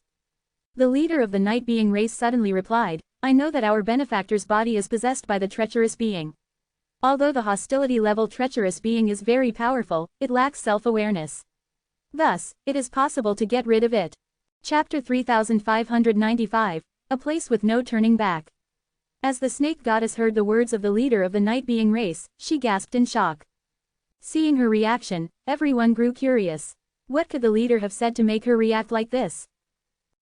The leader of the Night Being race suddenly replied, "I know that our benefactor's body is possessed by the treacherous being. Although the hostility level treacherous being is very powerful, it lacks self-awareness. Thus, it is possible to get rid of it." Chapter 3595, A Place with No Turning Back. As the snake goddess heard the words of the leader of the Night Being race, she gasped in shock. Seeing her reaction, everyone grew curious. What could the leader have said to make her react like this?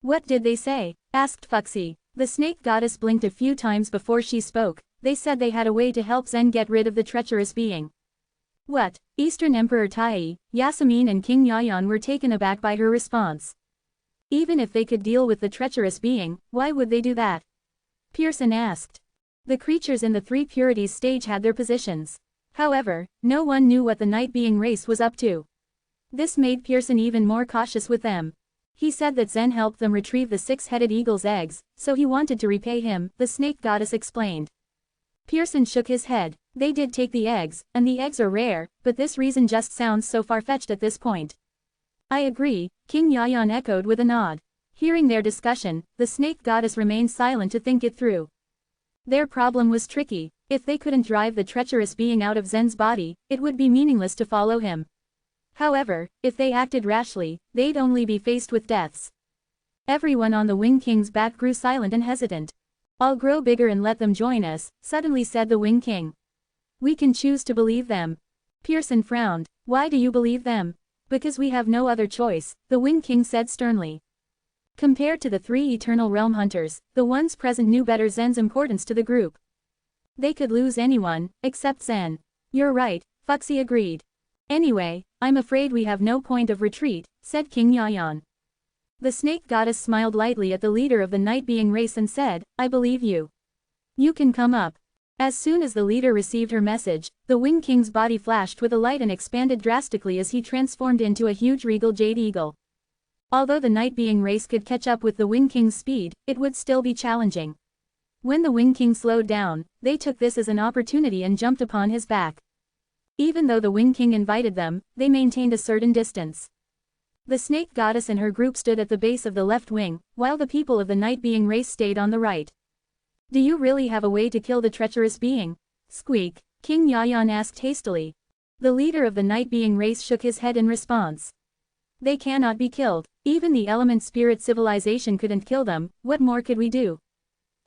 "What did they say?" asked Fuxi. The snake goddess blinked a few times before she spoke. They said they had a way to help Zen get rid of the treacherous being. What? Eastern Emperor Tai, Yasemin and King Yayan were taken aback by her response. Even if they could deal with the treacherous being, why would they do that? Pearson asked. The creatures in the 3 Purities stage had their positions. However, no one knew what the Night Being race was up to. This made Pearson even more cautious with them. He said that Zen helped them retrieve the 6-headed eagle's eggs, so he wanted to repay him, the snake goddess explained. Pearson shook his head. They did take the eggs, and the eggs are rare, but this reason just sounds so far-fetched at this point. I agree, King Yayan echoed with a nod. Hearing their discussion, the snake goddess remained silent to think it through. Their problem was tricky. If they couldn't drive the treacherous being out of Zen's body, it would be meaningless to follow him. However, if they acted rashly, they'd only be faced with deaths. Everyone on the Wing King's back grew silent and hesitant. I'll grow bigger and let them join us, suddenly said the Wing King. We can choose to believe them. Pearson frowned. Why do you believe them? Because we have no other choice, the Wing King said sternly. Compared to the 3 Eternal Realm Hunters, the ones present knew better Zen's importance to the group. They could lose anyone, except Zen. You're right, Fuxi agreed. Anyway, I'm afraid we have no point of retreat, said King Yayan. The snake goddess smiled lightly at the leader of the Night Being race and said, I believe you. You can come up. As soon as the leader received her message, the Wing King's body flashed with a light and expanded drastically as he transformed into a huge regal jade eagle. Although the Night Being race could catch up with the Wing King's speed, it would still be challenging. When the Wing King slowed down, they took this as an opportunity and jumped upon his back. Even though the Wing King invited them, they maintained a certain distance. The snake goddess and her group stood at the base of the left wing, while the people of the Night Being race stayed on the right. Do you really have a way to kill the treacherous being? Squeak, King Yayan asked hastily. The leader of the night being race shook his head in response. They cannot be killed. Even the element spirit civilization couldn't kill them, what more could we do?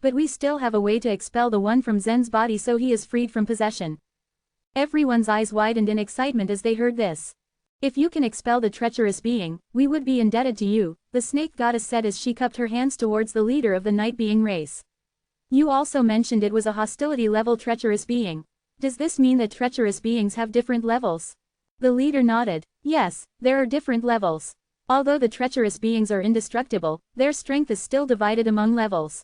But we still have a way to expel the one from Zen's body so he is freed from possession. Everyone's eyes widened in excitement as they heard this. If you can expel the treacherous being, we would be indebted to you, the snake goddess said as she cupped her hands towards the leader of the night being race. You also mentioned it was a hostility level treacherous being. Does this mean that treacherous beings have different levels? The leader nodded. Yes, there are different levels. Although the treacherous beings are indestructible, their strength is still divided among levels.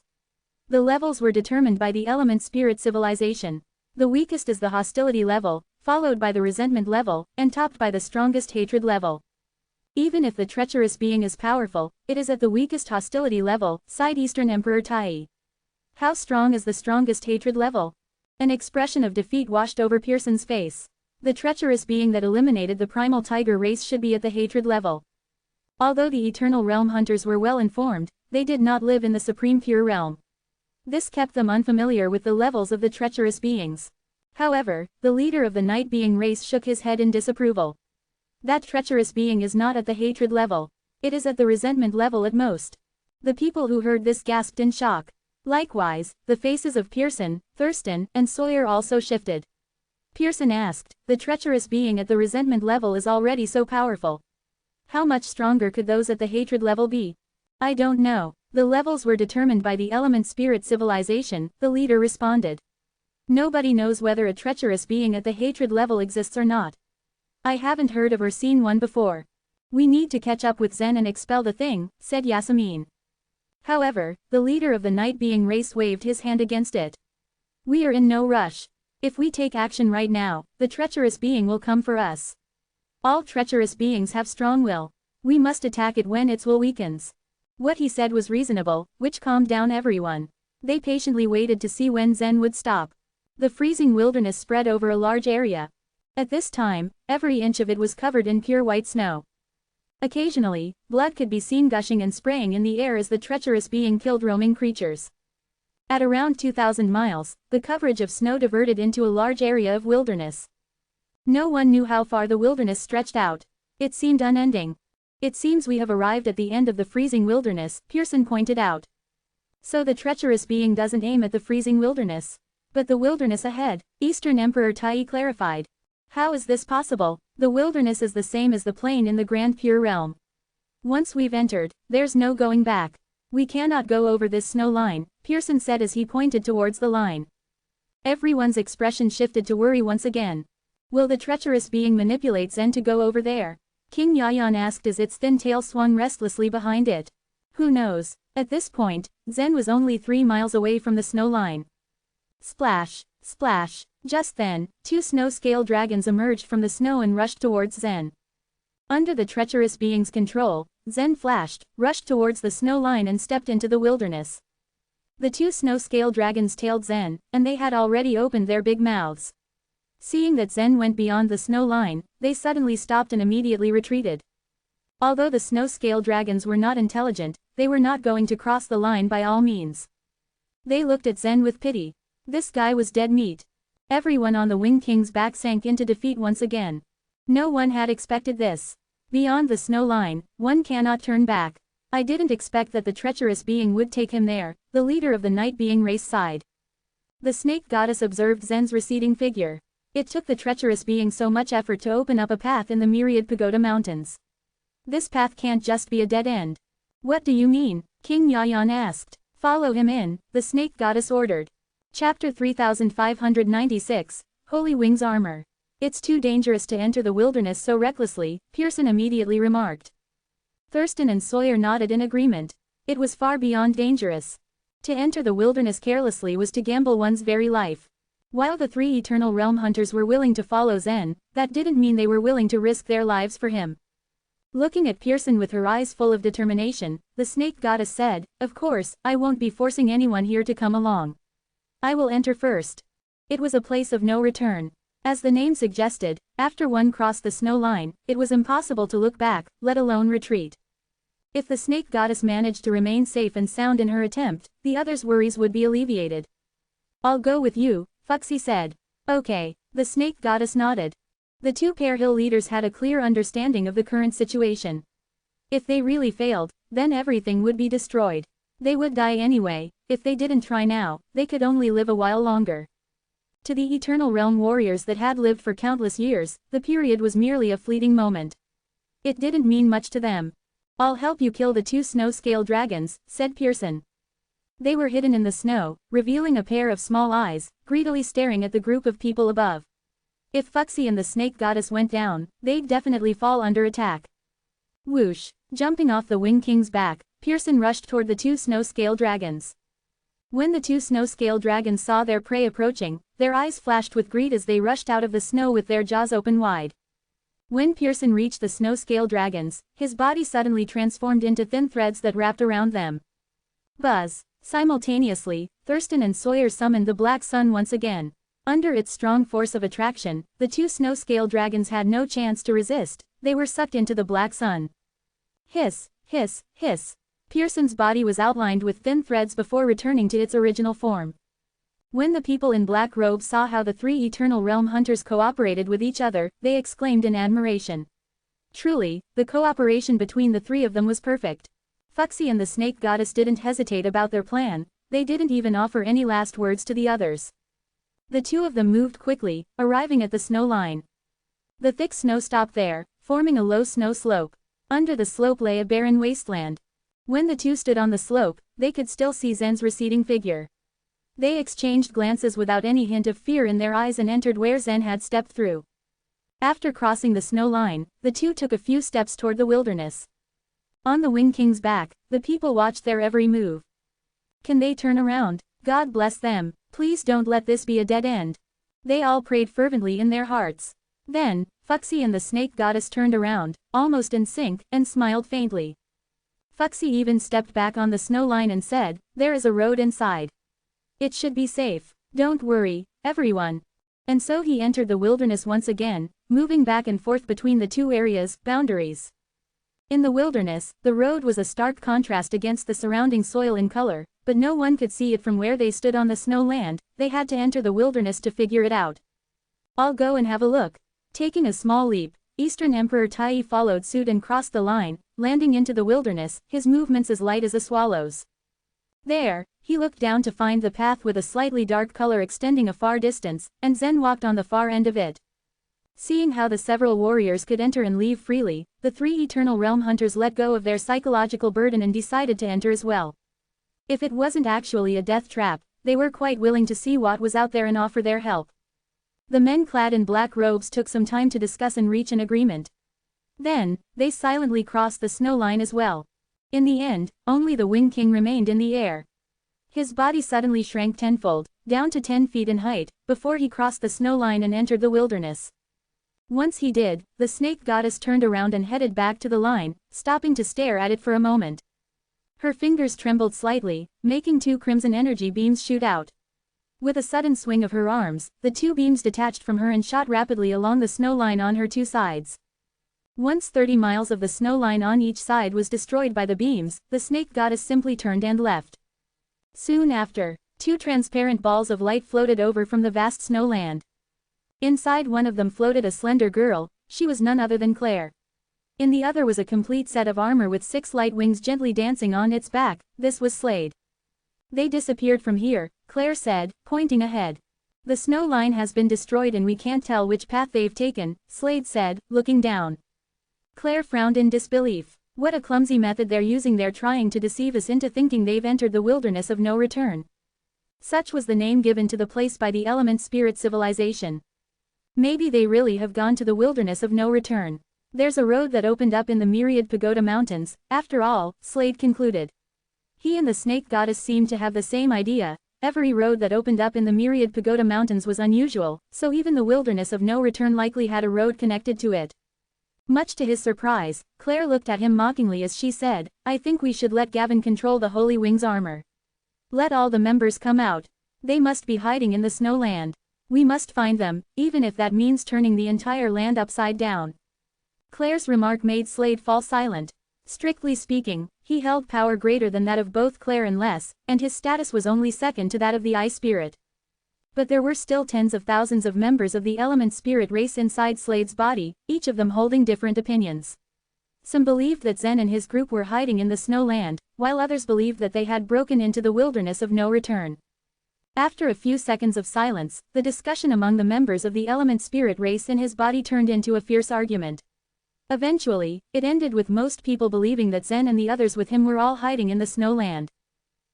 The levels were determined by the element spirit civilization. The weakest is the hostility level, followed by the resentment level, and topped by the strongest hatred level. Even if the treacherous being is powerful, it is at the weakest hostility level, sighed Eastern Emperor Tai. How strong is the strongest hatred level? An expression of defeat washed over Pearson's face. The treacherous being that eliminated the primal tiger race should be at the hatred level. Although the Eternal Realm hunters were well informed, they did not live in the Supreme Pure Realm. This kept them unfamiliar with the levels of the treacherous beings. However, the leader of the night being race shook his head in disapproval. That treacherous being is not at the hatred level. It is at the resentment level at most. The people who heard this gasped in shock. Likewise, the faces of Pearson, Thurston, and Sawyer also shifted. Pearson asked, the treacherous being at the resentment level is already so powerful. How much stronger could those at the hatred level be? I don't know. The levels were determined by the element spirit civilization, the leader responded. Nobody knows whether a treacherous being at the hatred level exists or not. I haven't heard of or seen one before. We need to catch up with Zen and expel the thing, said Yasmin. However, the leader of the night being race waved his hand against it. We are in no rush. If we take action right now, the treacherous being will come for us. All treacherous beings have strong will. We must attack it when its will weakens. What he said was reasonable, which calmed down everyone. They patiently waited to see when Zen would stop. The freezing wilderness spread over a large area. At this time, every inch of it was covered in pure white snow. Occasionally, blood could be seen gushing and spraying in the air as the treacherous being killed roaming creatures. At around 2,000 miles, the coverage of snow diverted into a large area of wilderness. No one knew how far the wilderness stretched out. It seemed unending. It seems we have arrived at the end of the freezing wilderness, Pearson pointed out. So the treacherous being doesn't aim at the freezing wilderness, but the wilderness ahead, Eastern Emperor Tai clarified. How is this possible? The wilderness is the same as the plain in the Grand Pure Realm. Once we've entered, there's no going back. We cannot go over this snow line, Pearson said as he pointed towards the line. Everyone's expression shifted to worry once again. Will the treacherous being manipulate Zen to go over there? King Yayan asked as its thin tail swung restlessly behind it. Who knows? At this point, Zen was only 3 miles away from the snow line. Splash, splash. Just then, 2 snow-scale dragons emerged from the snow and rushed towards Zen. Under the treacherous being's control, Zen flashed, rushed towards the snow line and stepped into the wilderness. The 2 snow-scale dragons tailed Zen, and they had already opened their big mouths. Seeing that Zen went beyond the snow line, they suddenly stopped and immediately retreated. Although the snow-scale dragons were not intelligent, they were not going to cross the line by all means. They looked at Zen with pity. This guy was dead meat. Everyone on the Winged King's back sank into defeat once again. No one had expected this. Beyond the snow line, one cannot turn back. I didn't expect that the treacherous being would take him there, the leader of the night being race sighed. The snake goddess observed Zen's receding figure. It took the treacherous being so much effort to open up a path in the myriad pagoda mountains. This path can't just be a dead end. What do you mean? King Yayan asked. Follow him in, the snake goddess ordered. Chapter 3596, Holy Wings Armor. It's too dangerous to enter the wilderness so recklessly, Pearson immediately remarked. Thurston and Sawyer nodded in agreement. It was far beyond dangerous. To enter the wilderness carelessly was to gamble one's very life. While the 3 Eternal Realm hunters were willing to follow Zen, that didn't mean they were willing to risk their lives for him. Looking at Pearson with her eyes full of determination, the snake goddess said, Of course, I won't be forcing anyone here to come along. I will enter first. It was a place of no return. As the name suggested, after one crossed the snow line, it was impossible to look back, let alone retreat. If the snake goddess managed to remain safe and sound in her attempt, the others' worries would be alleviated. I'll go with you, Fuxi said. Okay, the snake goddess nodded. The two pair hill leaders had a clear understanding of the current situation. If they really failed, then everything would be destroyed. They would die anyway. If they didn't try now, they could only live a while longer. To the Eternal Realm warriors that had lived for countless years, the period was merely a fleeting moment. It didn't mean much to them. "I'll help you kill the two snow-scale dragons," said Pearson. They were hidden in the snow, revealing a pair of small eyes, greedily staring at the group of people above. If Fuxi and the snake goddess went down, they'd definitely fall under attack. Whoosh! Jumping off the Wing King's back, Pearson rushed toward the two snow-scale dragons. When the two snow-scale dragons saw their prey approaching, their eyes flashed with greed as they rushed out of the snow with their jaws open wide. When Pearson reached the snow-scale dragons, his body suddenly transformed into thin threads that wrapped around them. Buzz! Simultaneously, Thurston and Sawyer summoned the Black Sun once again. Under its strong force of attraction, the two snow-scale dragons had no chance to resist. They were sucked into the Black Sun. Hiss, hiss, hiss. Pearson's body was outlined with thin threads before returning to its original form. When the people in black robes saw how the three Eternal Realm hunters cooperated with each other, they exclaimed in admiration. Truly, the cooperation between the three of them was perfect. Fuxi and the snake goddess didn't hesitate about their plan. They didn't even offer any last words to the others. The two of them moved quickly, arriving at the snow line. The thick snow stopped there, forming a low snow slope. Under the slope lay a barren wasteland. When the two stood on the slope, they could still see Zen's receding figure. They exchanged glances without any hint of fear in their eyes and entered where Zen had stepped through. After crossing the snow line, the two took a few steps toward the wilderness. On the Wing King's back, the people watched their every move. Can they turn around? God bless them. Please don't let this be a dead end. They all prayed fervently in their hearts. Then, Fuxi and the snake goddess turned around, almost in sync, and smiled faintly. Fuxi even stepped back on the snow line and said, "There is a road inside. It should be safe. Don't worry, everyone." And so he entered the wilderness once again, moving back and forth between the two areas, boundaries. In the wilderness, the road was a stark contrast against the surrounding soil in color, but no one could see it from where they stood on the snow land. They had to enter the wilderness to figure it out. "I'll go and have a look." Taking a small leap, Eastern Emperor Tai followed suit and crossed the line, landing into the wilderness, his movements as light as a swallow's. There, he looked down to find the path with a slightly dark color extending a far distance, and Zen walked on the far end of it. Seeing how the several warriors could enter and leave freely, the three Eternal Realm hunters let go of their psychological burden and decided to enter as well. If it wasn't actually a death trap, they were quite willing to see what was out there and offer their help. The men clad in black robes took some time to discuss and reach an agreement. Then, they silently crossed the snow line as well. In the end, only the Wing King remained in the air. His body suddenly shrank tenfold, down to 10 feet in height, before he crossed the snow line and entered the wilderness. Once he did, the snake goddess turned around and headed back to the line, stopping to stare at it for a moment. Her fingers trembled slightly, making 2 crimson energy beams shoot out. With a sudden swing of her arms, the 2 beams detached from her and shot rapidly along the snow line on her 2 sides. Once 30 miles of the snow line on each side was destroyed by the beams, the snake goddess simply turned and left. Soon after, 2 transparent balls of light floated over from the vast snowland. Inside one of them floated a slender girl. She was none other than Claire. In the other was a complete set of armor with 6 light wings gently dancing on its back. This was Slade. "They disappeared from here," Claire said, pointing ahead. "The snow line has been destroyed and we can't tell which path they've taken," Slade said, looking down. Claire frowned in disbelief. "What a clumsy method they're using. They're trying to deceive us into thinking they've entered the wilderness of no return." Such was the name given to the place by the element spirit civilization. Maybe they really have gone to the wilderness of no return. There's a road that opened up in the myriad pagoda mountains, after all, Slade concluded. He and the snake goddess seemed to have the same idea. Every road that opened up in the myriad pagoda mountains was unusual, so even the wilderness of no return likely had a road connected to it. Much to his surprise, Claire looked at him mockingly as she said, "I think we should let Gavin control the Holy Wings armor. Let all the members come out. They must be hiding in the snowland. We must find them, even if that means turning the entire land upside down." Claire's remark made Slade fall silent. Strictly speaking, he held power greater than that of both Claire and Les, and his status was only second to that of the Eye Spirit. But there were still tens of thousands of members of the element spirit race inside Slade's body, each of them holding different opinions. Some believed that Zen and his group were hiding in the snowland, while others believed that they had broken into the wilderness of no return. After a few seconds of silence, the discussion among the members of the element spirit race in his body turned into a fierce argument. Eventually, it ended with most people believing that Zen and the others with him were all hiding in the snowland.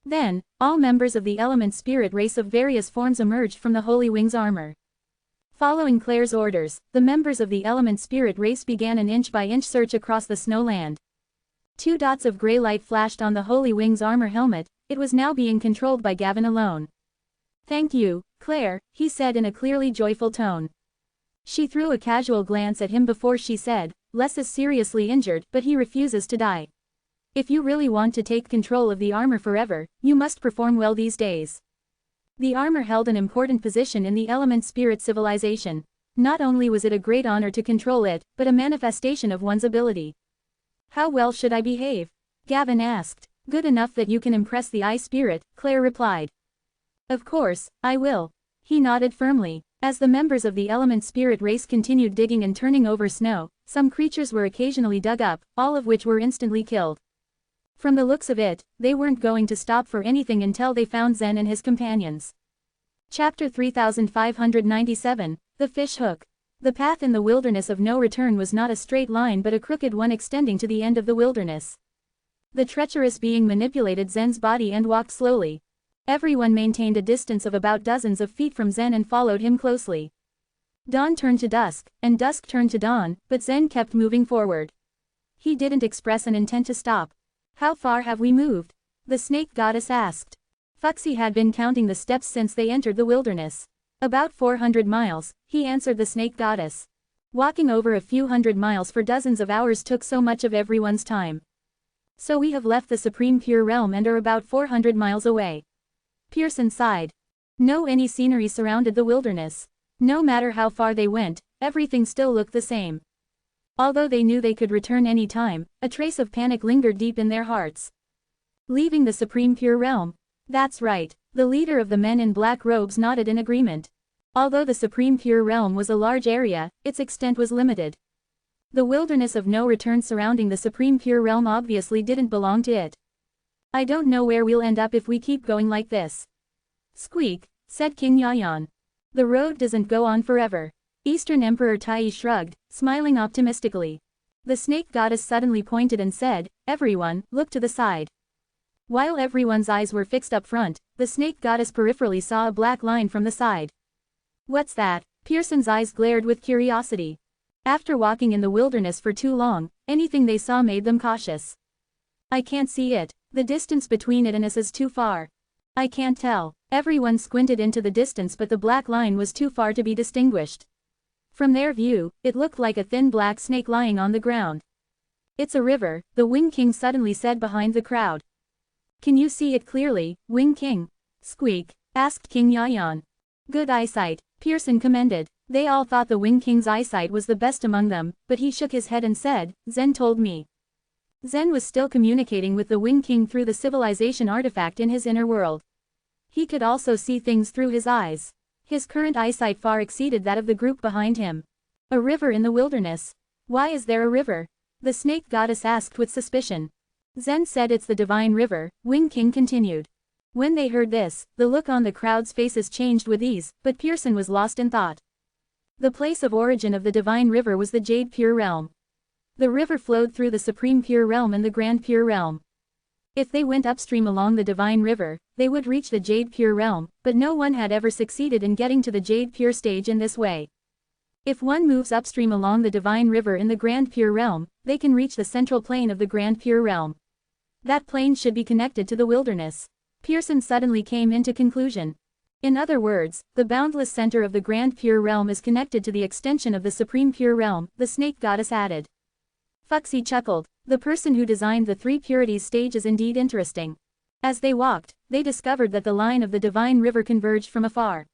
Then, all members of the element spirit race of various forms emerged from the Holy Wings armor. Following Claire's orders, the members of the element spirit race began an inch-by-inch search across the snowland. 2 dots of gray light flashed on the Holy Wings armor helmet. It was now being controlled by Gavin alone. "Thank you, Claire," he said in a clearly joyful tone. She threw a casual glance at him before she said, "Les is seriously injured, but he refuses to die. If you really want to take control of the armor forever, you must perform well these days." The armor held an important position in the element spirit civilization. Not only was it a great honor to control it, but a manifestation of one's ability. "How well should I behave?" Gavin asked. "Good enough that you can impress the eye spirit," Claire replied. "Of course, I will." He nodded firmly. As the members of the element spirit race continued digging and turning over snow, some creatures were occasionally dug up, all of which were instantly killed. From the looks of it, they weren't going to stop for anything until they found Zen and his companions. Chapter 3597, The Fish Hook. The path in the wilderness of no return was not a straight line but a crooked one extending to the end of the wilderness. The treacherous being manipulated Zen's body and walked slowly. Everyone maintained a distance of about dozens of feet from Zen and followed him closely. Dawn turned to dusk, and dusk turned to dawn, but Zen kept moving forward. He didn't express an intent to stop. "How far have we moved?" the snake goddess asked. Fuxi had been counting the steps since they entered the wilderness. "About 400 miles, he answered the snake goddess. Walking over a few hundred miles for dozens of hours took so much of everyone's time. So we have left the Supreme Pure Realm and are about 400 miles away." Pearson sighed. Any scenery surrounded the wilderness. No matter how far they went, everything still looked the same. Although they knew they could return any time, a trace of panic lingered deep in their hearts. Leaving the Supreme Pure Realm? That's right. The leader of the men in black robes nodded in agreement. Although the Supreme Pure Realm was a large area, its extent was limited. The wilderness of no return surrounding the Supreme Pure Realm obviously didn't belong to it. "I don't know where we'll end up if we keep going like this." "Squeak," said King Yayan. "The road doesn't go on forever." Eastern Emperor Tai shrugged, smiling optimistically. The snake goddess suddenly pointed and said, "Everyone, look to the side." While everyone's eyes were fixed up front, the snake goddess peripherally saw a black line from the side. "What's that?" Pearson's eyes glared with curiosity. After walking in the wilderness for too long, anything they saw made them cautious. "I can't see it. The distance between it and us is too far." "I can't tell." Everyone squinted into the distance, but the black line was too far to be distinguished. From their view, it looked like a thin black snake lying on the ground. "It's a river," the Wing King suddenly said behind the crowd. "Can you see it clearly, Wing King?" Squeak, asked King Yayan. "Good eyesight," Pearson commended. They all thought the Wing King's eyesight was the best among them, but he shook his head and said, "Zen told me." Zen was still communicating with the Wing King through the civilization artifact in his inner world. He could also see things through his eyes. His current eyesight far exceeded that of the group behind him. "A river in the wilderness. Why is there a river?" the snake goddess asked with suspicion. Zen said it's the divine river, Wing King continued. When they heard this, the look on the crowd's faces changed with ease, but Pearson was lost in thought. The place of origin of the divine river was the Jade Pure Realm. The river flowed through the Supreme Pure Realm and the Grand Pure Realm. If they went upstream along the divine river, they would reach the Jade Pure Realm, but no one had ever succeeded in getting to the Jade Pure stage in this way. If one moves upstream along the divine river in the Grand Pure Realm, they can reach the central plane of the Grand Pure Realm. That plane should be connected to the wilderness. Pearson suddenly came into conclusion. In other words, the boundless center of the Grand Pure Realm is connected to the extension of the Supreme Pure Realm, the snake goddess added. Fuxi chuckled. The person who designed the three purities stage is indeed interesting. As they walked, they discovered that the line of the divine river converged from afar.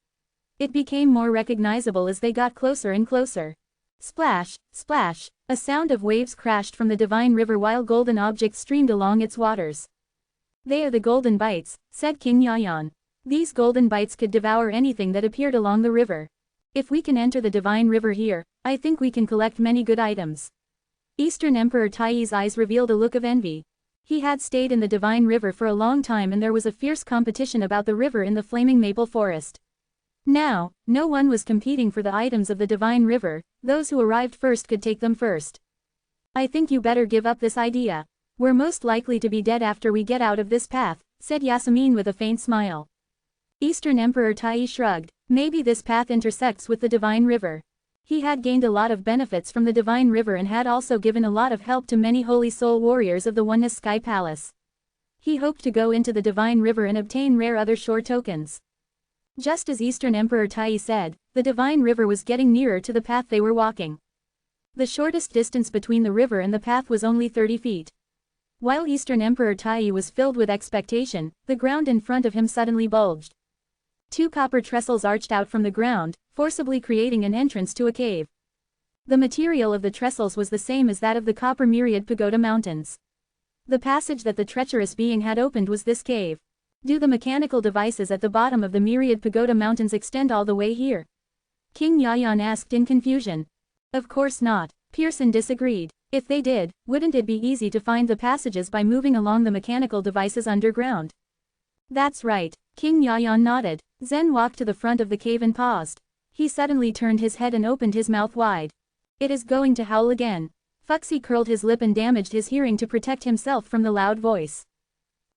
It became more recognizable as they got closer and closer. Splash, splash, a sound of waves crashed from the divine river while golden objects streamed along its waters. "They are the golden bites," said King Yayan. These golden bites could devour anything that appeared along the river. If we can enter the divine river here, I think we can collect many good items. Eastern Emperor Taiyi's eyes revealed a look of envy. He had stayed in the divine river for a long time and there was a fierce competition about the river in the flaming maple forest. Now, no one was competing for the items of the divine river, those who arrived first could take them first. I think you better give up this idea. We're most likely to be dead after we get out of this path, said Yasmin with a faint smile. Eastern Emperor Taiyi shrugged. Maybe this path intersects with the divine river. He had gained a lot of benefits from the divine river and had also given a lot of help to many holy soul warriors of the Oneness Sky Palace. He hoped to go into the divine river and obtain rare other shore tokens. Just as Eastern Emperor Taiyi said, the divine river was getting nearer to the path they were walking. The shortest distance between the river and the path was only 30 feet. While Eastern Emperor Taiyi was filled with expectation, the ground in front of him suddenly bulged. 2 copper trestles arched out from the ground, forcibly creating an entrance to a cave. The material of the trestles was the same as that of the Copper Myriad Pagoda Mountains. The passage that the treacherous being had opened was this cave. Do the mechanical devices at the bottom of the Myriad Pagoda Mountains extend all the way here? King Yayan asked in confusion. Of course not. Pearson disagreed. If they did, wouldn't it be easy to find the passages by moving along the mechanical devices underground? That's right. King Yayan nodded. Zen walked to the front of the cave and paused. He suddenly turned his head and opened his mouth wide. It is going to howl again. Fuxi curled his lip and damaged his hearing to protect himself from the loud voice.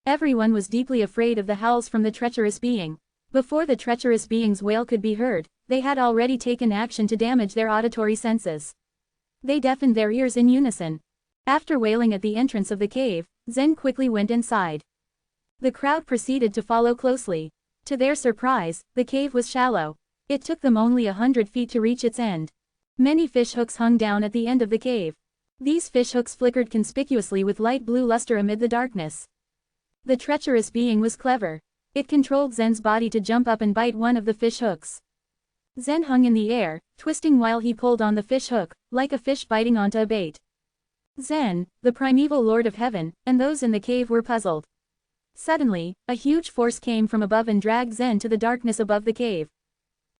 Everyone was deeply afraid of the howls from the treacherous being. Before the treacherous being's wail could be heard, they had already taken action to damage their auditory senses. They deafened their ears in unison. After wailing at the entrance of the cave, Zen quickly went inside. The crowd proceeded to follow closely. To their surprise, the cave was shallow. It took them only 100 feet to reach its end. Many fishhooks hung down at the end of the cave. These fishhooks flickered conspicuously with light blue luster amid the darkness. The treacherous being was clever. It controlled Zen's body to jump up and bite one of the fishhooks. Zen hung in the air, twisting while he pulled on the fishhook, like a fish biting onto a bait. Zen, the primeval lord of heaven, and those in the cave were puzzled. Suddenly, a huge force came from above and dragged Zen to the darkness above the cave.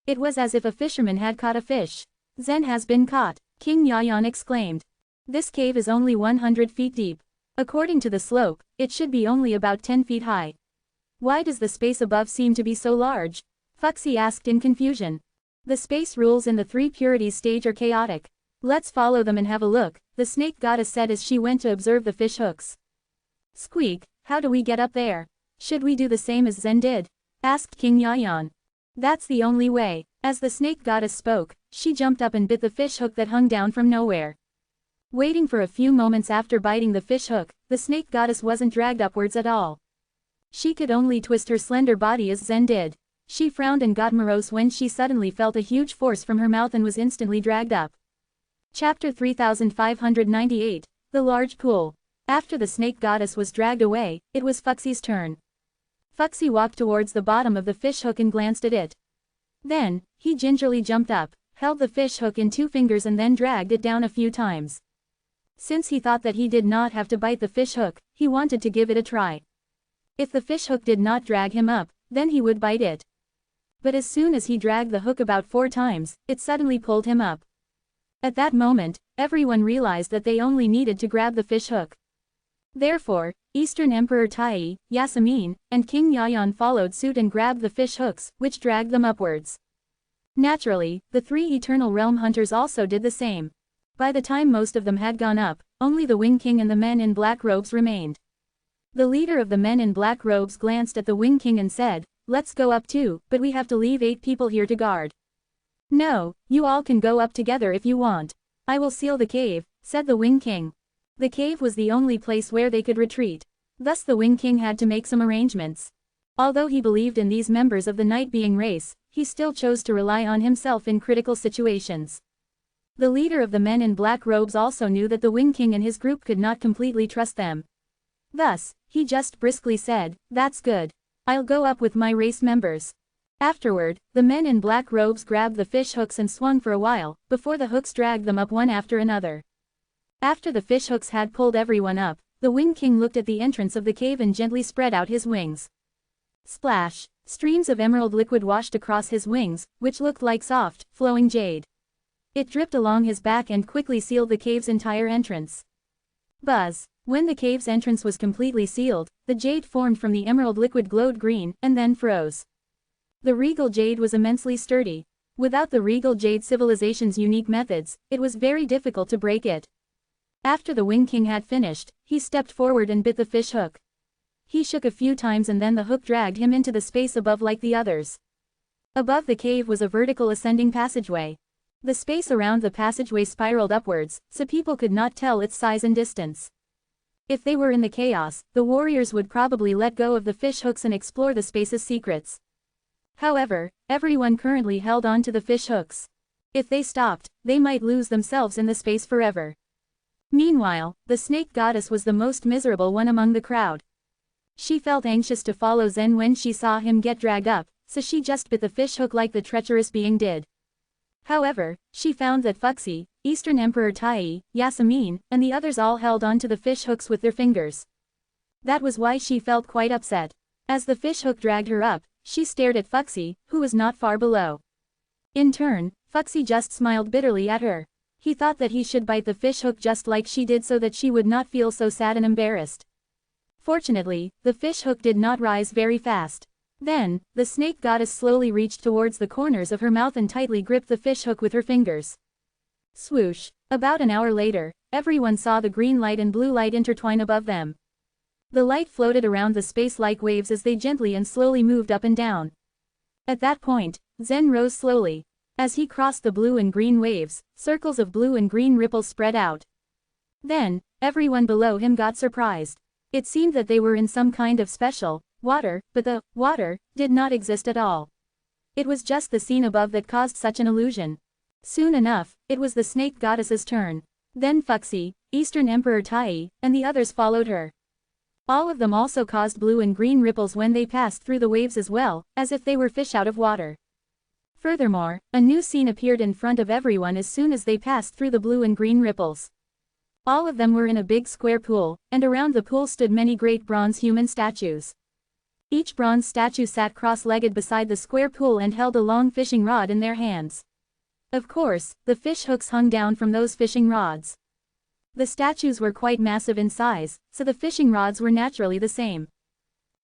It was as if a fisherman had caught a fish. Zen has been caught, King Yayan exclaimed. This cave is only 100 feet deep. According to the slope, it should be only about 10 feet high. Why does the space above seem to be so large? Fuxi asked in confusion. The space rules in the 3 purities stage are chaotic. Let's follow them and have a look, the snake goddess said as she went to observe the fish hooks. Squeak, how do we get up there? Should we do the same as Zen did? Asked King Yayan. That's the only way. As the snake goddess spoke, she jumped up and bit the fish hook that hung down from nowhere. Waiting for a few moments after biting the fish hook, the snake goddess wasn't dragged upwards at all. She could only twist her slender body as Zen did. She frowned and got morose when she suddenly felt a huge force from her mouth and was instantly dragged up. Chapter 3598, The Large Pool. After the snake goddess was dragged away, it was Fuxi's turn. Fuxi walked towards the bottom of the fish hook and glanced at it. Then, he gingerly jumped up, held the fish hook in 2 fingers and then dragged it down a few times. Since he thought that he did not have to bite the fish hook, he wanted to give it a try. If the fish hook did not drag him up, then he would bite it. But as soon as he dragged the hook about 4 times, it suddenly pulled him up. At that moment, everyone realized that they only needed to grab the fish hook. Therefore, Eastern Emperor Taiyi, Yasmin, and King Yayan followed suit and grabbed the fish hooks, which dragged them upwards. Naturally, the 3 Eternal Realm Hunters also did the same. By the time most of them had gone up, only the Wing King and the men in black robes remained. The leader of the men in black robes glanced at the Wing King and said, "Let's go up too, but we have to leave 8 people here to guard." "No, you all can go up together if you want. I will seal the cave," said the Wing King. The cave was the only place where they could retreat. Thus the Wing King had to make some arrangements. Although he believed in these members of the Night Being race, he still chose to rely on himself in critical situations. The leader of the men in black robes also knew that the Wing King and his group could not completely trust them. Thus, he just briskly said, "That's good. I'll go up with my race members." Afterward, the men in black robes grabbed the fish hooks and swung for a while, before the hooks dragged them up one after another. After the fish hooks had pulled everyone up, the Wing King looked at the entrance of the cave and gently spread out his wings. Splash! Streams of emerald liquid washed across his wings, which looked like soft, flowing jade. It dripped along his back and quickly sealed the cave's entire entrance. Buzz! When the cave's entrance was completely sealed, the jade formed from the emerald liquid glowed green, and then froze. The regal jade was immensely sturdy. Without the regal jade civilization's unique methods, it was very difficult to break it. After the Wing King had finished, he stepped forward and bit the fish hook. He shook a few times and then the hook dragged him into the space above like the others. Above the cave was a vertical ascending passageway. The space around the passageway spiraled upwards, so people could not tell its size and distance. If they were in the chaos, the warriors would probably let go of the fish hooks and explore the space's secrets. However, everyone currently held on to the fish hooks. If they stopped, they might lose themselves in the space forever. Meanwhile, the snake goddess was the most miserable one among the crowd. She felt anxious to follow Zen when she saw him get dragged up, so she just bit the fish hook like the treacherous being did. However, she found that Fuxi, Eastern Emperor Tai, Yasmin, and the others all held on to the fish hooks with their fingers. That was why she felt quite upset. As the fish hook dragged her up, she stared at Fuxi, who was not far below. In turn, Fuxi just smiled bitterly at her. He thought that he should bite the fish hook just like she did so that she would not feel so sad and embarrassed. Fortunately, the fish hook did not rise very fast. Then, the snake goddess slowly reached towards the corners of her mouth and tightly gripped the fish hook with her fingers. Swoosh! About an hour later, everyone saw the green light and blue light intertwine above them. The light floated around the space like waves as they gently and slowly moved up and down. At that point, Zen rose slowly. As he crossed the blue and green waves, circles of blue and green ripples spread out. Then, everyone below him got surprised. It seemed that they were in some kind of special water, but the water did not exist at all. It was just the scene above that caused such an illusion. Soon enough, it was the snake goddess's turn. Then Fuxi, Eastern Emperor Tai, and the others followed her. All of them also caused blue and green ripples when they passed through the waves as well, as if they were fish out of water. Furthermore, a new scene appeared in front of everyone as soon as they passed through the blue and green ripples. All of them were in a big square pool, and around the pool stood many great bronze human statues. Each bronze statue sat cross-legged beside the square pool and held a long fishing rod in their hands. Of course, the fish hooks hung down from those fishing rods. The statues were quite massive in size, so the fishing rods were naturally the same.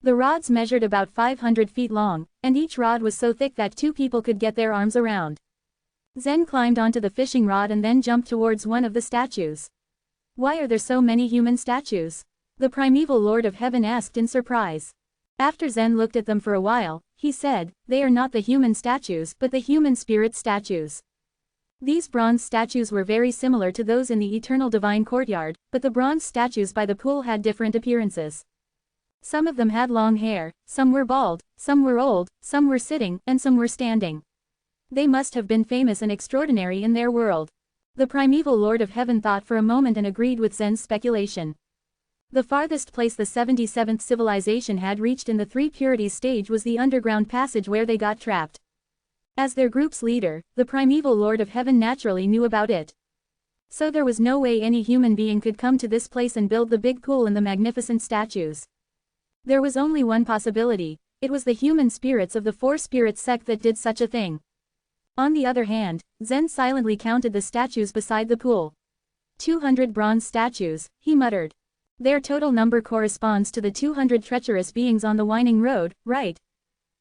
The rods measured about 500 feet long, and each rod was so thick that two people could get their arms around. Zen climbed onto the fishing rod and then jumped towards one of the statues. Why are there so many human statues? The primeval Lord of Heaven asked in surprise. After Zen looked at them for a while, he said, they are not the human statues but the human spirit statues. These bronze statues were very similar to those in the eternal divine courtyard, but the bronze statues by the pool had different appearances. Some of them had long hair, some were bald, some were old, some were sitting, and some were standing. They must have been famous and extraordinary in their world. The primeval Lord of Heaven thought for a moment and agreed with Zen's speculation. The farthest place the 77th civilization had reached in the Three Purities stage was the underground passage where they got trapped. As their group's leader, the primeval Lord of Heaven naturally knew about it. So there was no way any human being could come to this place and build the big pool and the magnificent statues. There was only one possibility. It was the human spirits of the Four Spirits sect that did such a thing. On the other hand, Zen silently counted the statues beside the pool. 200 bronze statues, he muttered. Their total number corresponds to the 200 treacherous beings on the winding road, right?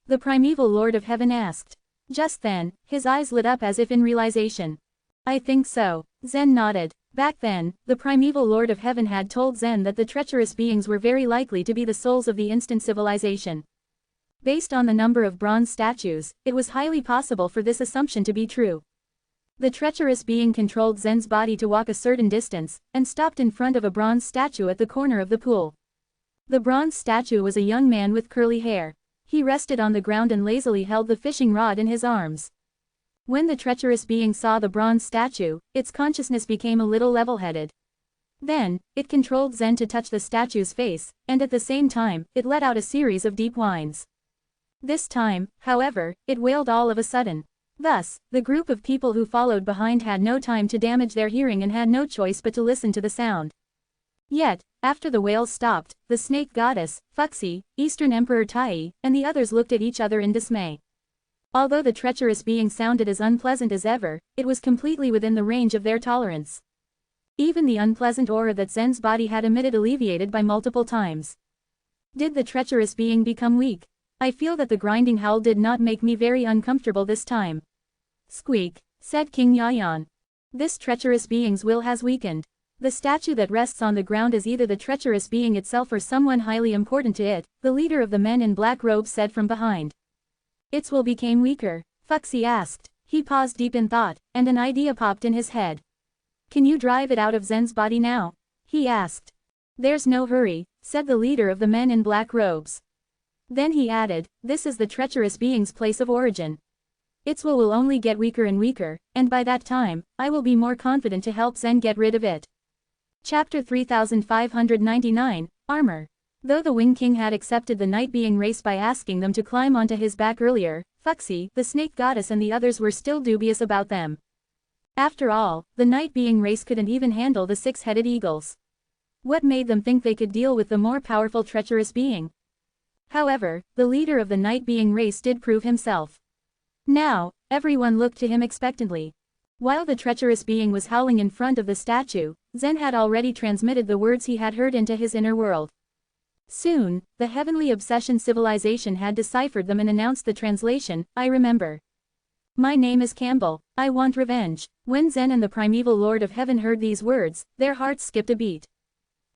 The primeval Lord of Heaven asked. Just then, his eyes lit up as if in realization. I think so. Zen nodded. Back then, the primeval Lord of Heaven had told Zen that the treacherous beings were very likely to be the souls of the instant civilization. Based on the number of bronze statues, it was highly possible for this assumption to be true. The treacherous being controlled Zen's body to walk a certain distance, and stopped in front of a bronze statue at the corner of the pool. The bronze statue was a young man with curly hair. He rested on the ground and lazily held the fishing rod in his arms. When the treacherous being saw the bronze statue, its consciousness became a little level-headed. Then, it controlled Zen to touch the statue's face, and at the same time, it let out a series of deep whines. This time, however, it wailed all of a sudden. Thus, the group of people who followed behind had no time to damage their hearing and had no choice but to listen to the sound. Yet, After the whales stopped, the snake goddess, Fuxi, Eastern Emperor Tai, and the others looked at each other in dismay. Although the treacherous being sounded as unpleasant as ever, it was completely within the range of their tolerance. Even the unpleasant aura that Zen's body had emitted alleviated by multiple times. Did the treacherous being become weak? I feel that the grinding howl did not make me very uncomfortable this time. Squeak, said King Yayan. This treacherous being's will has weakened. The statue that rests on the ground is either the treacherous being itself or someone highly important to it, the leader of the men in black robes said from behind. Its will became weaker, Fuxi asked. He paused deep in thought, and an idea popped in his head. Can you drive it out of Zen's body now? He asked. There's no hurry, said the leader of the men in black robes. Then he added, this is the treacherous being's place of origin. Its will only get weaker and weaker, and by that time, I will be more confident to help Zen get rid of it. Chapter 3599, Armor. Though the Wing King had accepted the Night Being race by asking them to climb onto his back earlier, Fuxi, the Snake Goddess and the others were still dubious about them. After all, the Night Being race couldn't even handle the six-headed eagles. What made them think they could deal with the more powerful treacherous being? However, the leader of the Night Being race did prove himself. Now, everyone looked to him expectantly. While the treacherous being was howling in front of the statue, Zen had already transmitted the words he had heard into his inner world. Soon, the Heavenly Obsession civilization had deciphered them and announced the translation, I remember. My name is Campbell, I want revenge. When Zen and the primeval Lord of Heaven heard these words, their hearts skipped a beat.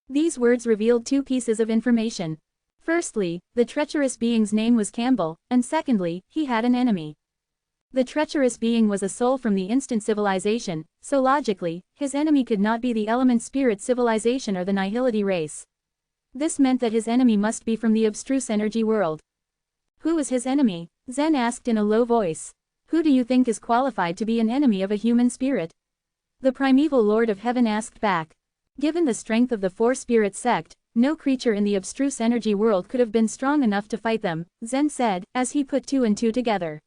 These words revealed two pieces of information. Firstly, the treacherous being's name was Campbell, and secondly, he had an enemy. The treacherous being was a soul from the instant civilization, so logically, his enemy could not be the element spirit civilization or the nihility race. This meant that his enemy must be from the abstruse energy world. Who is his enemy? Zen asked in a low voice. Who do you think is qualified to be an enemy of a human spirit? The primeval Lord of Heaven asked back. Given the strength of the four spirit sect, no creature in the abstruse energy world could have been strong enough to fight them, Zen said, as he put two and two together.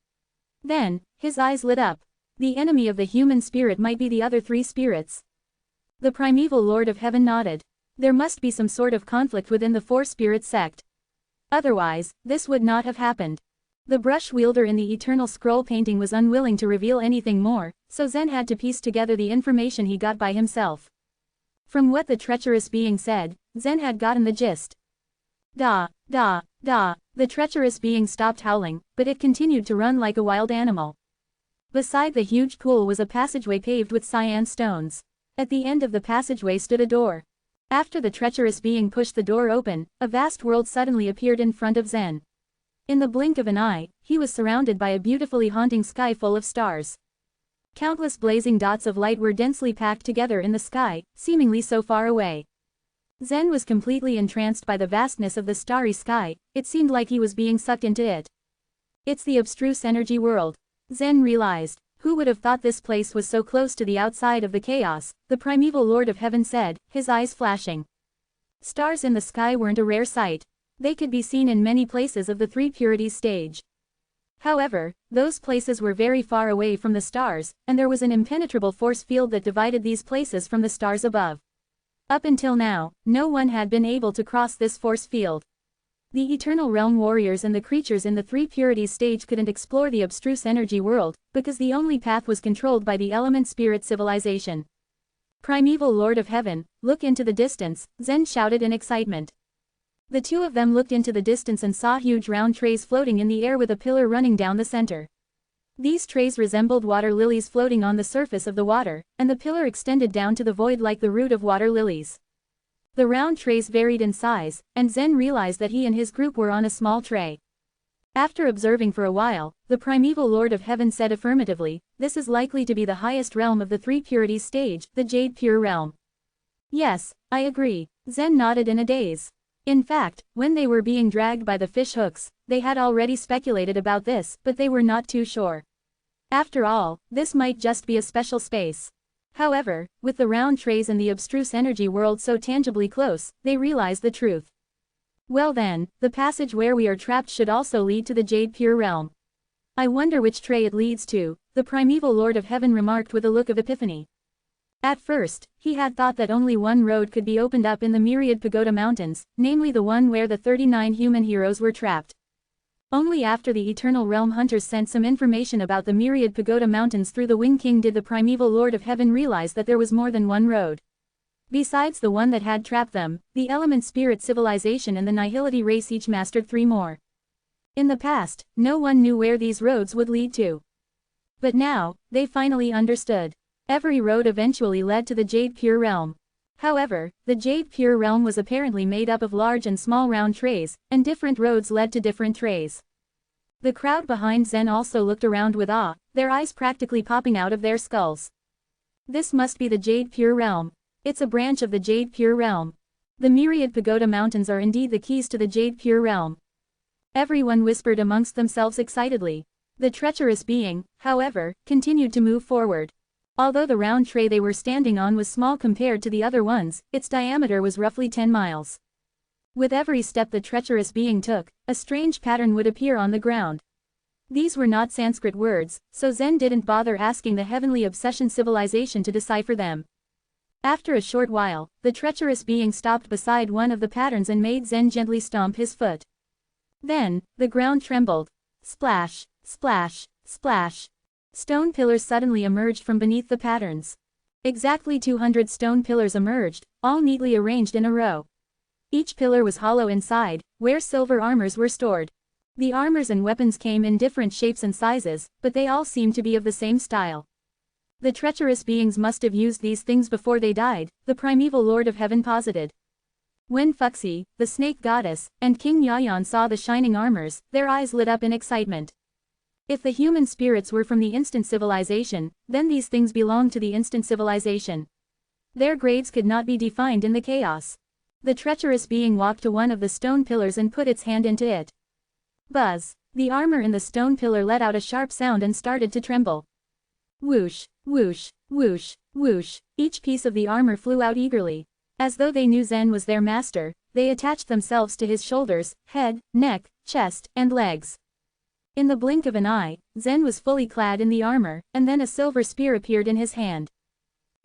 Then, his eyes lit up. The enemy of the human spirit might be the other three spirits. The primeval Lord of Heaven nodded. There must be some sort of conflict within the four spirit sect. Otherwise, this would not have happened. The brush wielder in the eternal scroll painting was unwilling to reveal anything more, so Zen had to piece together the information he got by himself. From what the treacherous being said, Zen had gotten the gist. Da, da, da. The treacherous being stopped howling, but it continued to run like a wild animal. Beside the huge pool was a passageway paved with cyan stones. At the end of the passageway stood a door. After the treacherous being pushed the door open, a vast world suddenly appeared in front of Zen. In the blink of an eye, he was surrounded by a beautifully haunting sky full of stars. Countless blazing dots of light were densely packed together in the sky, seemingly so far away. Zen was completely entranced by the vastness of the starry sky, it seemed like he was being sucked into it. It's the abstruse energy world. Zen realized. Who would have thought this place was so close to the outside of the chaos, the primeval Lord of Heaven said, his eyes flashing. Stars in the sky weren't a rare sight. They could be seen in many places of the Three Purities stage. However, those places were very far away from the stars, and there was an impenetrable force field that divided these places from the stars above. Up until now, no one had been able to cross this force field. The Eternal Realm warriors and the creatures in the Three Purities stage couldn't explore the abstruse energy world, because the only path was controlled by the element spirit civilization. Primeval Lord of Heaven, look into the distance, Zen shouted in excitement. The two of them looked into the distance and saw huge round trays floating in the air with a pillar running down the center. These trays resembled water lilies floating on the surface of the water, and the pillar extended down to the void like the root of water lilies. The round trays varied in size, and Zen realized that he and his group were on a small tray. After observing for a while, the primeval Lord of Heaven said affirmatively, this is likely to be the highest realm of the Three Purities stage, the Jade Pure Realm. Yes, I agree, Zen nodded in a daze. In fact, when they were being dragged by the fish hooks, they had already speculated about this, but they were not too sure. After all, this might just be a special space. However, with the round trays and the abstruse energy world so tangibly close, they realized the truth. Well then, the passage where we are trapped should also lead to the Jade Pure Realm. I wonder which tray it leads to, the primeval Lord of Heaven remarked with a look of epiphany. At first, he had thought that only one road could be opened up in the myriad pagoda mountains, namely the one where the 39 human heroes were trapped. Only after the Eternal Realm hunters sent some information about the myriad pagoda mountains through the Wing King did the primeval Lord of Heaven realize that there was more than one road. Besides the one that had trapped them, the Element Spirit Civilization and the Nihility race each mastered 3 more. In the past, no one knew where these roads would lead to. But now, they finally understood. Every road eventually led to the Jade Pure Realm. However, the Jade Pure Realm was apparently made up of large and small round trays, and different roads led to different trays. The crowd behind Zen also looked around with awe, their eyes practically popping out of their skulls. This must be the Jade Pure Realm. It's a branch of the Jade Pure Realm. The myriad pagoda mountains are indeed the keys to the Jade Pure Realm. Everyone whispered amongst themselves excitedly. The treacherous being, however, continued to move forward. Although the round tray they were standing on was small compared to the other ones, its diameter was roughly 10 miles. With every step the treacherous being took, a strange pattern would appear on the ground. These were not Sanskrit words, so Zen didn't bother asking the Heavenly Obsession Civilization to decipher them. After a short while, the treacherous being stopped beside one of the patterns and made Zen gently stomp his foot. Then, the ground trembled. Splash, splash, splash. Stone pillars suddenly emerged from beneath the patterns. Exactly 200 stone pillars emerged, all neatly arranged in a row. Each pillar was hollow inside, where silver armors were stored. The armors and weapons came in different shapes and sizes, but they all seemed to be of the same style. The treacherous beings must have used these things before they died, the primeval Lord of Heaven posited. When Fuxi, the snake goddess, and King Yayan saw the shining armors, their eyes lit up in excitement. If the human spirits were from the instant civilization, then these things belonged to the instant civilization. Their grades could not be defined in the chaos. The treacherous being walked to one of the stone pillars and put its hand into it. Buzz! The armor in the stone pillar let out a sharp sound and started to tremble. Whoosh, whoosh, whoosh, whoosh, each piece of the armor flew out eagerly. As though they knew Zen was their master, they attached themselves to his shoulders, head, neck, chest, and legs. In the blink of an eye, Zen was fully clad in the armor, and then a silver spear appeared in his hand.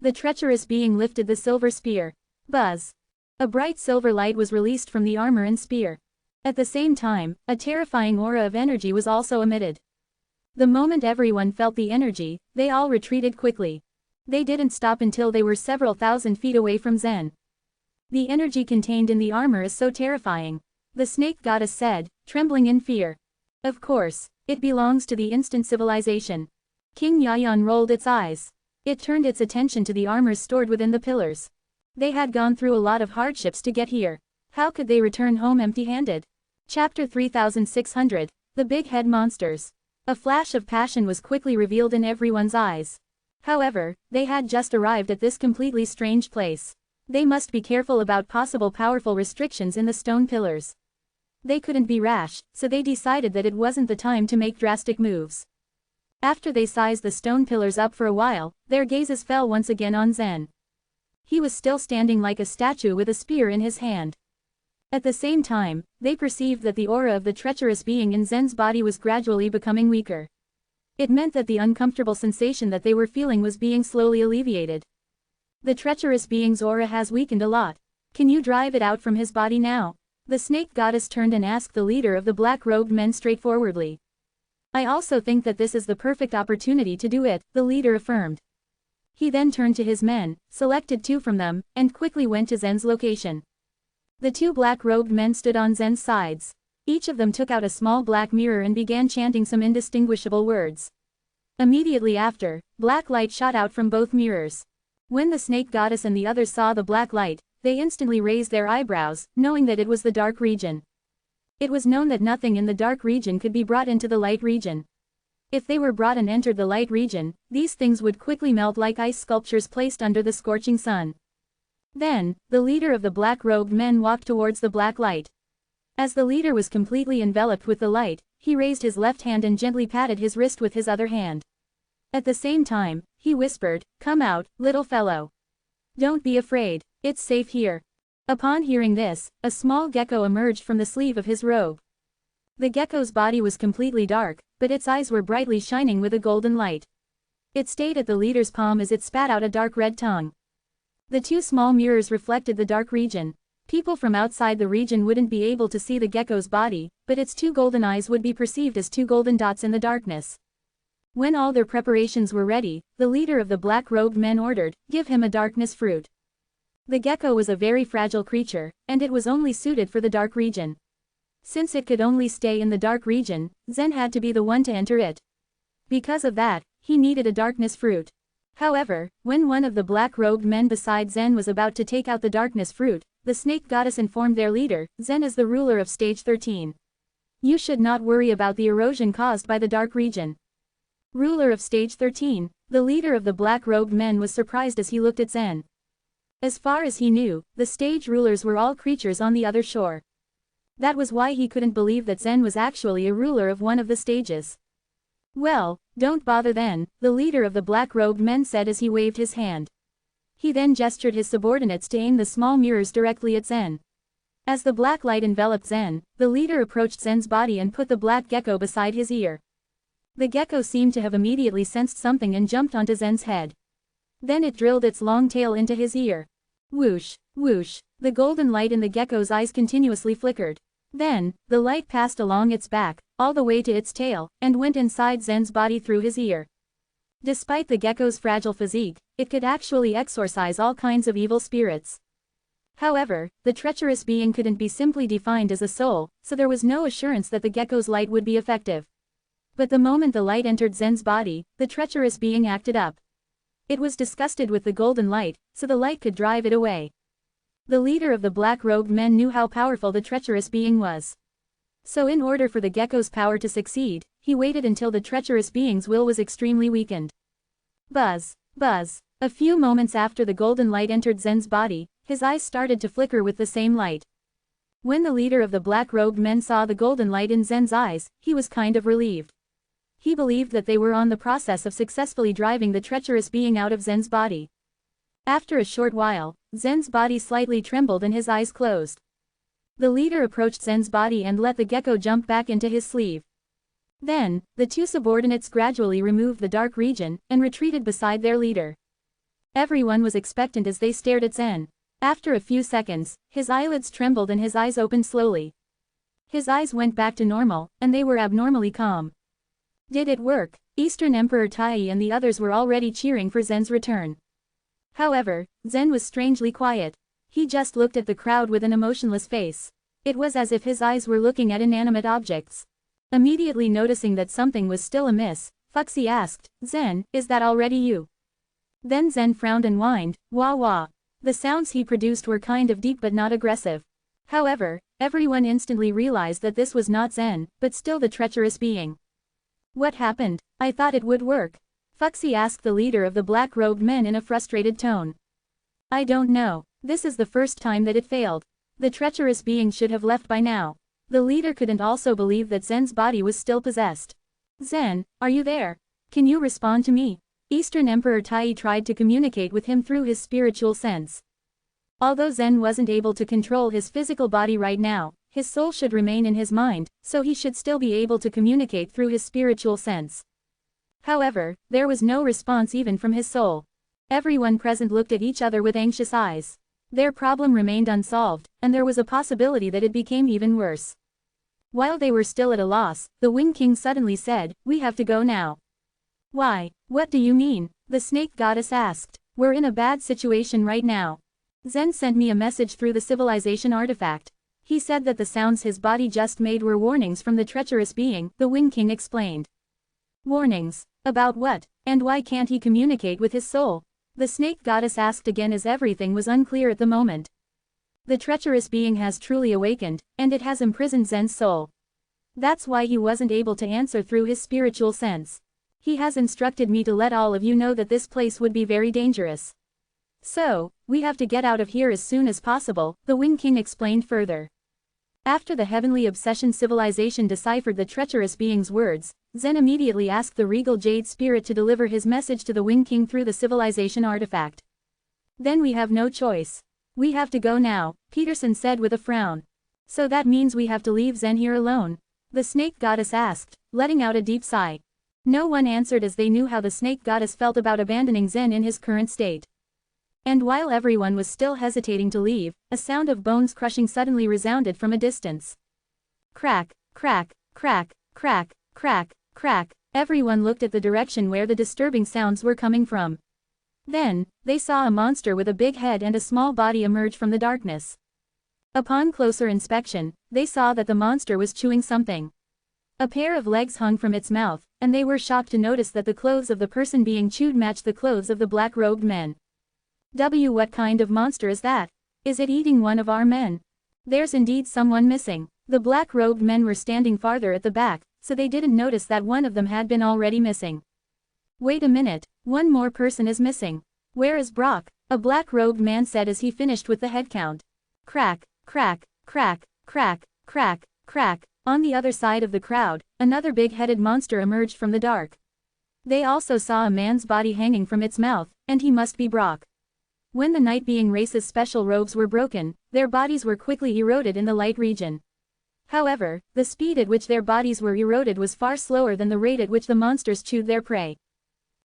The treacherous being lifted the silver spear. Buzz! A bright silver light was released from the armor and spear. At the same time, a terrifying aura of energy was also emitted. The moment everyone felt the energy, they all retreated quickly. They didn't stop until they were several thousand feet away from Zen. The energy contained in the armor is so terrifying, the snake goddess said, trembling in fear. Of course, it belongs to the instant civilization. King Yayan rolled its eyes. It turned its attention to the armors stored within the pillars. They had gone through a lot of hardships to get here. How could they return home empty-handed? Chapter 3600, The Big Head Monsters. A flash of passion was quickly revealed in everyone's eyes. However, they had just arrived at this completely strange place. They must be careful about possible powerful restrictions in the stone pillars. They couldn't be rash, so they decided that it wasn't the time to make drastic moves. After they sized the stone pillars up for a while, their gazes fell once again on Zen. He was still standing like a statue with a spear in his hand. At the same time, they perceived that the aura of the treacherous being in Zen's body was gradually becoming weaker. It meant that the uncomfortable sensation that they were feeling was being slowly alleviated. The treacherous being's aura has weakened a lot. Can you drive it out from his body now? The snake goddess turned and asked the leader of the black-robed men straightforwardly. I also think that this is the perfect opportunity to do it, the leader affirmed. He then turned to his men, selected 2 from them, and quickly went to Zen's location. The 2 black-robed men stood on Zen's sides. Each of them took out a small black mirror and began chanting some indistinguishable words. Immediately after, black light shot out from both mirrors. When the snake goddess and the others saw the black light, they instantly raised their eyebrows, knowing that it was the dark region. It was known that nothing in the dark region could be brought into the light region. If they were brought and entered the light region, these things would quickly melt like ice sculptures placed under the scorching sun. Then, the leader of the black-robed men walked towards the black light. As the leader was completely enveloped with the light, he raised his left hand and gently patted his wrist with his other hand. At the same time, he whispered, "Come out, little fellow. Don't be afraid, it's safe here." Upon hearing this, a small gecko emerged from the sleeve of his robe. The gecko's body was completely dark, but its eyes were brightly shining with a golden light. It stayed at the leader's palm as it spat out a dark red tongue. The two small mirrors reflected the dark region. People from outside the region wouldn't be able to see the gecko's body, but its two golden eyes would be perceived as two golden dots in the darkness. When all their preparations were ready, the leader of the black-robed men ordered, "Give him a darkness fruit." The gecko was a very fragile creature, and it was only suited for the dark region. Since it could only stay in the dark region, Zen had to be the one to enter it. Because of that, he needed a darkness fruit. However, when one of the black-robed men beside Zen was about to take out the darkness fruit, the snake goddess informed their leader, "Zen is the ruler of stage 13. You should not worry about the erosion caused by the dark region." Ruler of stage 13, the leader of the black-robed men was surprised as he looked at Zen. As far as he knew, the stage rulers were all creatures on the other shore. That was why he couldn't believe that Zen was actually a ruler of one of the stages. "Well, don't bother then," the leader of the black-robed men said as he waved his hand. He then gestured his subordinates to aim the small mirrors directly at Zen. As the black light enveloped Zen, the leader approached Zen's body and put the black gecko beside his ear. The gecko seemed to have immediately sensed something and jumped onto Zen's head. Then it drilled its long tail into his ear. Whoosh, whoosh, the golden light in the gecko's eyes continuously flickered. Then, the light passed along its back, all the way to its tail, and went inside Zen's body through his ear. Despite the gecko's fragile physique, it could actually exorcise all kinds of evil spirits. However, the treacherous being couldn't be simply defined as a soul, so there was no assurance that the gecko's light would be effective. But the moment the light entered Zen's body, the treacherous being acted up. It was disgusted with the golden light, so the light could drive it away. The leader of the black-robed men knew how powerful the treacherous being was. So in order for the gecko's power to succeed, he waited until the treacherous being's will was extremely weakened. Buzz, buzz. A few moments after the golden light entered Zen's body, his eyes started to flicker with the same light. When the leader of the black-robed men saw the golden light in Zen's eyes, he was kind of relieved. He believed that they were on the process of successfully driving the treacherous being out of Zen's body. After a short while, Zen's body slightly trembled and his eyes closed. The leader approached Zen's body and let the gecko jump back into his sleeve. Then, the two subordinates gradually removed the dark region and retreated beside their leader. Everyone was expectant as they stared at Zen. After a few seconds, his eyelids trembled and his eyes opened slowly. His eyes went back to normal, and they were abnormally calm. Did it work? Eastern Emperor Tai and the others were already cheering for Zen's return. However, Zen was strangely quiet. He just looked at the crowd with an emotionless face. It was as if his eyes were looking at inanimate objects. Immediately noticing that something was still amiss, Fuxi asked, "Zen, is that already you?" Then Zen frowned and whined, "Wah wah." The sounds he produced were kind of deep but not aggressive. However, everyone instantly realized that this was not Zen, but still the treacherous being. "What happened? I thought it would work." Fuxi asked the leader of the black-robed men in a frustrated tone. "I don't know. This is the first time that it failed. The treacherous being should have left by now." The leader couldn't also believe that Zen's body was still possessed. "Zen, are you there? Can you respond to me?" Eastern Emperor Tai tried to communicate with him through his spiritual sense. Although Zen wasn't able to control his physical body right now, his soul should remain in his mind, so he should still be able to communicate through his spiritual sense. However, there was no response even from his soul. Everyone present looked at each other with anxious eyes. Their problem remained unsolved, and there was a possibility that it became even worse. While they were still at a loss, the Wing King suddenly said, "We have to go now." "Why? What do you mean?" the snake goddess asked. "We're in a bad situation right now. Zen sent me a message through the civilization artifact. He said that the sounds his body just made were warnings from the treacherous being," the Wing King explained. "Warnings? About what? And why can't he communicate with his soul?" the snake goddess asked again as everything was unclear at the moment. "The treacherous being has truly awakened, and it has imprisoned Zen's soul. That's why he wasn't able to answer through his spiritual sense. He has instructed me to let all of you know that this place would be very dangerous. So, we have to get out of here as soon as possible," the Wing King explained further. After the Heavenly Obsession civilization deciphered the treacherous being's words, Zen immediately asked the regal jade spirit to deliver his message to the Wing King through the civilization artifact. "Then we have no choice. We have to go now," Peterson said with a frown. "So that means we have to leave Zen here alone?" the snake goddess asked, letting out a deep sigh. No one answered as they knew how the snake goddess felt about abandoning Zen in his current state. And while everyone was still hesitating to leave, a sound of bones crushing suddenly resounded from a distance. Crack, crack, crack, crack, crack, crack. Everyone looked at the direction where the disturbing sounds were coming from. Then, they saw a monster with a big head and a small body emerge from the darkness. Upon closer inspection, they saw that the monster was chewing something. A pair of legs hung from its mouth, and they were shocked to notice that the clothes of the person being chewed matched the clothes of the black-robed men. What kind of monster is that? Is it eating one of our men? There's indeed someone missing. The black-robed men were standing farther at the back, so they didn't notice that one of them had been already missing. Wait a minute, one more person is missing. Where is Brock? A black-robed man said as he finished with the head count. Crack, crack, crack, crack, crack, crack. On the other side of the crowd, another big-headed monster emerged from the dark. They also saw a man's body hanging from its mouth, and he must be Brock. When the Night Being race's special robes were broken, their bodies were quickly eroded in the light region. However, the speed at which their bodies were eroded was far slower than the rate at which the monsters chewed their prey.